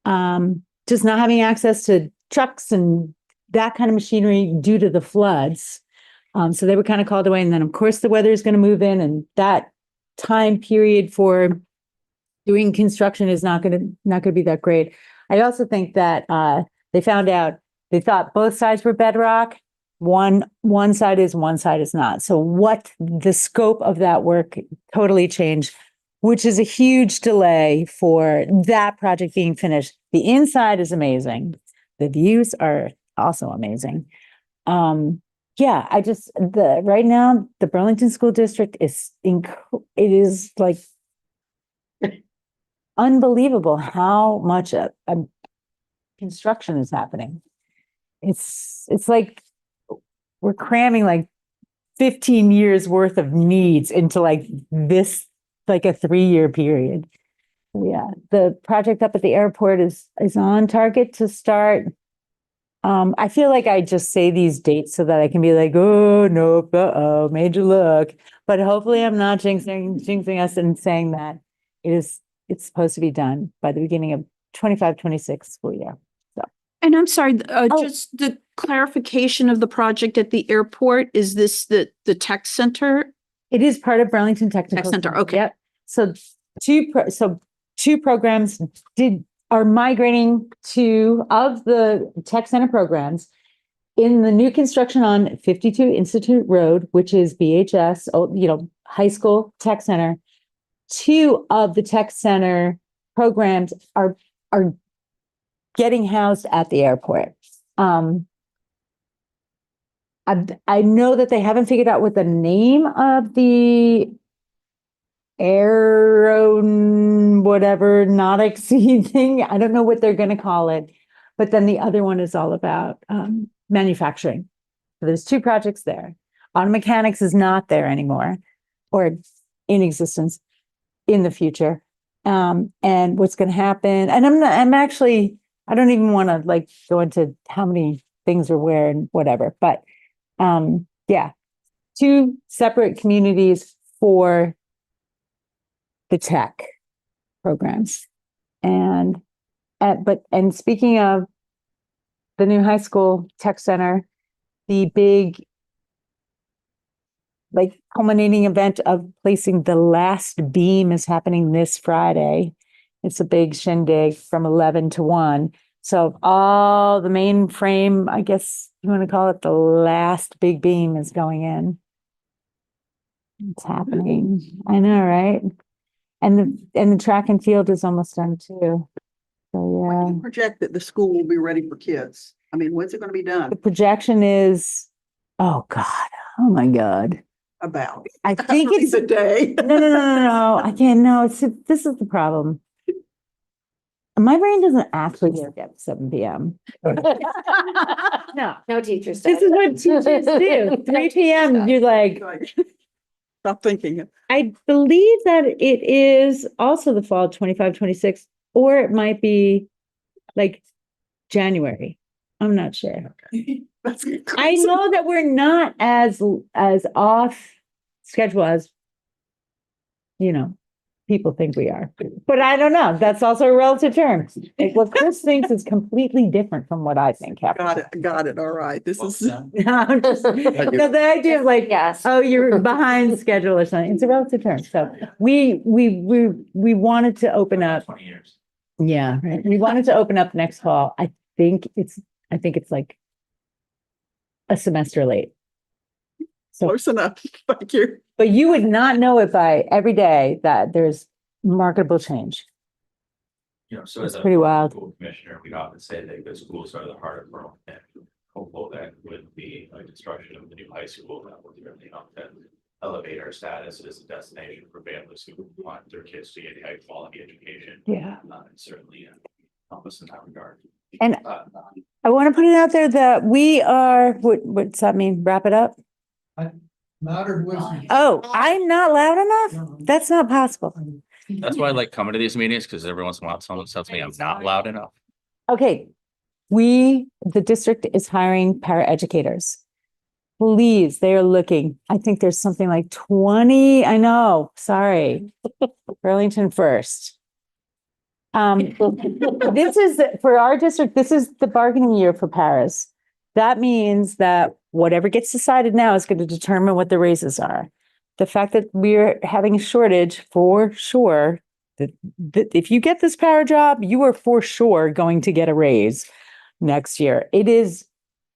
[SPEAKER 16] just not having access to trucks and that kind of machinery due to the floods. So they were kind of called away. And then of course the weather is going to move in, and that time period for doing construction is not going to be that great. I also think that they found out, they thought both sides were bedrock. One side is, one side is not. So what the scope of that work totally changed, which is a huge delay for that project being finished. The inside is amazing. The views are also amazing. Yeah, right now, the Burlington School District it is like unbelievable how much construction is happening. It's like we're cramming like 15 years worth of needs into like this, like a 3-year period. Yeah, the project up at the airport is on target to start
[SPEAKER 20] I feel like I just say these dates so that I can be like, oh, nope, uh-oh, major look. But hopefully I'm not jinxing us and saying that it's supposed to be done by the beginning of 25-26 school year. So,
[SPEAKER 7] And I'm sorry, just the clarification of the project at the airport, is this the tech center?
[SPEAKER 20] it is part of Burlington Technical
[SPEAKER 7] Center, okay.
[SPEAKER 20] Yep. So two programs are migrating of the tech center programs in the new construction on 52 Institute Road, which is BHS, high school tech center. Two of the tech center programs are getting housed at the airport. I know that they haven't figured out what the name of the whatever thing. I don't know what they're going to call it. But then the other one is all about manufacturing. So there's two projects there. Auto mechanics is not there anymore, or in existence in the future. And what's going to happen? And I don't even want to go into how many things are where and whatever. But two separate communities for the tech programs. And speaking of the new high school tech center, the big culminating event of placing the last beam is happening this Friday. It's a big shindig from 11 to 1. So all the main frame, I guess you want to call it, the last big beam is going in. It's happening. I know, right? And the track and field is almost done too. So
[SPEAKER 18] When do you project that the school will be ready for kids? I mean, when's it going to be done?
[SPEAKER 20] the projection is, oh my God.
[SPEAKER 18] About.
[SPEAKER 20] I think it's
[SPEAKER 18] a day.
[SPEAKER 20] No. I can't. No, this is the problem. My brain doesn't actually work at 7 p.m.
[SPEAKER 10] No teachers.
[SPEAKER 20] This is what teachers do. 3 p.m. You're like,
[SPEAKER 18] Stop thinking.
[SPEAKER 20] I believe that it is also the fall 25-26, or it might be January. I'm not sure. I know that we're not as off schedule as people think we are, but I don't know. That's also a relative term. What Chris thinks is completely different from what I think happens.
[SPEAKER 18] Got it. All right. This is.
[SPEAKER 20] I'm just, the idea of
[SPEAKER 10] Yes.
[SPEAKER 20] oh, you're behind schedule or something. It's a relative term. So we wanted to open up.
[SPEAKER 1] 20 years.
[SPEAKER 20] Yeah, right. We wanted to open up next fall. I think it's like a semester late. So
[SPEAKER 18] Close enough. Thank you.
[SPEAKER 20] but you would not know it by every day that there's marketable change.
[SPEAKER 1] So
[SPEAKER 20] It's
[SPEAKER 1] as a
[SPEAKER 20] pretty wild.
[SPEAKER 1] school commissioner, we'd often say that the schools are the heart of Burlington. Hopeful that with the construction of the new high school, that will certainly help to elevate our status as a destination for families who want their kids to get a high quality education.
[SPEAKER 20] Yeah.
[SPEAKER 1] And certainly help us in that regard.
[SPEAKER 20] And I want to put it out there that we are, what's that mean? Wrap it up?
[SPEAKER 14] Louder voice.
[SPEAKER 20] Oh, I'm not loud enough? That's not possible.
[SPEAKER 1] That's why I like coming to these meetings, because every once in a while someone tells me I'm not loud enough.
[SPEAKER 20] Okay. The district is hiring paraeducators. Please, they are looking. I think there's something like 20. I know, sorry. Burlington first. This is for our district. This is the bargaining year for paras. That means that whatever gets decided now is going to determine what the raises are. The fact that we're having a shortage, for sure, that if you get this para job, you are for sure going to get a raise next year. It is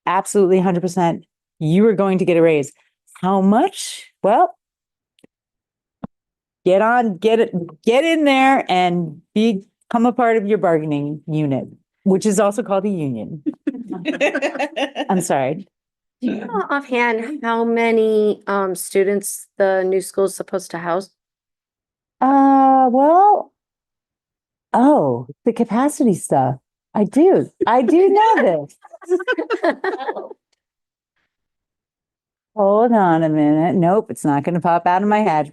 [SPEAKER 20] absolutely 100%. You are going to get a raise. How much? Well, get in there and become a part of your bargaining unit, which is also called a union. I'm sorry.
[SPEAKER 10] Do you know offhand how many students the new school is supposed to house?
[SPEAKER 20] The capacity stuff. I do know this. Hold on a minute. Nope, it's not going to pop out of my head.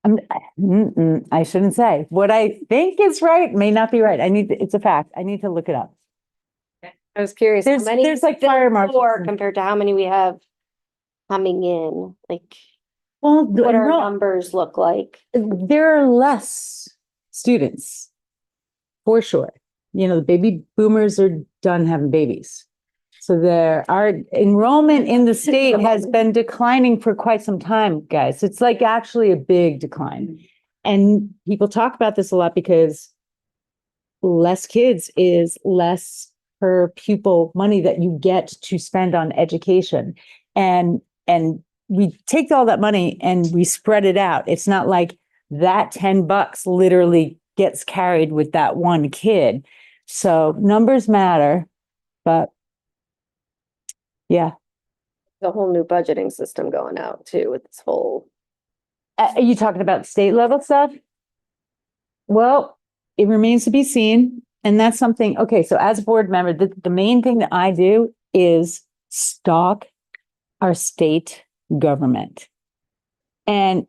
[SPEAKER 20] I shouldn't say. What I think is right may not be right. It's a fact. I need to look it up.
[SPEAKER 10] I was curious. How many
[SPEAKER 20] There's like
[SPEAKER 10] billed
[SPEAKER 20] fire
[SPEAKER 10] for
[SPEAKER 20] marshals.
[SPEAKER 10] compared to how many we have coming in? Like,
[SPEAKER 20] Well,
[SPEAKER 10] what our numbers look like?
[SPEAKER 20] there are less students, for sure. You know, the baby boomers are done having babies. So our enrollment in the state has been declining for quite some time, guys. It's like actually a big decline. And people talk about this a lot because less kids is less per pupil money that you get to spend on education. And we take all that money and we spread it out. It's not like that $10 literally gets carried with that one kid. So numbers matter, but yeah.
[SPEAKER 10] The whole new budgeting system going out too with this whole.
[SPEAKER 20] Are you talking about state level stuff? Well, it remains to be seen. And that's something, okay, so as a board member, the main thing that I do is stalk our state government. And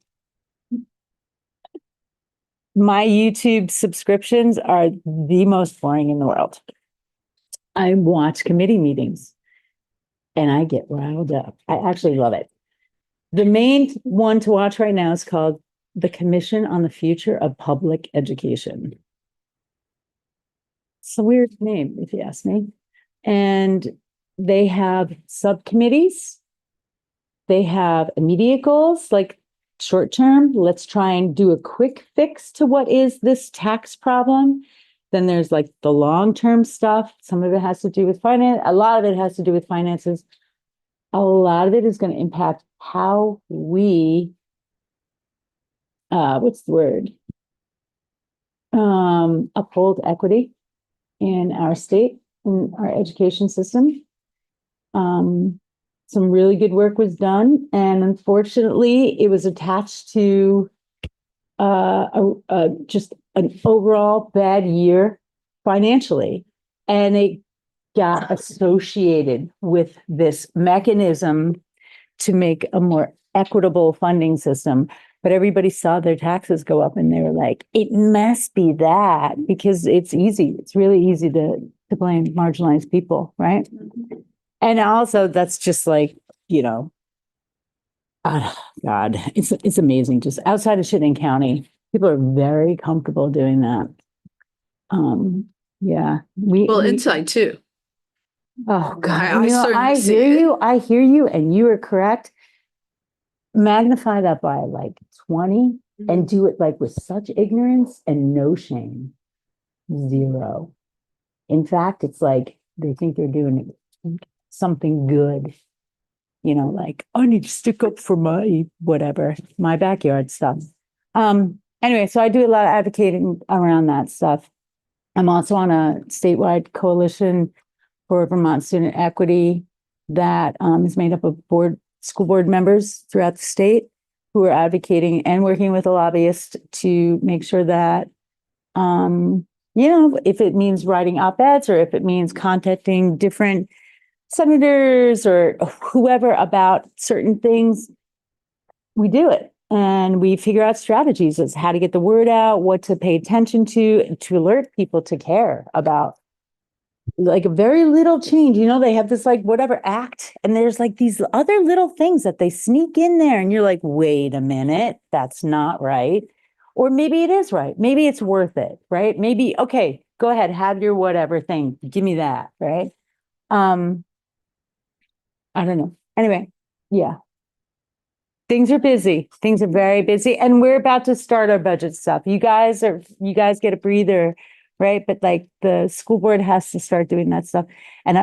[SPEAKER 20] my YouTube subscriptions are the most boring in the world. I watch committee meetings and I get riled up. I actually love it. The main one to watch right now is called the Commission on the Future of Public Education. It's a weird name, if you ask me. And they have subcommittees. They have immediate goals, like short term. Let's try and do a quick fix to what is this tax problem. Then there's like the long-term stuff. Some of it has to do with finance. A lot of it has to do with finances. A lot of it is going to impact how we, what's the word? Uphold equity in our state, in our education system. Some really good work was done, and unfortunately, it was attached to just an overall bad year financially, and it got associated with this mechanism to make a more equitable funding system. But everybody saw their taxes go up, and they were like, "It must be that," because it's easy. It's really easy to blame marginalized people, right? And also, that's just like, you know, God, it's amazing. Just outside of Chittenden County, people are very comfortable doing that. Yeah,
[SPEAKER 17] Well, inside too.
[SPEAKER 20] Oh God,
[SPEAKER 17] I
[SPEAKER 20] you know,
[SPEAKER 17] certainly
[SPEAKER 20] I
[SPEAKER 17] see
[SPEAKER 20] hear
[SPEAKER 17] it.
[SPEAKER 20] you. I hear you, and you are correct. Magnify that by like 20 and do it like with such ignorance and no shame. Zero. In fact, it's like they think they're doing something good. You know, like, I need to stick up for my whatever, my backyard stuff. Anyway, so I do a lot of advocating around that stuff. I'm also on a statewide coalition for Vermont student equity that is made up of school board members throughout the state who are advocating and working with a lobbyist to make sure that, you know, if it means writing op-eds or if it means contacting different senators or whoever about certain things, we do it. And we figure out strategies as how to get the word out, what to pay attention to alert people to care about like a very little change. You know, they have this like whatever act, and there's like these other little things that they sneak in there, and you're like, wait a minute, that's not right. Or maybe it is right. Maybe it's worth it, right? Maybe, okay, go ahead, have your whatever thing. Give me that, right? I don't know. Anyway, yeah. Things are busy. Things are very busy. And we're about to start our budget stuff. You guys get a breather, right? But like the school board has to start doing that stuff. And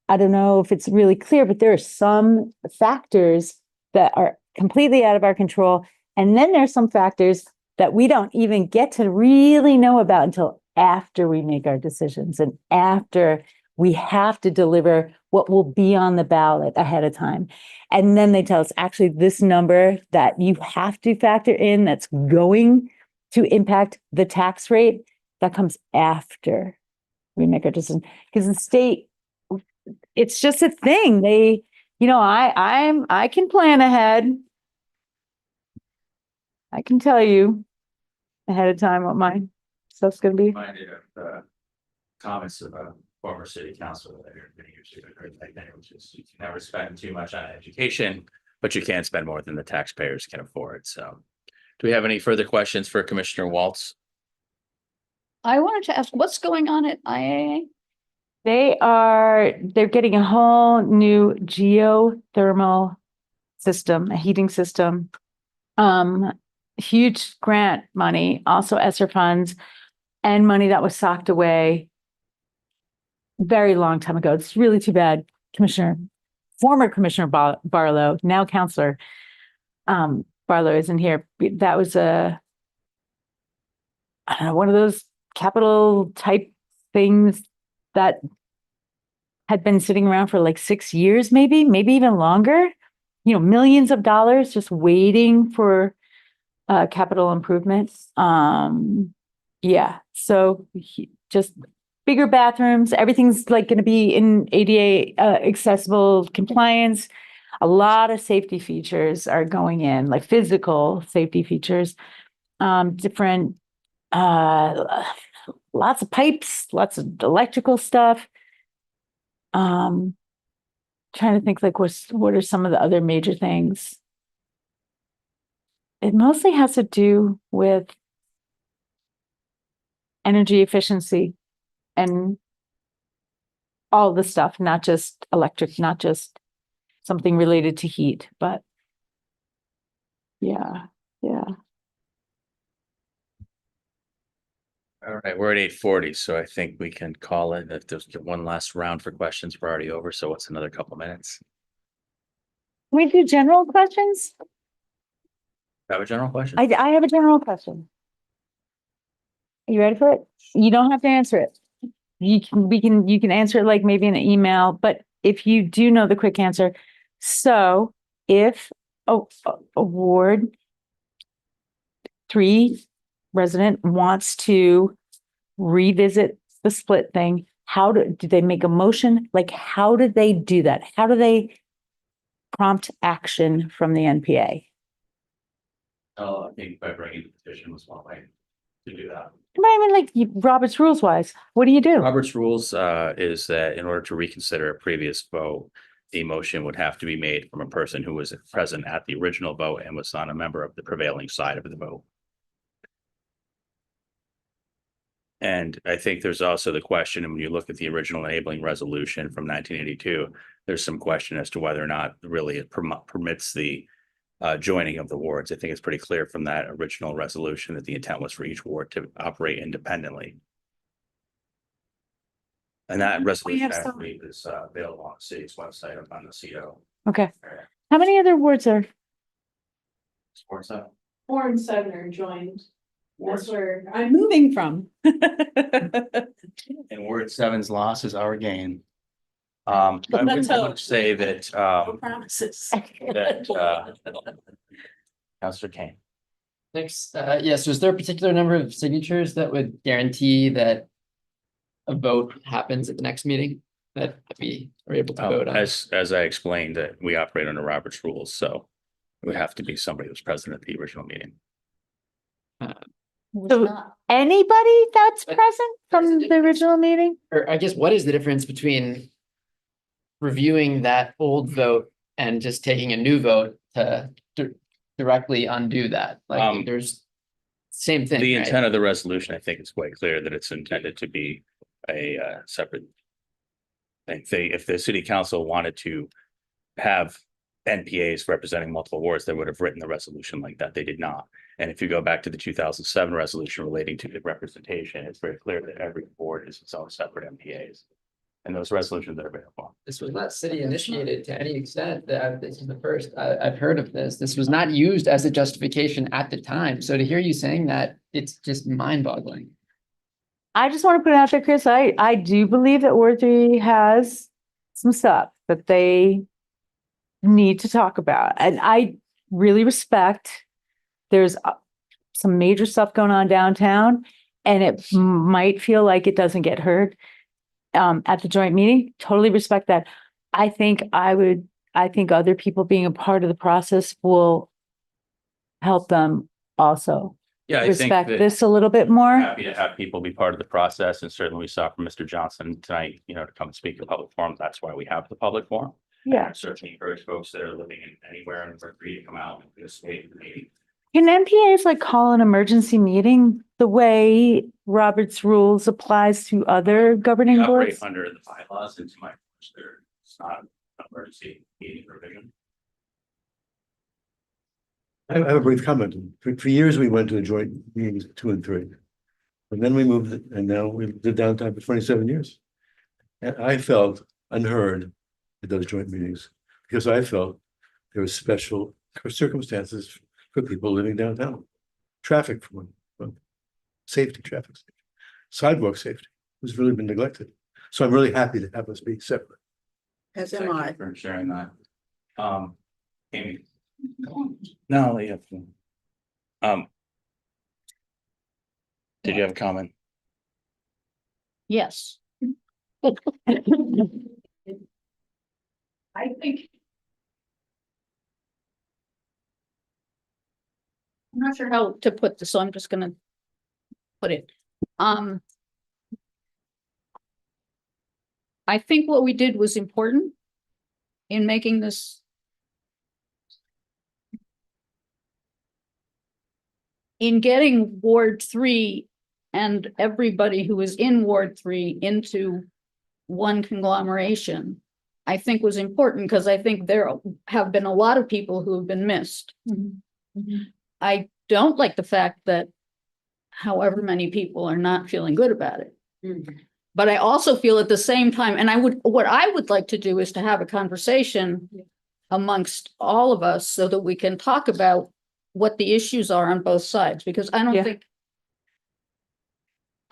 [SPEAKER 20] I don't know if it's really clear, but there are some factors that are completely out of our control. And then there's some factors that we don't even get to really know about until after we make our decisions and after we have to deliver what will be on the ballot ahead of time. And then they tell us, actually, this number that you have to factor in that's going to impact the tax rate, that comes after we make our decision. Because the state, it's just a thing. They, you know, I can plan ahead. I can tell you ahead of time what my stuff's gonna be.
[SPEAKER 1] Reminded of the comments of a former city councilor that I heard many years ago, which is you can never spend too much on education, but you can't spend more than the taxpayers can afford. So do we have any further questions for Commissioner Waltz?
[SPEAKER 8] I wanted to ask, what's going on at IAA?
[SPEAKER 20] They're getting a whole new geothermal system, a heating system. Huge grant money, also ESSER funds, and money that was socked away very long time ago. It's really too bad, former Commissioner Barlow, now Counselor Barlow isn't here. That was I don't know, one of those capital type things that had been sitting around for like 6 years, maybe even longer, millions of dollars just waiting for capital improvements. Yeah, so just bigger bathrooms, everything's like going to be in ADA accessible compliance. A lot of safety features are going in, like physical safety features, different lots of pipes, lots of electrical stuff. Trying to think like what are some of the other major things? It mostly has to do with energy efficiency and all the stuff, not just electric, not just something related to heat, but yeah.
[SPEAKER 1] All right, we're at 8:40, so I think we can call it. If there's one last round for questions, we're already over. So what's another couple minutes?
[SPEAKER 20] Can we do general questions?
[SPEAKER 1] Have a general question?
[SPEAKER 20] I have a general question. Are you ready for it? You don't have to answer it. You can answer it like maybe in an email, but if you do know the quick answer. So if a Ward 3 resident wants to revisit the split thing, do they make a motion? Like, how do they do that? How do they prompt action from the NPA?
[SPEAKER 1] Oh, I think by bringing the petition was one way to do that.
[SPEAKER 20] I mean, like Robert's rules wise, what do you do?
[SPEAKER 1] Robert's rules is that in order to reconsider a previous vote, the motion would have to be made from a person who was present at the original vote and was not a member of the prevailing side of the vote. And I think there's also the question, and when you look at the original enabling resolution from 1982, there's some question as to whether or not really it permits the joining of the wards. I think it's pretty clear from that original resolution that the intent was for each ward to operate independently. And that resolution actually is available on the city's website up on the CO.
[SPEAKER 20] Okay. How many other wards are?
[SPEAKER 1] 4 and 7.
[SPEAKER 7] 4 and 7 are joined. That's where I'm moving from.
[SPEAKER 1] And Ward 7's loss is our gain. I would want to say that
[SPEAKER 7] Promises.
[SPEAKER 1] Councilor Kane.
[SPEAKER 19] Thanks. Yes, was there a particular number of signatures that would guarantee that a vote happens at the next meeting that we are able to vote on?
[SPEAKER 1] As I explained, that we operate under Robert's rules, so it would have to be somebody who was present at the original meeting.
[SPEAKER 20] So anybody that's present from the original meeting?
[SPEAKER 19] Or I guess, what is the difference between reviewing that old vote and just taking a new vote to directly undo that? Like, there's same thing.
[SPEAKER 1] The
[SPEAKER 19] right?
[SPEAKER 1] intent of the resolution, I think, is quite clear that it's intended to be a separate thing. If the city council wanted to have NPAs representing multiple wards, they would have written the resolution like that. They did not. And if you go back to the 2007 resolution relating to the representation, it's very clear that every board is its own separate NPAs. And those resolutions are available.
[SPEAKER 19] This was not city initiated to any extent. That this is the first I've heard of this. This was not used as a justification at the time. So to hear you saying that, it's just mind boggling.
[SPEAKER 20] I just want to put it out there, Chris. I do believe that Ward 3 has some stuff that they need to talk about. And I really respect there's some major stuff going on downtown, and it might feel like it doesn't get heard at the joint meeting. Totally respect that. I think other people being a part of the process will help them also
[SPEAKER 1] Yeah, I think
[SPEAKER 20] respect
[SPEAKER 1] that
[SPEAKER 20] this a little bit more.
[SPEAKER 1] happy to have people be part of the process, and certainly we saw from Mr. Johnson tonight, to come and speak at public forum. That's why we have the public forum.
[SPEAKER 20] Yeah.
[SPEAKER 1] And certainly encourage folks that are living in anywhere and are free to come out and participate in the meeting.
[SPEAKER 20] Can NPAs like call an emergency meeting the way Robert's rules applies to other
[SPEAKER 1] We
[SPEAKER 20] governing
[SPEAKER 1] operate
[SPEAKER 20] boards?
[SPEAKER 1] under the bylaws, and to my knowledge, there's not an emergency meeting provision.
[SPEAKER 5] I have a brief comment. For years, we went to the joint meetings 2 and 3. And then we moved it, and now we did downtown for 27 years. And I felt unheard at those joint meetings because I felt there were special circumstances for people living downtown. Traffic for one, safety, traffic safety, sidewalk safety has really been neglected. So I'm really happy to have us be separate.
[SPEAKER 18] As
[SPEAKER 1] Thank
[SPEAKER 18] am
[SPEAKER 1] you
[SPEAKER 18] I.
[SPEAKER 1] for sharing that. Amy. No, you have. Did you have a comment?
[SPEAKER 3] Yes. I think. I'm not sure how to put this, so I'm just gonna put it. I think what we did was important in making this. In getting Ward 3 and everybody who is in Ward 3 into one conglomeration, I think was important because I think there have been a lot of people who have been missed. I don't like the fact that however many people are not feeling good about it. But I also feel at the same time, and what I would like to do is to have a conversation amongst all of us so that we can talk about what the issues are on both sides, because I don't
[SPEAKER 20] Yeah.
[SPEAKER 3] think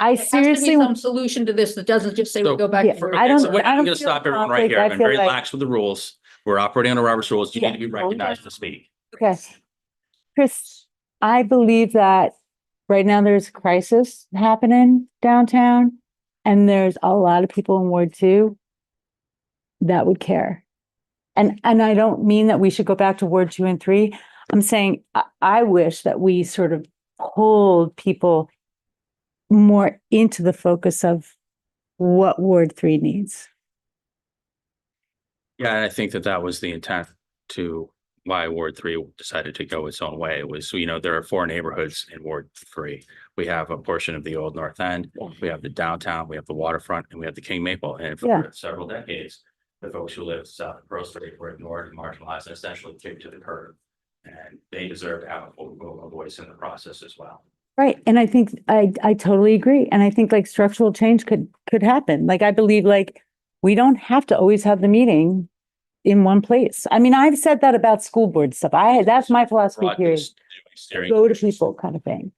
[SPEAKER 20] I
[SPEAKER 3] there has to
[SPEAKER 20] seriously,
[SPEAKER 3] be some solution to this that doesn't just say we
[SPEAKER 1] So-
[SPEAKER 3] go back.
[SPEAKER 20] Yeah,
[SPEAKER 3] to
[SPEAKER 20] I don't-
[SPEAKER 1] So I'm gonna
[SPEAKER 20] feel
[SPEAKER 1] stop everyone right
[SPEAKER 20] conflict.
[SPEAKER 1] here.
[SPEAKER 20] I
[SPEAKER 1] I've been
[SPEAKER 20] feel
[SPEAKER 1] very
[SPEAKER 20] like-
[SPEAKER 1] lax with the rules. We're operating under Robert's rules. You
[SPEAKER 20] Yeah.
[SPEAKER 1] need to be recognized to speak.
[SPEAKER 20] okay. Chris, I believe that right now there's a crisis happening downtown, and there's a lot of people in Ward 2 that would care. And I don't mean that we should go back to Ward 2 and 3. I'm saying I wish that we sort of pulled people more into the focus of what Ward 3 needs.
[SPEAKER 1] Yeah, and I think that was the intent to why Ward 3 decided to go its own way. It was, there are 4 neighborhoods in Ward 3. We have a portion of the old North End, we have the downtown, we have the waterfront, and we have the King Maple. And for several decades, the folks who live south of Pearl Street were ignored and marginalized and essentially kicked to the curb. And they deserve to have a voice in the process as well.
[SPEAKER 20] Right. And I think I totally agree. And I think like structural change could happen. Like, I believe like we don't have to always have the meeting in one place. I mean, I've said that about school board stuff. That's my philosophy period. Go to people kind of thing.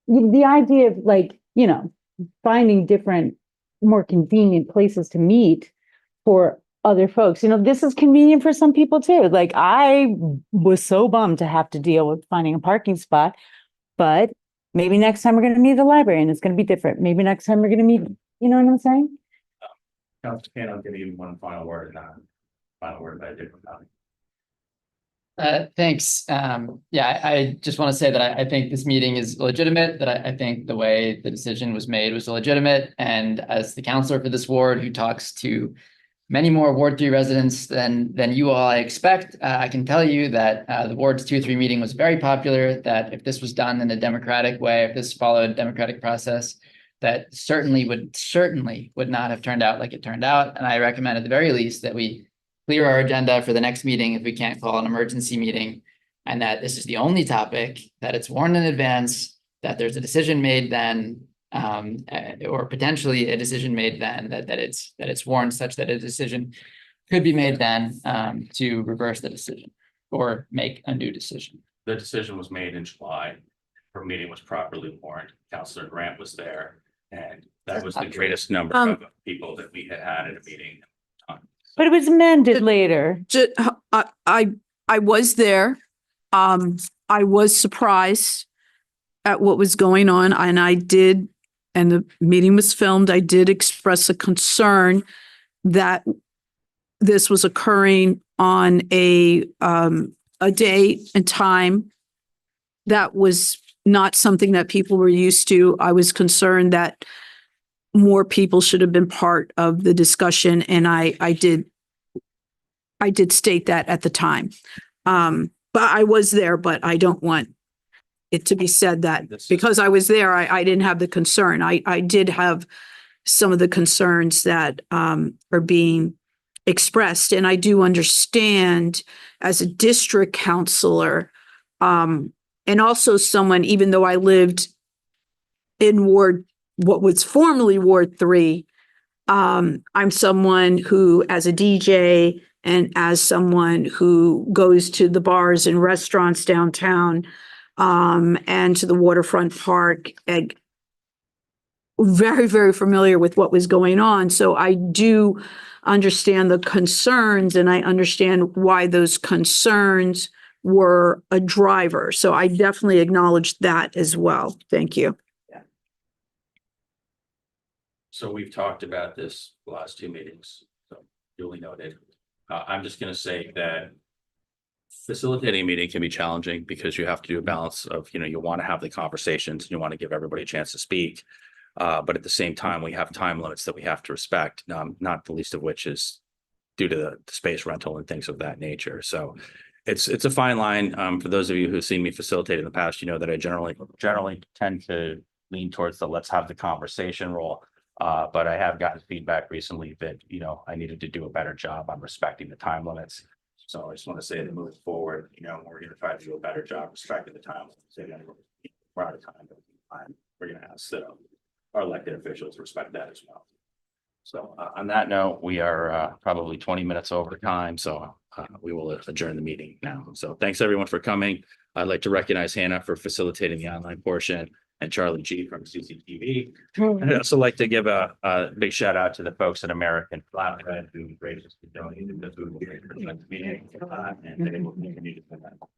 [SPEAKER 20] The idea of like, finding different, more convenient places to meet for other folks. This is convenient for some people too. Like, I was so bummed to have to deal with finding a parking spot, but maybe next time we're going to meet at the library and it's going to be different. Maybe next time we're going to meet, you know what I'm saying?
[SPEAKER 1] Councilor Kane, I'll give you one final word and not final word by a different topic.
[SPEAKER 19] Thanks. I just want to say that I think this meeting is legitimate, that I think the way the decision was made was legitimate. And as the counselor for this ward who talks to many more Ward 3 residents than you all I expect, I can tell you that the Ward's 2-3 meeting was very popular, that if this was done in a democratic way, if this followed a democratic process, that certainly would not have turned out like it turned out. And I recommend at the very least that we clear our agenda for the next meeting if we can't call an emergency meeting, and that this is the only topic, that it's warned in advance, that there's a decision made then, or potentially a decision made then, that it's warned such that a decision could be made then to reverse the decision or make a new decision.
[SPEAKER 1] The decision was made in July. Her meeting was properly warned. Councilor Grant was there, and that was the greatest number of people that we had at a meeting.
[SPEAKER 20] But it was amended later.
[SPEAKER 21] I was there. I was surprised at what was going on, and and the meeting was filmed. I did express a concern that this was occurring on a day and time that was not something that people were used to. I was concerned that more people should have been part of the discussion, and I did state that at the time. But I was there, but I don't want it to be said that because I was there, I didn't have the concern. I did have some of the concerns that are being expressed, and I do understand as a district counselor, and also someone, even though I lived in what was formerly Ward 3, I'm someone who, as a DJ and as someone who goes to the bars and restaurants downtown, and to the waterfront park, and very, very familiar with what was going on. So I do understand the concerns, and I understand why those concerns were a driver. So I definitely acknowledge that as well. Thank you.
[SPEAKER 1] So we've talked about this the last two meetings, so duly noted. I'm just gonna say that facilitating a meeting can be challenging because you have to do a balance of, you want to have the conversations, and you want to give everybody a chance to speak. But at the same time, we have time limits that we have to respect, not the least of which is due to the space rental and things of that nature. So it's a fine line. For those of you who've seen me facilitate in the past, you know that I generally tend to lean towards the let's have the conversation role. But I have gotten feedback recently that, I needed to do a better job on respecting the time limits. So I just want to say that moving forward, we're going to try to do a better job respecting the time. We're out of time, but we're going to ask that our elected officials respect that as well. So on that note, we are probably 20 minutes over time, so we will adjourn the meeting now. So thanks everyone for coming. I'd like to recognize Hannah for facilitating the online portion, and Charlie G from CCTV. And I'd also like to give a big shout out to the folks at American Flatbread who graciously donated the food here for the meeting, and they will continue to do that.